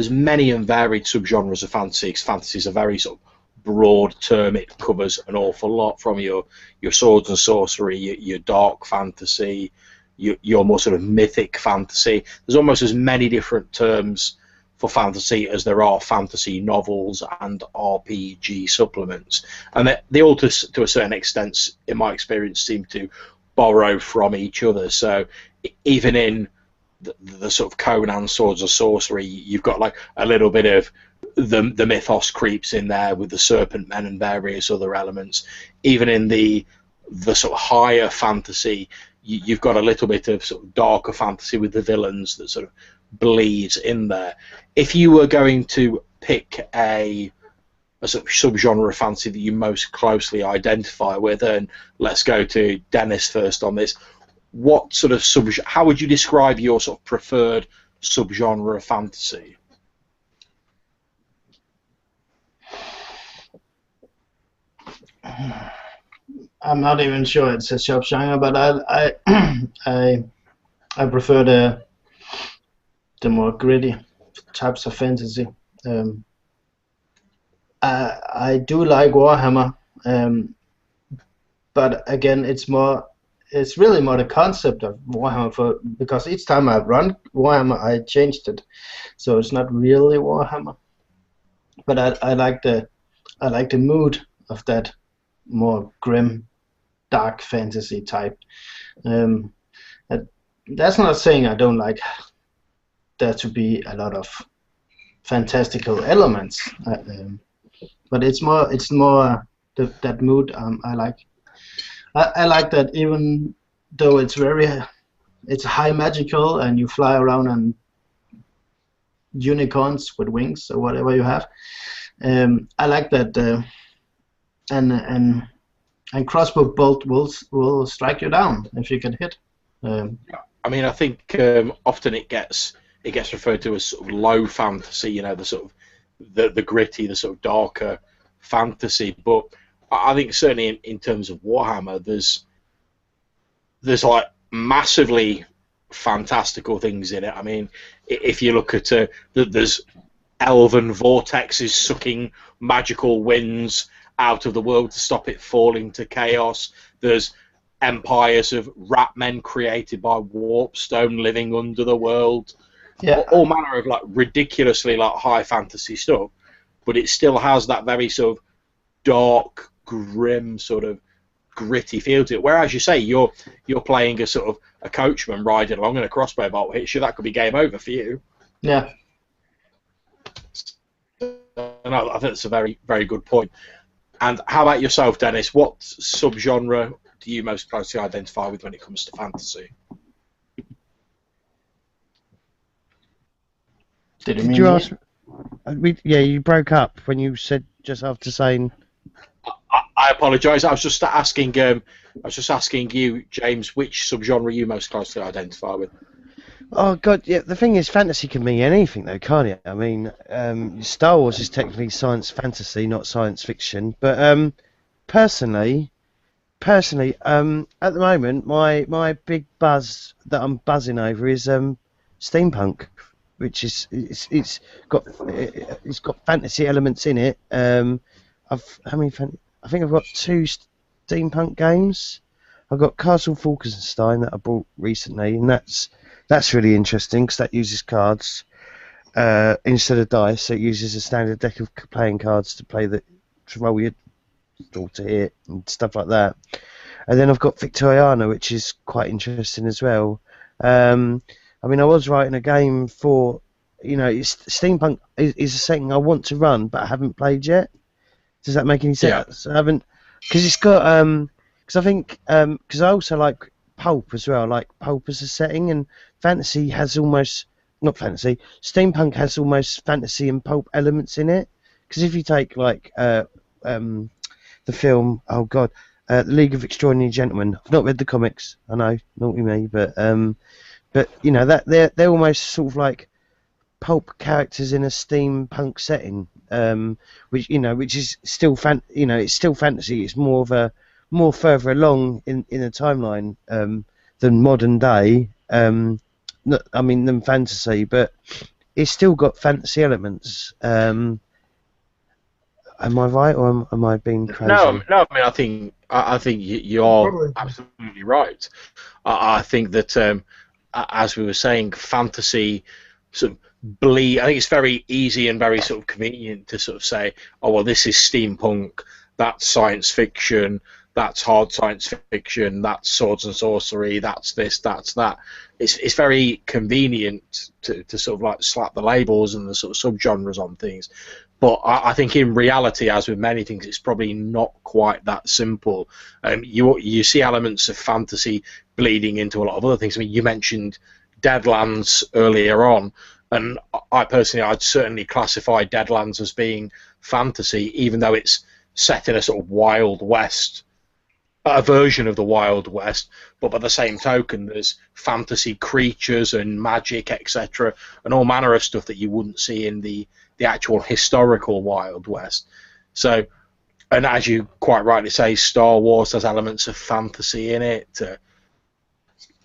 many and varied subgenres of fantasy, because fantasy is a very sort of broad term. It covers an awful lot, from your swords and sorcery, your dark fantasy, your more sort of mythic fantasy. There's almost as many different terms for fantasy as there are fantasy novels and RPG supplements, and they all, to a certain extent, in my experience, seem to borrow from each other. So even in the sort of Conan swords of sorcery, you've got like a little bit of the mythos creeps in there with the serpent men and various other elements. Even in the sort of higher fantasy, you've got a little bit of sort of darker fantasy with the villains that sort of bleeds in there. If you were going to pick a sort of subgenre of fantasy that you most closely identify with, and let's go to Dennis first on this, what sort of how would you describe your sort of preferred subgenre of fantasy? I'm not even sure it's a subgenre, but I prefer the more gritty types of fantasy. I do like Warhammer, but again, it's more it's really more the concept of Warhammer, because each time I've run Warhammer, I changed it, so it's not really Warhammer. But I like the mood of that more grim, dark fantasy type. That's not saying I don't like there to be a lot of fantastical elements, but it's more that mood I like. I like that, even though it's high magical and you fly around on unicorns with wings or whatever you have. I like that, and crossbow bolt will strike you down if you get hit. I mean, I think often it gets referred to as sort of low fantasy, the sort of the gritty, the sort of darker fantasy. But I think certainly in terms of Warhammer, there's like massively fantastical things in it. I mean, if you look at there's elven vortexes sucking magical winds out of the world to stop it falling to chaos. There's empires of rat men created by warpstone living under the world. Yeah. All manner of like ridiculously like high fantasy stuff, but it still has that very sort of dark, grim, sort of gritty feel to it. Whereas you say you're playing a sort of a coachman riding along and a crossbow bolt hits you, that could be game over for you. Yeah. And I think that's a very, very good point. And how about yourself, Dennis? What subgenre do you most closely identify with when it comes to fantasy? Did you ask? Yeah, you broke up when you said just after saying. I apologise. I was just asking. You, James, which subgenre you most closely identify with. Oh God, yeah. The thing is, fantasy can mean anything, though, can't it? I mean, Star Wars is technically science fantasy, not science fiction. But personally, at the moment, my big buzz that I'm buzzing over is steampunk, which is it's got fantasy elements in it. I think I've got 2 steampunk games. I've got Castle Falkenstein that I bought recently, and that's really interesting because that uses cards instead of dice. So it uses a standard deck of playing cards to roll your to hit and stuff like that. And then I've got Victoriana, which is quite interesting as well. I mean, I was writing a game for, steampunk is a setting I want to run, but I haven't played yet. Does that make any sense? Yeah. I haven't, because it's got, because I think, because I also like pulp as well, like pulp as a setting, and fantasy has almost, not fantasy, steampunk has almost fantasy and pulp elements in it. Because if you take like the film, oh god, The League of Extraordinary Gentlemen. I've not read the comics, I know, naughty me, but that they're almost sort of like pulp characters in a steampunk setting, which is still it's still fantasy. It's more further along in the timeline than modern day. Than fantasy, but it's still got fantasy elements. Am I right, or am I being crazy? No. I mean, I think you're absolutely right. I think that as we were saying, fantasy sort of I think it's very easy and very sort of convenient to sort of say, oh well, this is steampunk, that's science fiction, that's hard science fiction, that's swords and sorcery, that's this, that's that. It's very convenient to sort of like slap the labels and the sort of subgenres on things. But I think in reality, as with many things, it's probably not quite that simple. You see elements of fantasy bleeding into a lot of other things. I mean, you mentioned Deadlands earlier on, and I'd certainly classify Deadlands as being fantasy, even though it's set in a sort of Wild West, a version of the Wild West. But by the same token, there's fantasy creatures and magic, etc., and all manner of stuff that you wouldn't see in the actual historical Wild West. So, and as you quite rightly say, Star Wars has elements of fantasy in it.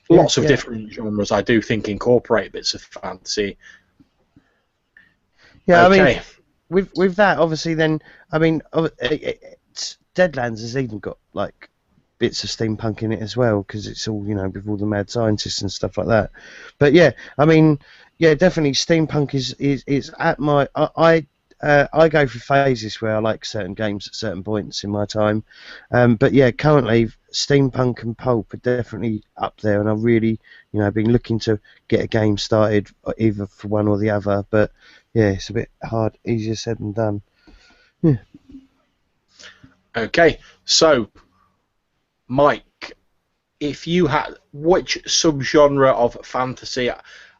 Lots of different genres, I do think, incorporate bits of fantasy. Yeah, okay. I mean, with that, obviously, then, I mean, Deadlands has even got, like, bits of steampunk in it as well, because it's all, with all the mad scientists and stuff like that. But yeah, I mean, yeah, definitely steampunk is at my I go through phases where I like certain games at certain points in my time, but yeah, currently steampunk and pulp are definitely up there, and I've really been looking to get a game started either for one or the other. But yeah, it's a bit hard, easier said than done. Yeah. Okay, so Mike, if you had which subgenre of fantasy?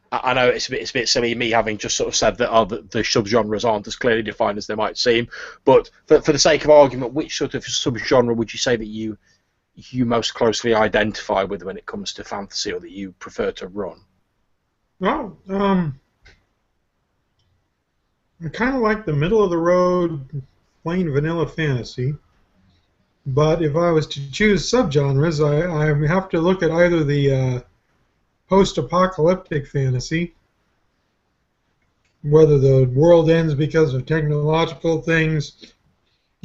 I know it's a bit silly me having just sort of said that the subgenres aren't as clearly defined as they might seem, but for the sake of argument, which sort of subgenre would you say that you most closely identify with when it comes to fantasy, or that you prefer to run? Well, I kind of like the middle of the road, plain vanilla fantasy. But if I was to choose subgenres, I have to look at either the post-apocalyptic fantasy, whether the world ends because of technological things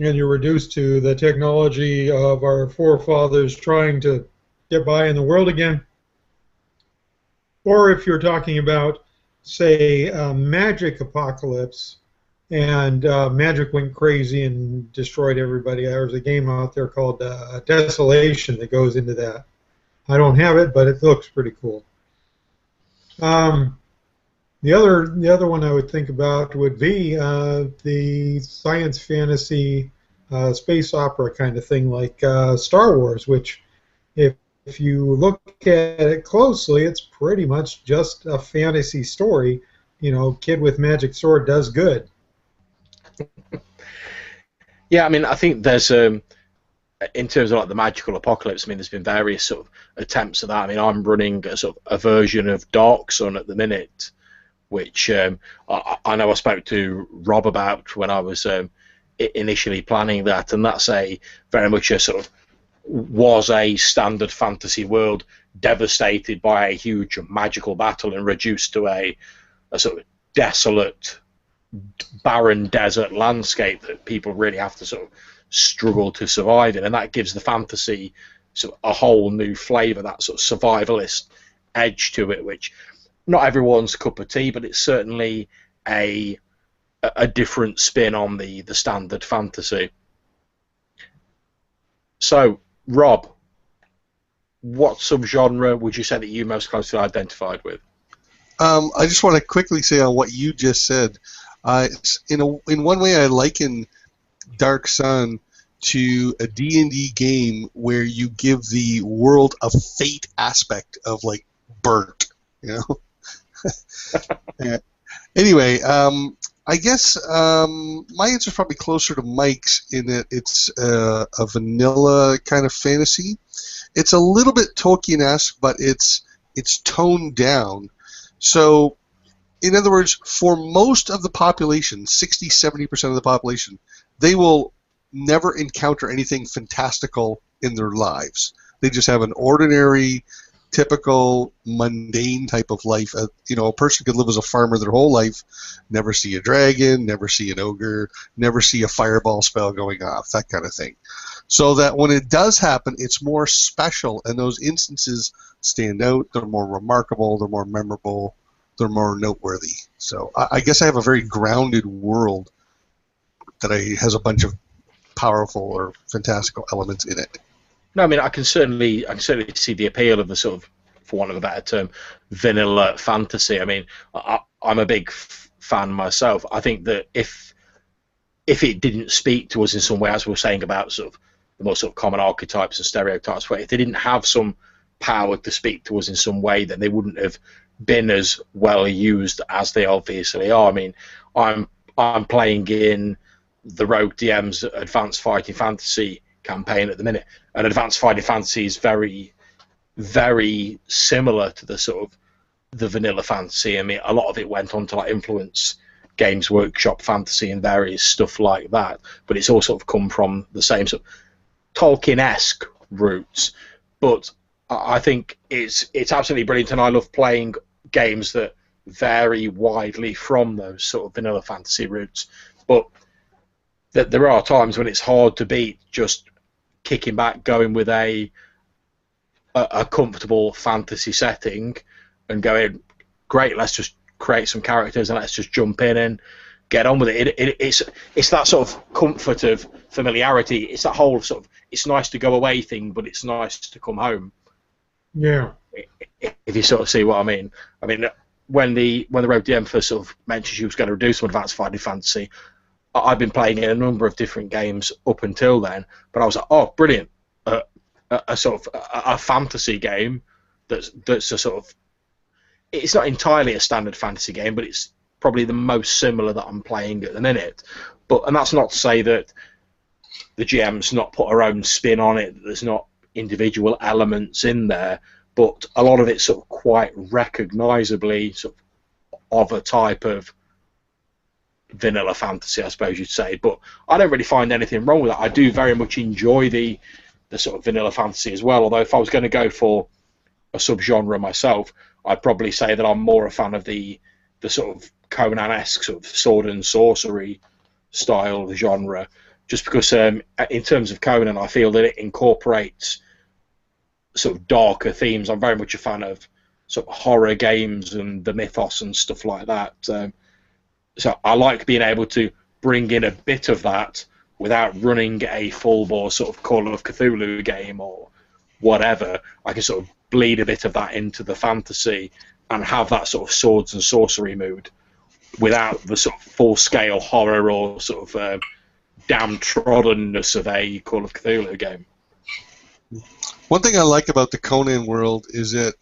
and you're reduced to the technology of our forefathers trying to get by in the world again, or if you're talking about, say, magic apocalypse, and magic went crazy and destroyed everybody. There's a game out there called Desolation that goes into that. I don't have it, but it looks pretty cool. The other one I would think about would be the science fantasy space opera kind of thing, like Star Wars, which if you look at it closely, it's pretty much just a fantasy story. Kid with magic sword does good. Yeah, I mean, I think there's in terms of like the magical apocalypse, I mean, there's been various sort of attempts at that. I mean, I'm running a sort of a version of Dark Sun at the minute, which I know I spoke to Rob about when I was initially planning that, and that's very much a sort of was a standard fantasy world devastated by a huge magical battle and reduced to a sort of desolate, barren desert landscape that people really have to sort of struggle to survive in, and that gives the fantasy sort of a whole new flavour, that sort of survivalist edge to it, which not everyone's cup of tea, but it's certainly a different spin on the standard fantasy. So, Rob, what subgenre would you say that you most closely identified with? I just want to quickly say on what you just said. In one way, I liken Dark Sun to a D&D game where you give the world a fate aspect of like burnt, Anyway, I guess my answer is probably closer to Mike's in that it's a vanilla kind of fantasy. It's a little bit Tolkien-esque, but it's toned down. So, in other words, for most of the population, 60-70% of the population, they will never encounter anything fantastical in their lives. They just have an ordinary, typical, mundane type of life. A person could live as a farmer their whole life, never see a dragon, never see an ogre, never see a fireball spell going off, that kind of thing. So that when it does happen, it's more special, and those instances stand out. They're more remarkable, they're more memorable, they're more noteworthy. So I guess I have a very grounded world that has a bunch of powerful or fantastical elements in it. No, I mean, I can certainly see the appeal of the sort of, for want of a better term, vanilla fantasy. I mean, I'm a big fan myself. I think that if it didn't speak to us in some way, as we were saying about sort of the more sort of common archetypes and stereotypes, where if they didn't have some power to speak to us in some way, then they wouldn't have been as well used as they obviously are. I mean, I'm playing in the Rogue DM's Advanced Fighting Fantasy campaign at the minute, and Advanced Fighting Fantasy is very, very similar to the sort of the vanilla fantasy. I mean, a lot of it went on to like influence Games Workshop fantasy and various stuff like that, but it's all sort of come from the same sort of Tolkien-esque roots. But I think it's absolutely brilliant, and I love playing games that vary widely from those sort of vanilla fantasy roots. But that there are times when it's hard to beat just kicking back, going with a comfortable fantasy setting, and going, great, let's just create some characters and let's just jump in and get on with it. It's that sort of comfort of familiarity. It's that whole sort of, it's nice to go away thing, but it's nice to come home. Yeah. If you sort of see what I mean. I mean, when the Road DM first sort of mentioned she was going to do some advanced Final Fantasy, I've been playing in a number of different games up until then, but I was like, oh, brilliant. A sort of a fantasy game that's a sort of, it's not entirely a standard fantasy game, but it's probably the most similar that I'm playing at the minute. And that's not to say that the GM's not put her own spin on it, that there's not individual elements in there, but a lot of it's sort of quite recognisably sort of a type of vanilla fantasy, I suppose you'd say. But I don't really find anything wrong with that. I do very much enjoy the sort of vanilla fantasy as well, although if I was going to go for a subgenre myself, I'd probably say that I'm more a fan of the sort of Conan-esque sort of sword and sorcery style of genre, just because in terms of Conan, I feel that it incorporates sort of darker themes. I'm very much a fan of sort of horror games and the mythos and stuff like that. So I like being able to bring in a bit of that without running a full-bore sort of Call of Cthulhu game or whatever. I can sort of bleed a bit of that into the fantasy and have that sort of swords and sorcery mood without the sort of full-scale horror or sort of downtroddenness of a Call of Cthulhu game. One thing I like about the Conan world is that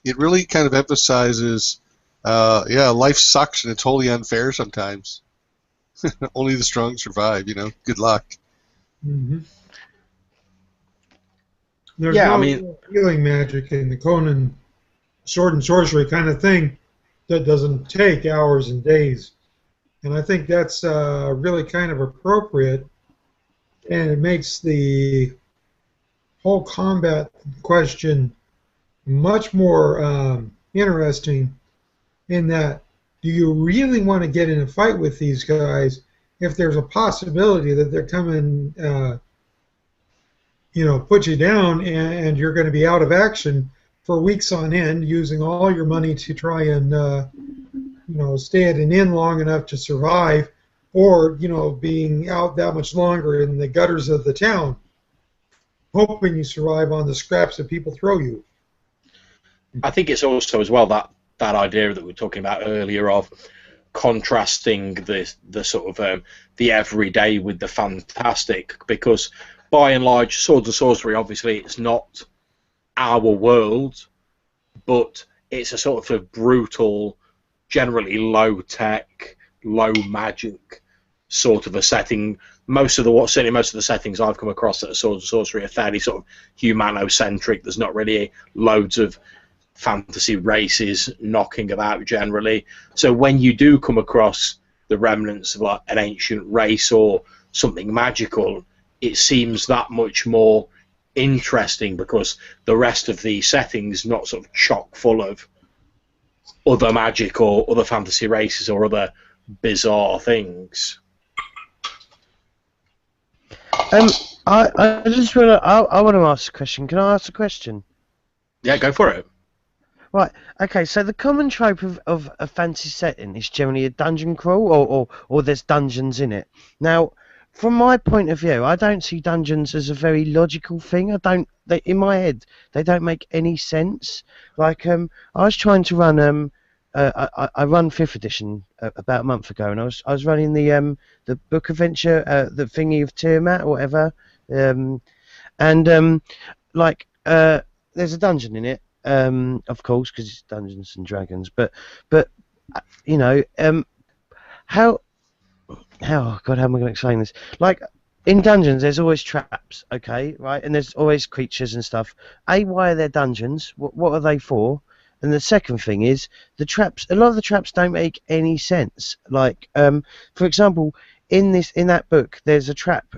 it really kind of emphasizes, life sucks and it's wholly unfair sometimes. Only the strong survive, Good luck. Mm-hmm. There's healing magic in the Conan sword and sorcery kind of thing that doesn't take hours and days. And I think that's really kind of appropriate, and it makes the whole combat question much more interesting, in that, do you really want to get in a fight with these guys if there's a possibility that they're coming, put you down and you're going to be out of action for weeks on end, using all your money to try and stay at an inn long enough to survive, or being out that much longer in the gutters of the town, hoping you survive on the scraps that people throw you. I think it's also as well that idea that we were talking about earlier of contrasting the sort of the everyday with the fantastic, because by and large, swords and sorcery, obviously, it's not our world, but it's a sort of brutal, generally low-tech, low-magic sort of a setting. Certainly most of the settings I've come across that are swords and sorcery are fairly sort of humanocentric. There's not really loads of fantasy races knocking about generally. So when you do come across the remnants of like an ancient race or something magical, it seems that much more interesting because the rest of the setting's not sort of chock full of other magic or other fantasy races or other bizarre things. I just want to ask a question. Can I ask a question? Yeah, go for it. Right. Okay. So the common trope of a fantasy setting is generally a dungeon crawl, or there's dungeons in it. Now, from my point of view, I don't see dungeons as a very logical thing. In my head, they don't make any sense. Like, I was trying to run I run 5th edition about a month ago, and I was running the book adventure, the thingy of Tiamat or whatever, there's a dungeon in it, of course, because it's Dungeons and Dragons. But how oh god, how am I going to explain this? Like, in dungeons, there's always traps, okay, right, and there's always creatures and stuff. Why are there dungeons? What are they for? And the second thing is the traps. A lot of the traps don't make any sense. Like, for example, in that book, there's a trap.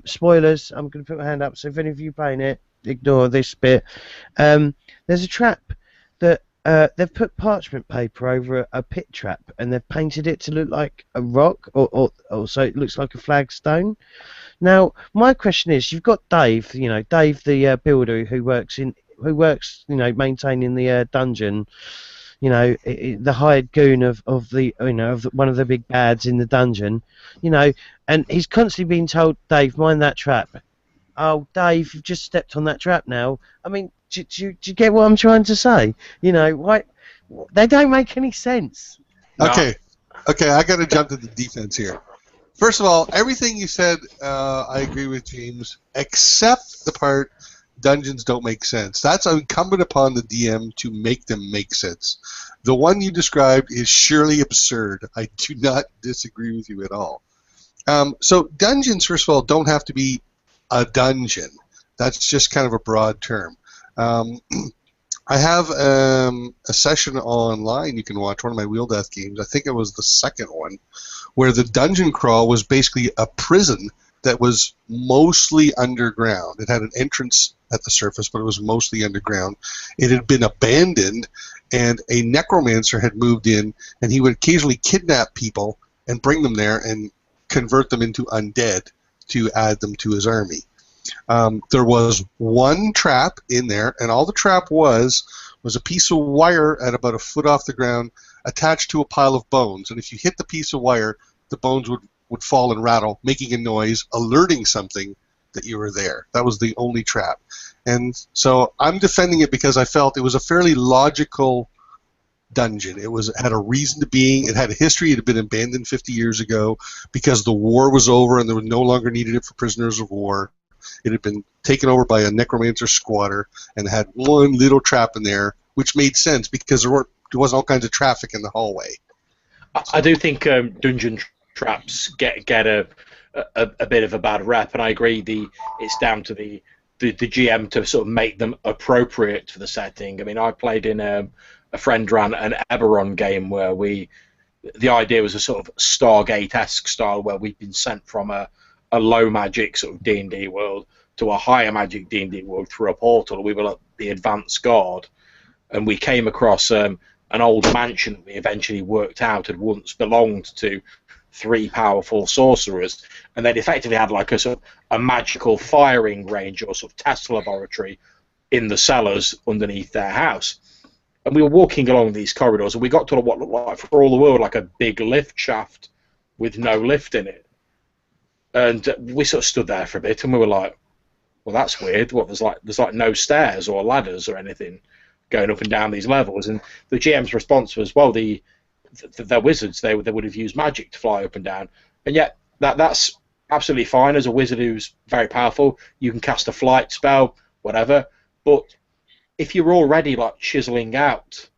Spoilers. I'm going to put my hand up. So if any of you playing it, ignore this bit. There's a trap that they've put parchment paper over a pit trap, and they've painted it to look like a rock, or so it looks like a flagstone. Now, my question is, you've got Dave, Dave the builder who works, maintaining the dungeon, the hired goon of one of the big bads in the dungeon, and he's constantly being told, Dave, mind that trap. Oh, Dave, you've just stepped on that trap now. I mean, do you get what I'm trying to say? Why they don't make any sense. No. Okay, I got to jump to the defense here. First of all, everything you said, I agree with James, except the part dungeons don't make sense. That's incumbent upon the DM to make them make sense. The one you described is surely absurd. I do not disagree with you at all. So dungeons, first of all, don't have to be a dungeon. That's just kind of a broad term. I have a session online you can watch, one of my Wheel Death games. I think it was the second one, where the dungeon crawl was basically a prison that was mostly underground. It had an entrance at the surface, but it was mostly underground. It had been abandoned, and a necromancer had moved in, and he would occasionally kidnap people and bring them there and convert them into undead to add them to his army. There was one trap in there, and all the trap was a piece of wire at about a foot off the ground attached to a pile of bones. And if you hit the piece of wire, the bones would fall and rattle, making a noise, alerting something that you were there. That was the only trap. And so I'm defending it because I felt it was a fairly logical dungeon. It had a reason to being. It had a history. It had been abandoned 50 years ago because the war was over and they no longer needed it for prisoners of war. It had been taken over by a necromancer squatter and had one little trap in there, which made sense because there was all kinds of traffic in the hallway. I do think dungeon traps get a bit of a bad rep, and I agree. It's down to the GM to sort of make them appropriate for the setting. I mean, I played in a friend ran an Eberron game where the idea was a sort of Stargate-esque style where we'd been sent from a low magic sort of D&D world to a higher magic D&D world through a portal. We were like the advanced guard, and we came across an old mansion that we eventually worked out had once belonged to 3 powerful sorcerers, and they'd effectively had like a sort of a magical firing range or sort of test laboratory in the cellars underneath their house. And we were walking along these corridors, and we got to what looked like, for all the world, like a big lift shaft with no lift in it. And we sort of stood there for a bit, and we were like, "Well, that's weird. What, there's like no stairs or ladders or anything going up and down these levels." And the GM's response was, "Well, they're wizards. They would have used magic to fly up and down, and yet that's absolutely fine. As a wizard who's very powerful, you can cast a flight spell, whatever. But if you're already like chiseling out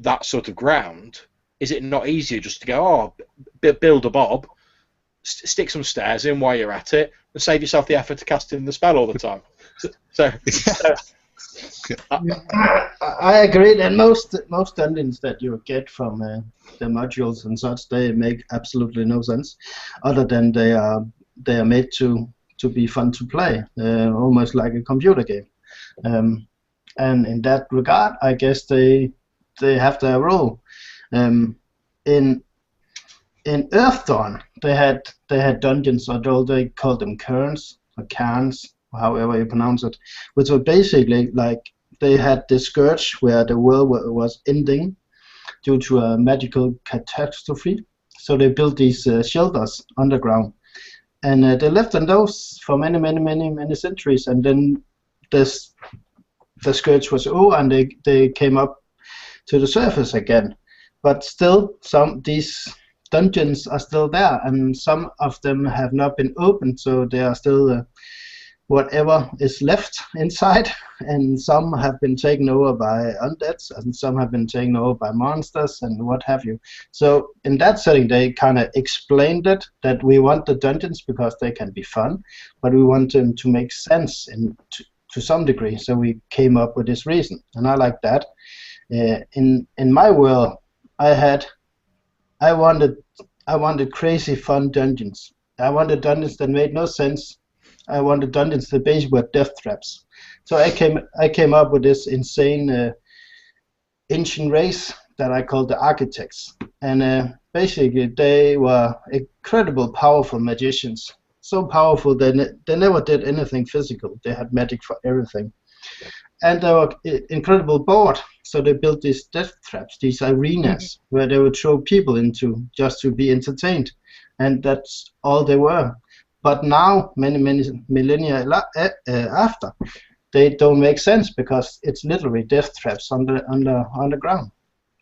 that sort of ground, is it not easier just to go, build a bob, stick some stairs in while you're at it, and save yourself the effort to cast in the spell all the time?" I agree that most dungeons that you get from the modules and such, they make absolutely no sense, other than they are made to be fun to play, almost like a computer game. And in that regard, I guess they have their role. In Earthdawn, they had dungeons, although they called them cairns or cairns, however you pronounce it, which were basically like they had the scourge where the world was ending due to a magical catastrophe. So they built these shelters underground, and they lived in those for many centuries. And then the scourge was over, and they came up to the surface again. But still, these dungeons are still there, and some of them have not been opened, so they are still whatever is left inside, and some have been taken over by undeads, and some have been taken over by monsters, and what have you. So in that setting, they kind of explained it, that we want the dungeons because they can be fun, but we want them to make sense to some degree, so we came up with this reason, and I like that. In my world, I wanted crazy fun dungeons. I wanted dungeons that made no sense. I wanted dungeons that basically were death traps. So I came up with this insane ancient race that I call the architects, and basically they were incredible, powerful magicians. So powerful they never did anything physical. They had magic for everything, and they were incredible bored. So they built these death traps, these arenas where they would throw people into just to be entertained, and that's all they were. But now, many millennia after, they don't make sense because it's literally death traps on the ground.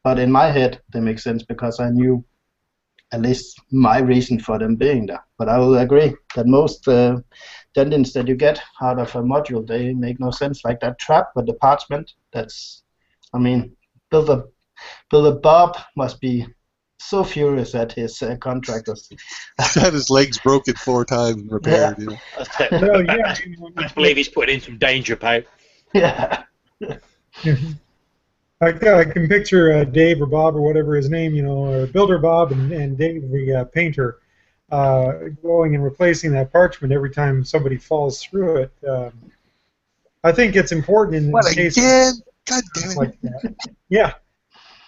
But in my head, they make sense because I knew at least my reason for them being there. But I will agree that most dungeons that you get out of a module, they make no sense. Like that trap with the parchment. That's, I mean, Builder Bob must be so furious at his contractors. He's had his legs broken 4 times and repaired. Yeah. You know? Well, yeah. I believe he's putting in some danger pay. Yeah. I can picture Dave or Bob or whatever his name, or Builder Bob and Dave the painter, going and replacing that parchment every time somebody falls through it. I think it's important in the case again? God damn it! Like that. Yeah,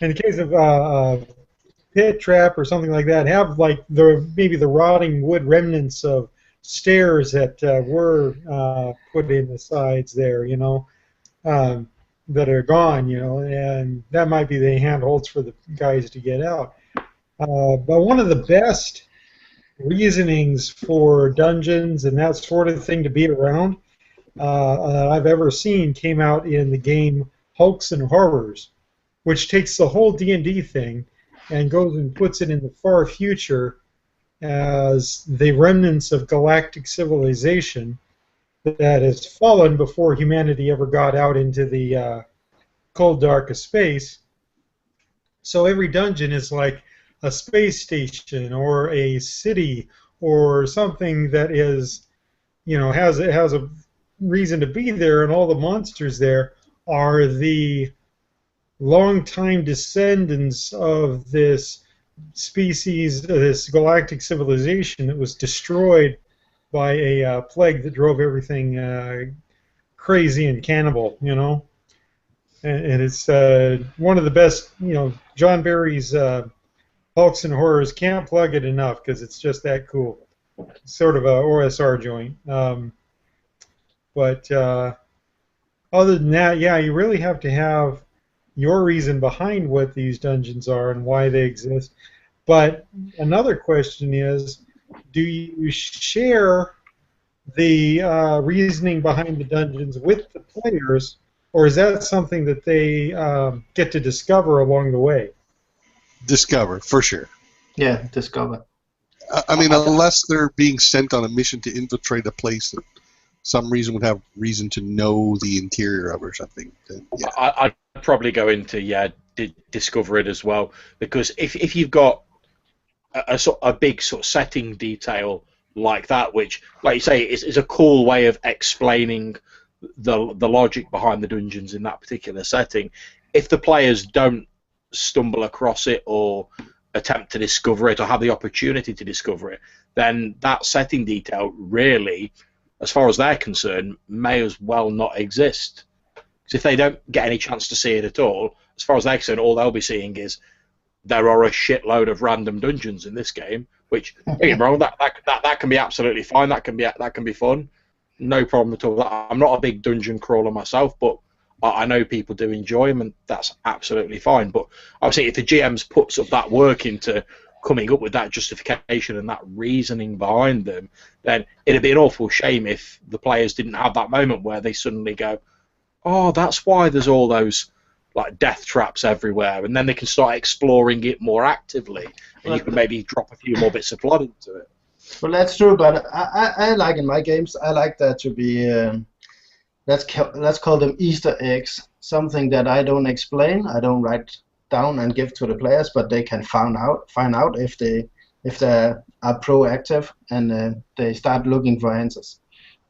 in the case of pit trap or something like that, have like maybe the rotting wood remnants of stairs that were put in the sides there, that are gone, and that might be the handholds for the guys to get out. But one of the best reasonings for dungeons and that sort of thing to be around that I've ever seen came out in the game Hulks and Horrors, which takes the whole D&D thing and goes and puts it in the far future as the remnants of galactic civilization that has fallen before humanity ever got out into the cold dark of space. So every dungeon is like a space station or a city or something that is, has a reason to be there, and all the monsters there are the long-time descendants of this species, this galactic civilization that was destroyed by a plague that drove everything crazy and cannibal, and it's one of the best, John Barry's Hulks and Horrors, can't plug it enough because it's just that cool. It's sort of a OSR joint. But other than that, yeah, you really have to have your reason behind what these dungeons are and why they exist. But another question is, do you share the reasoning behind the dungeons with the players, or is that something that they get to discover along the way? Discover, for sure. Yeah, discover. I mean, unless they're being sent on a mission to infiltrate a place that some reason would have reason to know the interior of or something. Then, yeah. I'd probably go into discover it as well, because if you've got a big sort of setting detail like that, which, like you say, is a cool way of explaining the logic behind the dungeons in that particular setting. If the players don't stumble across it or attempt to discover it or have the opportunity to discover it, then that setting detail really, as far as they're concerned, may as well not exist. Because if they don't get any chance to see it at all, as far as they're concerned, all they'll be seeing is there are a shitload of random dungeons in this game, which, don't get me wrong, that can be absolutely fine. That can be fun, no problem at all. I'm not a big dungeon crawler myself, but I know people do enjoy them, and that's absolutely fine. But obviously, if the GMs puts up that work into coming up with that justification and that reasoning behind them, then it'd be an awful shame if the players didn't have that moment where they suddenly go, "Oh, that's why there's all those like death traps everywhere," and then they can start exploring it more actively, and you can maybe drop a few more bits of plot into it. Well, that's true, but I like in my games, I like that to be let's call them Easter eggs, something that I don't explain, I don't write down and give to the players, but they can find out if they are proactive and they start looking for answers.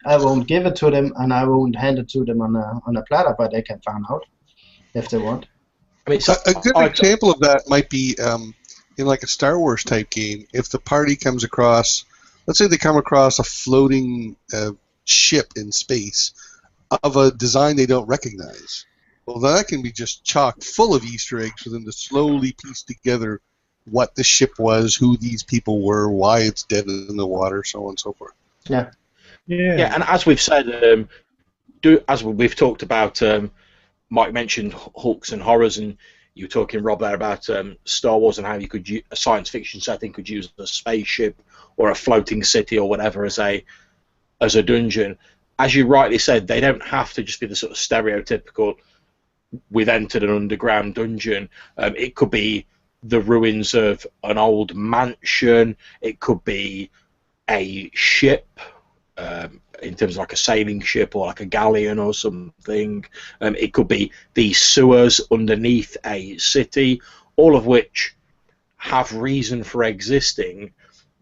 I won't give it to them, and I won't hand it to them on a platter, but they can find out if they want. I mean, a good example of that might be in like a Star Wars type game. If the party comes across, let's say they come across a floating ship in space of a design they don't recognize, Well, that can be just chock full of Easter eggs for them to slowly piece together what the ship was, who these people were, why it's dead in the water, so on and so forth. Yeah. Yeah, and as we've said, as we've talked about, Mike mentioned Hulks and horrors, and you were talking, Rob, there about Star Wars and how you could a science fiction setting could use a spaceship or a floating city or whatever as a dungeon. As you rightly said, they don't have to just be the sort of stereotypical, we've entered an underground dungeon. It could be the ruins of an old mansion. It could be a ship, in terms of like a sailing ship or like a galleon or something. It could be the sewers underneath a city, all of which have reason for existing.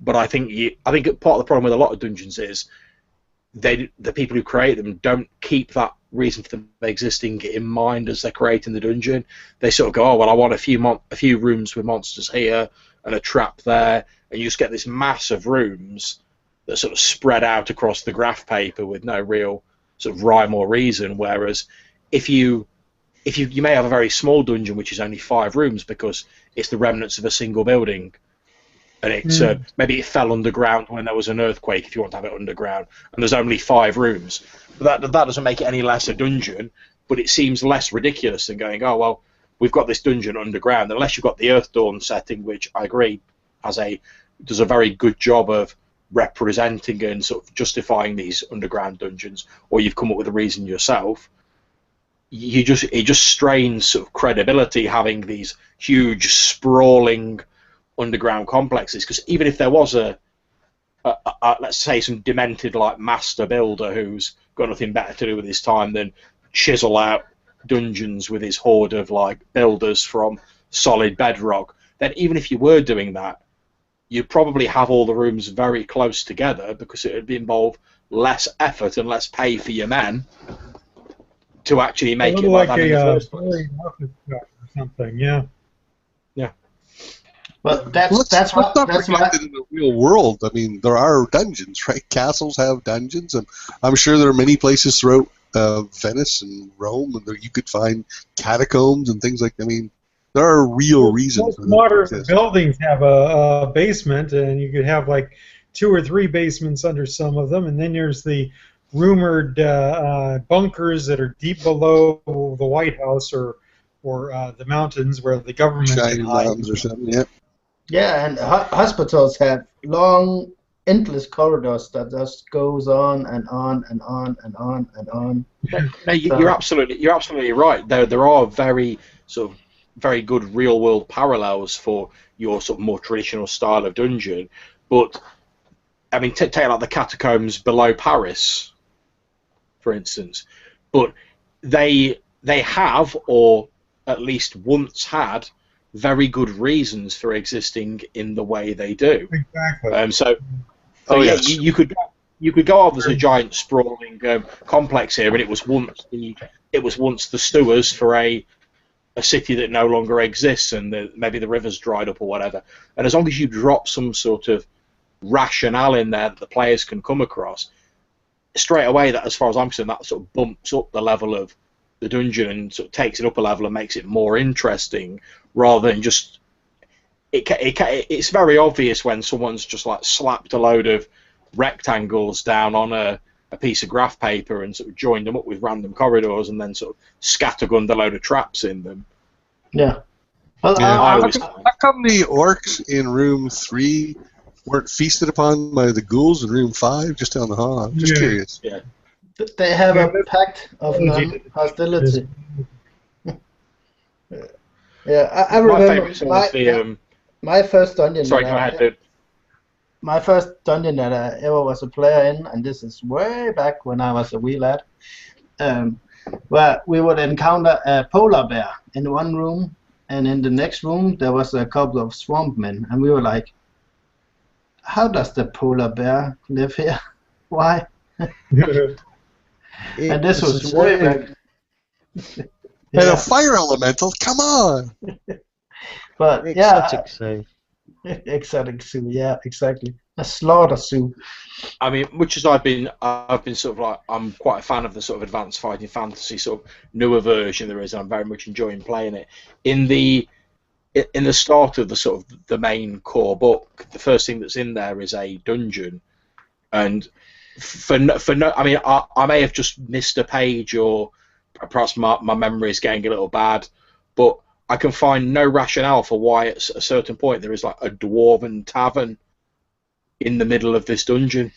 But I think part of the problem with a lot of dungeons is the people who create them don't keep that reason for them existing in mind as they're creating the dungeon. They sort of go, oh well, I want a few rooms with monsters here and a trap there, and you just get this mass of rooms that sort of spread out across the graph paper with no real sort of rhyme or reason. Whereas if you may have a very small dungeon which is only 5 rooms because it's the remnants of a single building, and it's maybe it fell underground when there was an earthquake, if you want to have it underground, and there's only 5 rooms. But that doesn't make it any less a dungeon, but it seems less ridiculous than going, oh well, we've got this dungeon underground, unless you've got the Earthdawn setting, which I agree does a very good job of representing and sort of justifying these underground dungeons, or you've come up with a reason yourself. It just strains sort of credibility having these huge sprawling underground complexes, because even if there was a let's say some demented like master builder who's got nothing better to do with his time than chisel out dungeons with his horde of like builders from solid bedrock, then even if you were doing that, you'd probably have all the rooms very close together, because it would involve less effort and less pay for your men to actually make it like that in the first place. Or something, yeah. Yeah. Well, Let's not why. forget that in the real world, I mean, there are dungeons, right? Castles have dungeons, and I'm sure there are many places throughout Venice and Rome, and you could find catacombs and things like. I mean, there are real reasons. Most modern buildings have a basement, and you could have like 2 or 3 basements under some of them, and then there's the rumored bunkers that are deep below the White House or the mountains where the government Shining can hide. mountains or something. Yeah. Yeah, and hospitals have long, endless corridors that just goes on and on and on and on and on. No, you're absolutely right. There are very good real world parallels for your sort of more traditional style of dungeon, but I mean, take like the catacombs below Paris, for instance. But they have, or at least once had, very good reasons for existing in the way they do. Exactly. So yes. you could go off as a giant sprawling complex here, and it was once the sewers for a city that no longer exists, and maybe the river's dried up or whatever. And as long as you drop some sort of rationale in there that the players can come across, straight away, that, as far as I'm concerned, that sort of bumps up the level of the dungeon and sort of takes it up a level and makes it more interesting, rather than just it's very obvious when someone's just like slapped a load of rectangles down on a piece of graph paper and sort of joined them up with random corridors and then sort of scattergunned a load of traps in them. Yeah. Well, How come the orcs in room 3 weren't feasted upon by the ghouls in room 5 just down the hall? I'm just curious. Yeah. They have a pact of non-hostility. Yeah, I remember my first dungeon. Sorry, go ahead, dude. My first dungeon that I ever was a player in, and this is way back when I was a wee lad, where we would encounter a polar bear in one room, and in the next room there was a couple of swamp men, and we were like, how does the polar bear live here? Why? And this was way back. And a fire elemental, come on! But Exotic zoo. exotic zoo, yeah, exactly. A slaughter zoo. I mean, much as I've been sort of like, I'm quite a fan of the sort of advanced fighting fantasy sort of newer version there is, and I'm very much enjoying playing it. In the start of the sort of the main core book, the first thing that's in there is a dungeon, and I mean, I may have just missed a page, or perhaps my memory is getting a little bad, but I can find no rationale for why at a certain point there is like a dwarven tavern in the middle of this dungeon.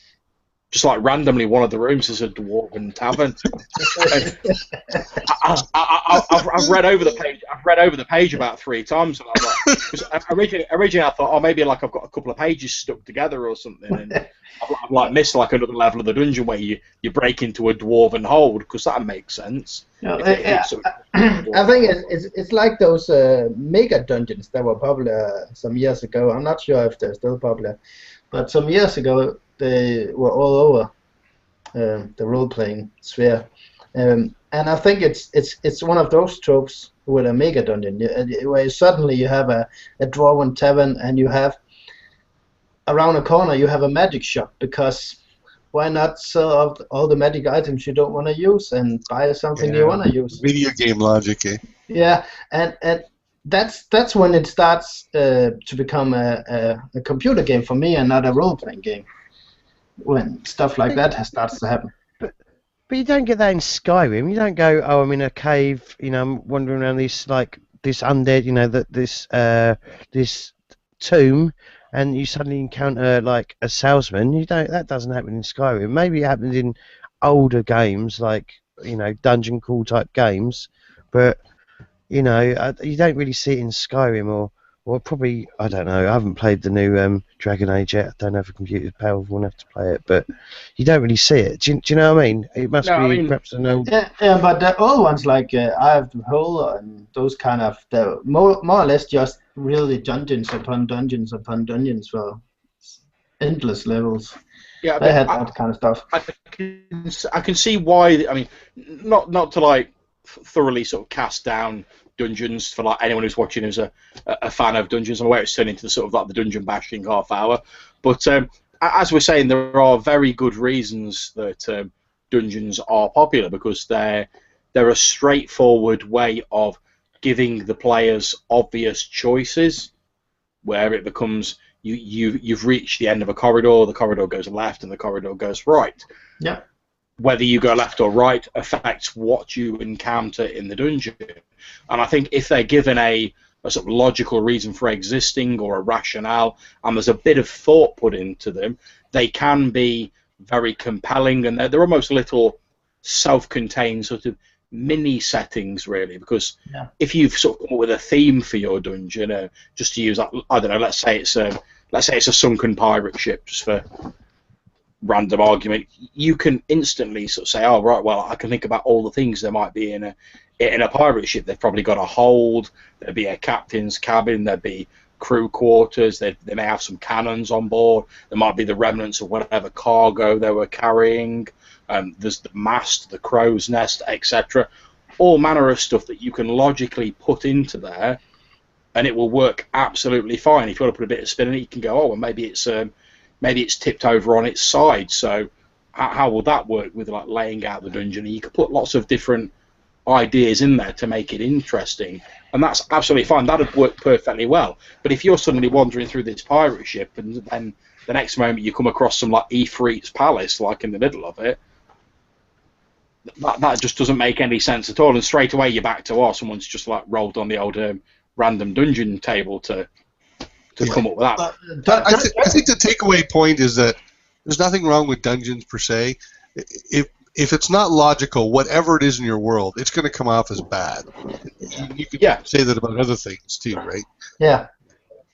Just like randomly, one of the rooms is a dwarven tavern. I've read over the page. I've read over the page about 3 times. And I'm like, 'cause originally I thought, oh, maybe like I've got a couple of pages stuck together or something, and I've like missed like another level of the dungeon where you break into a dwarven hold, because that makes sense. I think it's like those mega dungeons that were popular some years ago. I'm not sure if they're still popular, but some years ago they were all over the role-playing sphere, and I think it's one of those tropes with a mega dungeon, where suddenly you have a dwarven tavern, and you have around a corner you have a magic shop, because why not sell all the magic items you don't want to use and buy something you want to use? Video game logic, eh? Yeah, and that's when it starts to become a computer game for me, and not a role-playing game. When stuff like that starts to happen. But you don't get that in Skyrim. You don't go, oh, I'm in a cave, you know, I'm wandering around this undead, you know, this tomb, and you suddenly encounter like a salesman. That doesn't happen in Skyrim. Maybe it happens in older games, like, you know, dungeon crawl type games, but you know, you don't really see it in Skyrim, or probably, I don't know, I haven't played the new Dragon Age yet. I don't have a computer powerful enough to play it, but you don't really see it. Do you know what I mean? It must be perhaps an old... Yeah, but the old ones like Eye of the Hole and those kind of, they're more or less just really dungeons upon dungeons upon dungeons for endless levels. Yeah, they had that kind of stuff. I can see why. I mean, not to like thoroughly sort of cast down dungeons for like anyone who's watching who's a fan of dungeons. I'm aware it's turned into the sort of like the dungeon bashing half hour, but as we're saying, there are very good reasons that dungeons are popular, because they're a straightforward way of giving the players obvious choices, where it becomes you've reached the end of a corridor, the corridor goes left and the corridor goes right. Yeah. Whether you go left or right affects what you encounter in the dungeon. And I think if they're given a sort of logical reason for existing, or a rationale, and there's a bit of thought put into them, they can be very compelling, and they're almost little self-contained sort of mini settings, really, because if you've sort of come up with a theme for your dungeon, just to use, I don't know, let's say it's a sunken pirate ship, just for random argument, you can instantly sort of say, oh right, well, I can think about all the things there might be in a pirate ship. They've probably got a hold, there'd be a captain's cabin, there'd be crew quarters, they may have some cannons on board, there might be the remnants of whatever cargo they were carrying, there's the mast, the crow's nest, etc. All manner of stuff that you can logically put into there, and it will work absolutely fine. If you want to put a bit of spin in it, you can go, oh, well, maybe it's tipped over on its side, so how will that work with like laying out the dungeon? And you could put lots of different ideas in there to make it interesting, and that's absolutely fine. That would work perfectly well. But if you're suddenly wandering through this pirate ship, and then the next moment you come across some like Ifrit's palace, like in the middle of it, that just doesn't make any sense at all. And straight away you're back to, oh, someone's just like rolled on the old random dungeon table to come up with that. I think the takeaway point is that there's nothing wrong with dungeons per se. If it's not logical, whatever it is in your world, it's going to come off as bad. You could say that about other things too, right? Yeah.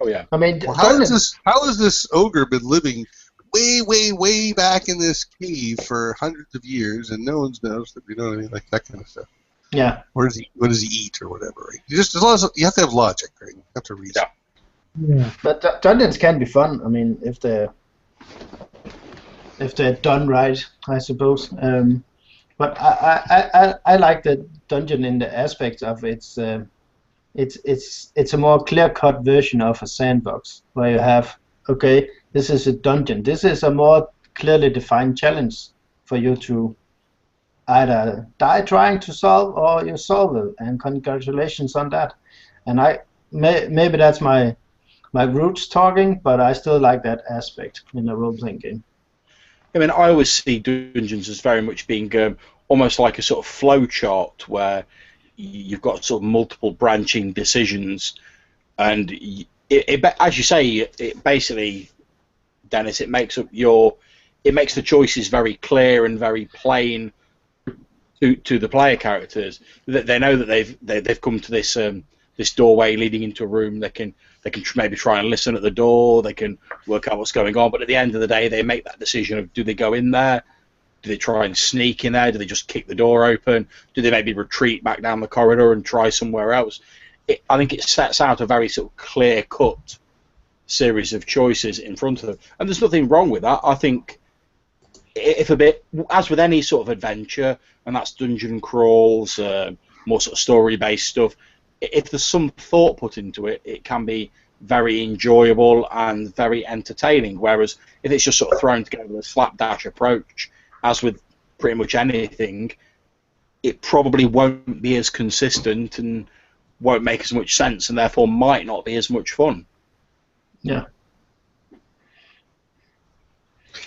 Oh yeah. I mean, well, how has this ogre been living way back in this cave for hundreds of years, and no one's noticed it? You know what I mean? Like that kind of stuff. Yeah. What does he eat or whatever? Right? As long as you have to have logic, right? You have to reason. Yeah. But dungeons can be fun. I mean, if they're done right, I suppose. But I like the dungeon in the aspect of it's a more clear-cut version of a sandbox, where you have, okay, this is a dungeon. This is a more clearly defined challenge for you to either die trying to solve or you solve it, and congratulations on that. And maybe that's my roots talking, but I still like that aspect in a role-playing game. I mean, I always see dungeons as very much being almost like a sort of flow chart where you've got sort of multiple branching decisions, and as you say, it basically, Dennis, it makes the choices very clear and very plain to the player characters. That they know that they've come to this doorway leading into a room. They can maybe try and listen at the door. They can work out what's going on. But at the end of the day, they make that decision of, do they go in there? Do they try and sneak in there? Do they just kick the door open? Do they maybe retreat back down the corridor and try somewhere else? I think it sets out a very sort of clear-cut series of choices in front of them. And there's nothing wrong with that. I think if a bit, as with any sort of adventure, and that's dungeon crawls, more sort of story-based stuff, if there's some thought put into it, it can be very enjoyable and very entertaining. Whereas if it's just sort of thrown together with a slapdash approach, as with pretty much anything, it probably won't be as consistent and won't make as much sense, and therefore might not be as much fun. Yeah.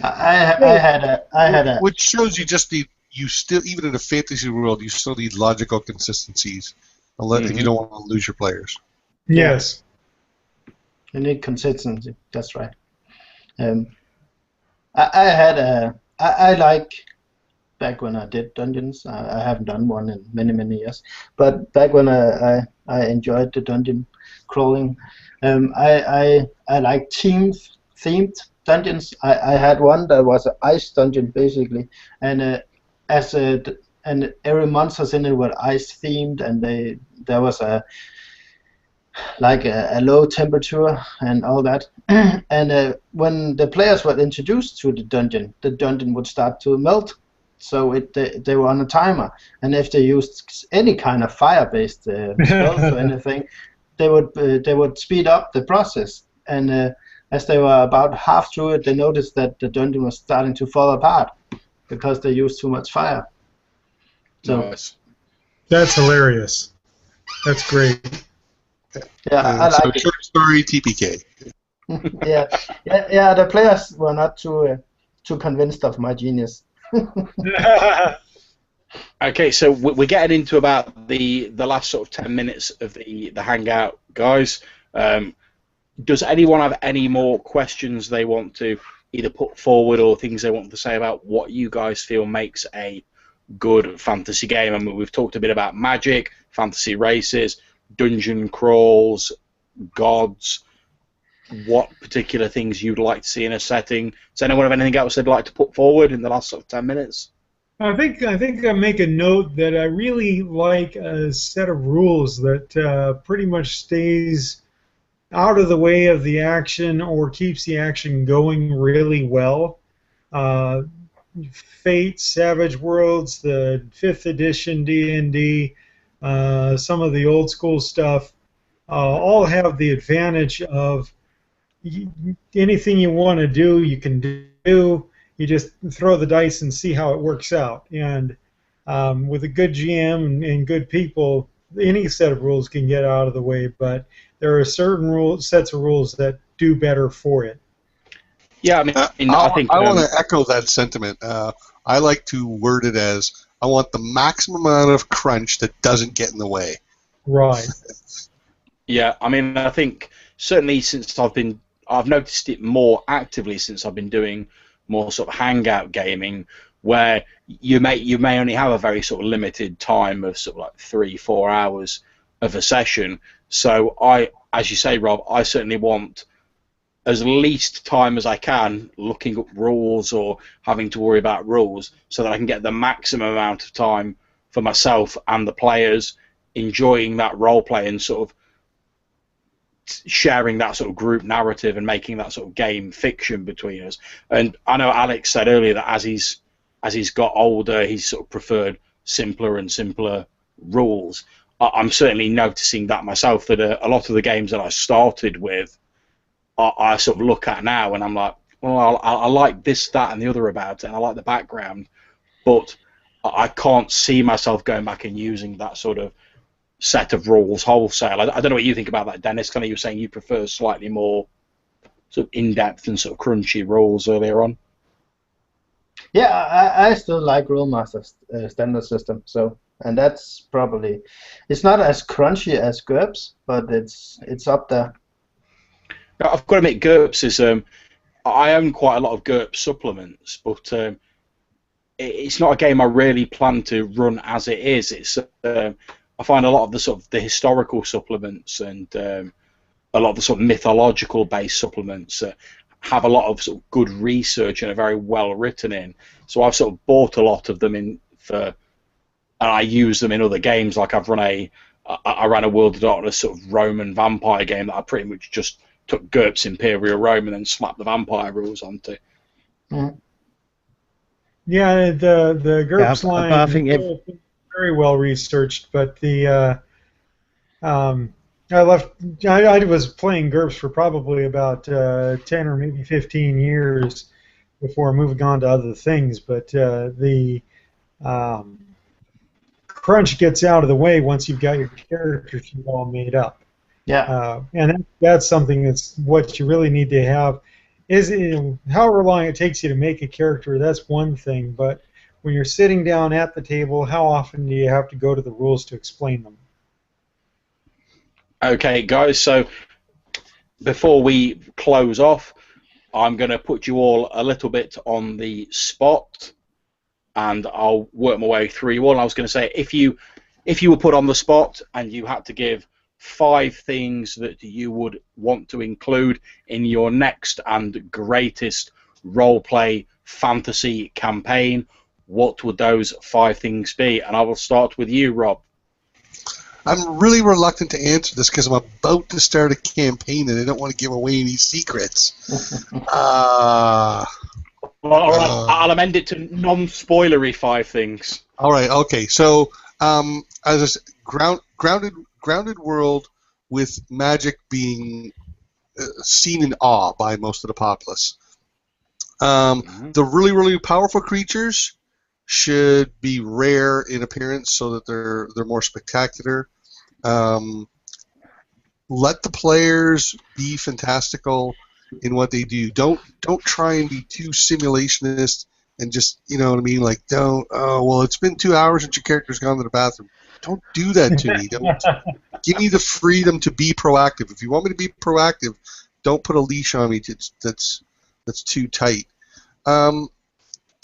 I had a. Which shows you just need, you still, even in a fantasy world, you still need logical consistencies, if you don't want to lose your players. Yes. You need consistency. That's right. I like, back when I did dungeons. I haven't done one in many years, but back when I enjoyed the dungeon crawling. I like themed dungeons. I had one that was an ice dungeon basically, and and every monsters in it were ice themed, and there was a low temperature and all that. And when the players were introduced to the dungeon would start to melt. So they were on a timer, and if they used any kind of fire-based spells or anything, they would speed up the process. And as they were about half through it, they noticed that the dungeon was starting to fall apart because they used too much fire. So Nice. That's hilarious. That's great. Yeah, I like it. Short story TPK. yeah. The players were not too convinced of my genius. Okay, so we're getting into about the last sort of 10 minutes of the hangout, guys. Does anyone have any more questions they want to either put forward or things they want to say about what you guys feel makes a good fantasy game? I mean, we've talked a bit about magic, fantasy races, dungeon crawls, gods. What particular things you'd like to see in a setting? Does anyone have anything else they'd like to put forward in the last sort of 10 minutes? I think I make a note that I really like a set of rules that pretty much stays out of the way of the action or keeps the action going really well. Fate, Savage Worlds, the 5th edition D&D, some of the old school stuff, all have the advantage of anything you want to do, you can do. You just throw the dice and see how it works out. And with a good GM and good people, any set of rules can get out of the way. But there are certain sets of rules that do better for it. Yeah, I mean, I think I want to echo that sentiment. I like to word it as, I want the maximum amount of crunch that doesn't get in the way. Right. Yeah, I mean, I think certainly since I've noticed it more actively since I've been doing more sort of hangout gaming, where you may only have a very sort of limited time of sort of like 3-4 hours of a session. So as you say, Rob, I certainly want as least time as I can looking up rules or having to worry about rules, so that I can get the maximum amount of time for myself and the players enjoying that role play and sort of sharing that sort of group narrative and making that sort of game fiction between us. And I know Alex said earlier that as he's got older, he's sort of preferred simpler and simpler rules. I'm certainly noticing that myself, that a lot of the games that I started with I sort of look at now, and I'm like, well, I like this, that, and the other about it, and I like the background, but I can't see myself going back and using that sort of set of rules wholesale. I don't know what you think about that, Dennis. Kind of, you were saying you prefer slightly more sort of in-depth and sort of crunchy rules earlier on. Yeah, I still like Rolemaster's standard system. So, and that's probably, it's not as crunchy as GURPS, but it's up there. Now, I've got to admit, GURPS is I own quite a lot of GURPS supplements, but it's not a game I really plan to run as it is. It's I find a lot of the sort of the historical supplements and a lot of the sort of mythological based supplements have a lot of sort of good research and are very well written in. So I've sort of bought a lot of them and I use them in other games. Like I ran a World of Darkness sort of Roman vampire game that I pretty much just took GURPS Imperial Rome and then slapped the vampire rules onto. Mm. Yeah, the GURPS line I think is very well researched, but the I was playing GURPS for probably about 10 or maybe 15 years before moving on to other things, but the crunch gets out of the way once you've got your character sheet all made up. Yeah. And that's something that's what you really need to have. Is however long it takes you to make a character, that's one thing, but when you're sitting down at the table, how often do you have to go to the rules to explain them? Okay, guys, so before we close off, I'm going to put you all a little bit on the spot, and I'll work my way through you all. I was going to say, if you were put on the spot and you had to give 5 things that you would want to include in your next and greatest role-play fantasy campaign, what would those 5 things be? And I will start with you, Rob. I'm really reluctant to answer this because I'm about to start a campaign and I don't want to give away any secrets. Well, all right, I'll amend it to non-spoilery 5 things. All right, okay. So, as I said, grounded world with magic being seen in awe by most of the populace. The really, really powerful creatures should be rare in appearance so that they're more spectacular. Let the players be fantastical in what they do. Don't try and be too simulationist and just, you know what I mean, like well, it's been 2 hours since your character's gone to the bathroom. Don't do that to me. Don't give me the freedom to be proactive. If you want me to be proactive, don't put a leash on me that's too tight. And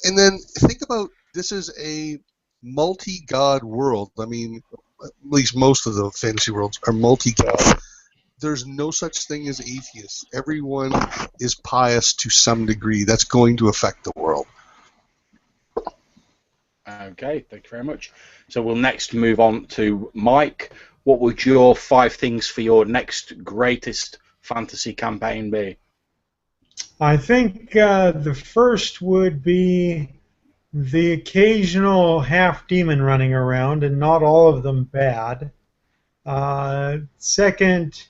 then think about, this is a multi-god world. I mean, at least most of the fantasy worlds are multi-god. There's no such thing as atheists. Everyone is pious to some degree. That's going to affect the world. Okay, thank you very much. So we'll next move on to Mike. What would your 5 things for your next greatest fantasy campaign be? I think the first would be the occasional half-demon running around, and not all of them bad. Second,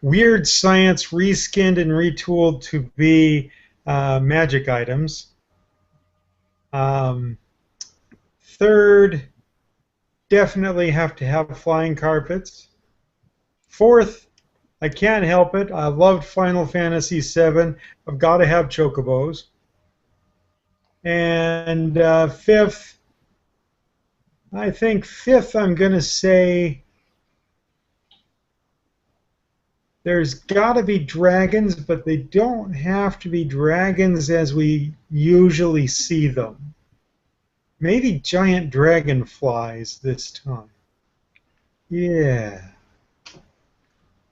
weird science reskinned and retooled to be magic items. Third, definitely have to have flying carpets. Fourth, I can't help it, I loved Final Fantasy VII. I've got to have chocobos. And fifth, I'm going to say there's got to be dragons, but they don't have to be dragons as we usually see them. Maybe giant dragonflies this time. Yeah.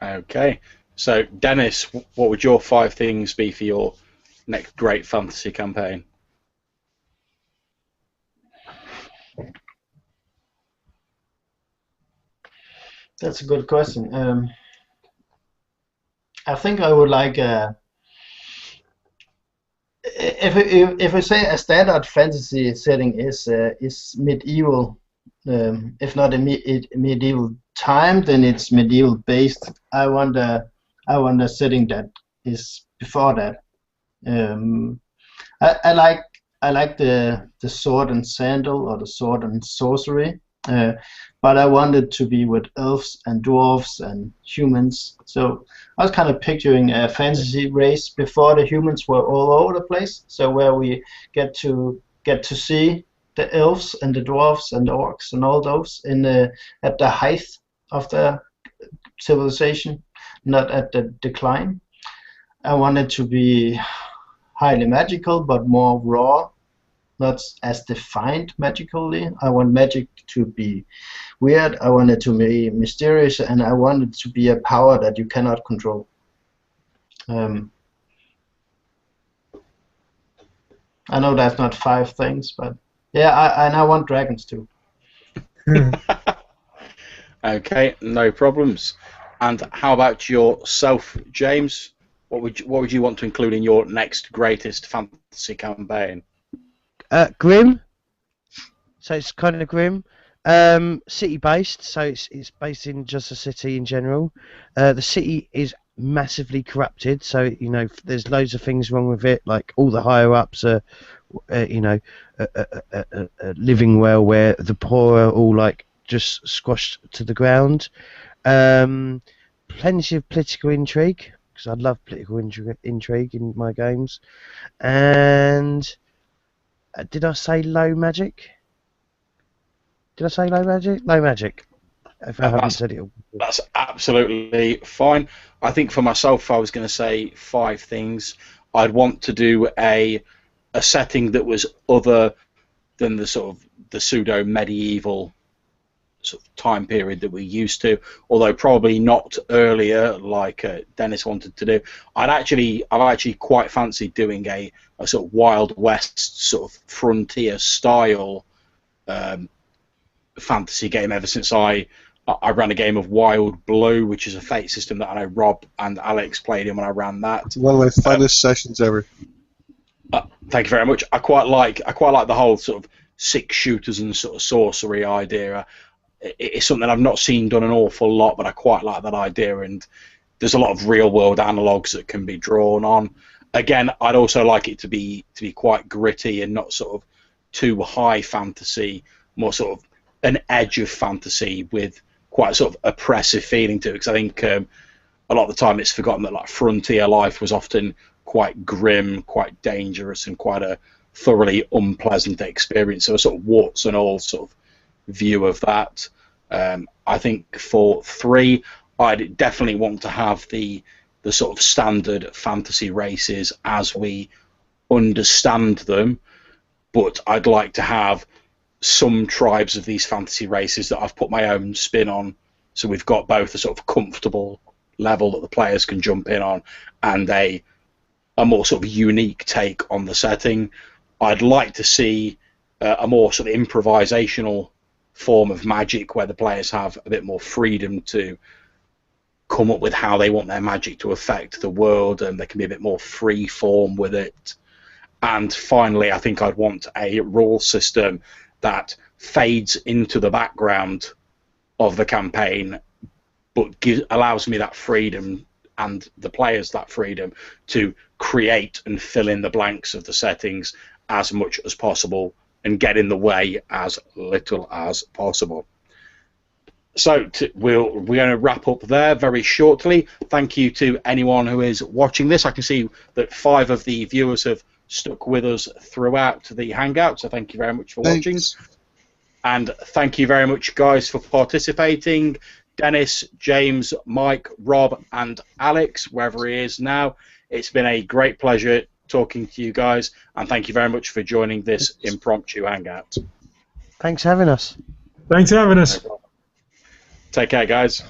Okay. So, Dennis, what would your 5 things be for your next great fantasy campaign? That's a good question. I think I would like if we say a standard fantasy setting is medieval, if not a medieval time, then it's medieval based. I want a I want a setting that is before that. I like the sword and sandal or the sword and sorcery, but I wanted to be with elves and dwarves and humans. So I was kind of picturing a fantasy race before the humans were all over the place. So where we get to see the elves and the dwarves and the orcs and all those at the height of the civilization, not at the decline. I wanted to be highly magical, but more raw, not as defined magically. I want magic to be weird, I want it to be mysterious, and I want it to be a power that you cannot control. I know that's not 5 things, but yeah, and I want dragons too. Okay, no problems. And how about yourself, James? What would you want to include in your next greatest fantasy campaign? Grim. So it's kind of grim. City based, so it's based in just a city in general. The city is massively corrupted, so there's loads of things wrong with it. Like all the higher ups are, living well, where the poor are all like just squashed to the ground. Plenty of political intrigue, because I love political intrigue in my games. And did I say low magic? Did I say low magic? Low magic. If I haven't said it. That's absolutely fine. I think for myself, I was going to say 5 things. I'd want to do a setting that was other than the sort of the pseudo medieval sort of time period that we're used to, although probably not earlier like Dennis wanted to do. I've actually quite fancied doing a sort of Wild West sort of frontier style fantasy game ever since I ran a game of Wild Blue, which is a fate system that I know Rob and Alex played in when I ran that. One of my funnest sessions ever. Thank you very much. I quite like the whole sort of 6 shooters and sort of sorcery idea. It's something I've not seen done an awful lot, but I quite like that idea, and there's a lot of real world analogues that can be drawn on. Again, I'd also like it to be quite gritty and not sort of too high fantasy, more sort of an edge of fantasy with quite a sort of oppressive feeling to it, because I think a lot of the time it's forgotten that like frontier life was often quite grim, quite dangerous, and quite a thoroughly unpleasant experience. So a sort of warts and all sort of view of that. I think for 3, I'd definitely want to have the sort of standard fantasy races as we understand them, but I'd like to have some tribes of these fantasy races that I've put my own spin on, so we've got both a sort of comfortable level that the players can jump in on and a more sort of unique take on the setting. I'd like to see a more sort of improvisational form of magic where the players have a bit more freedom to come up with how they want their magic to affect the world, and they can be a bit more free form with it. And finally, I think I'd want a rule system that fades into the background of the campaign, but allows me that freedom and the players that freedom to create and fill in the blanks of the settings as much as possible and get in the way as little as possible. So we're going to wrap up there very shortly. Thank you to anyone who is watching this. I can see that 5 of the viewers have stuck with us throughout the hangout, so thank you very much for watching. And thank you very much, guys, for participating. Dennis, James, Mike, Rob, and Alex, wherever he is now. It's been a great pleasure talking to you guys, and thank you very much for joining this impromptu hangout. Thanks for having us. Thanks for having us. Take care, guys.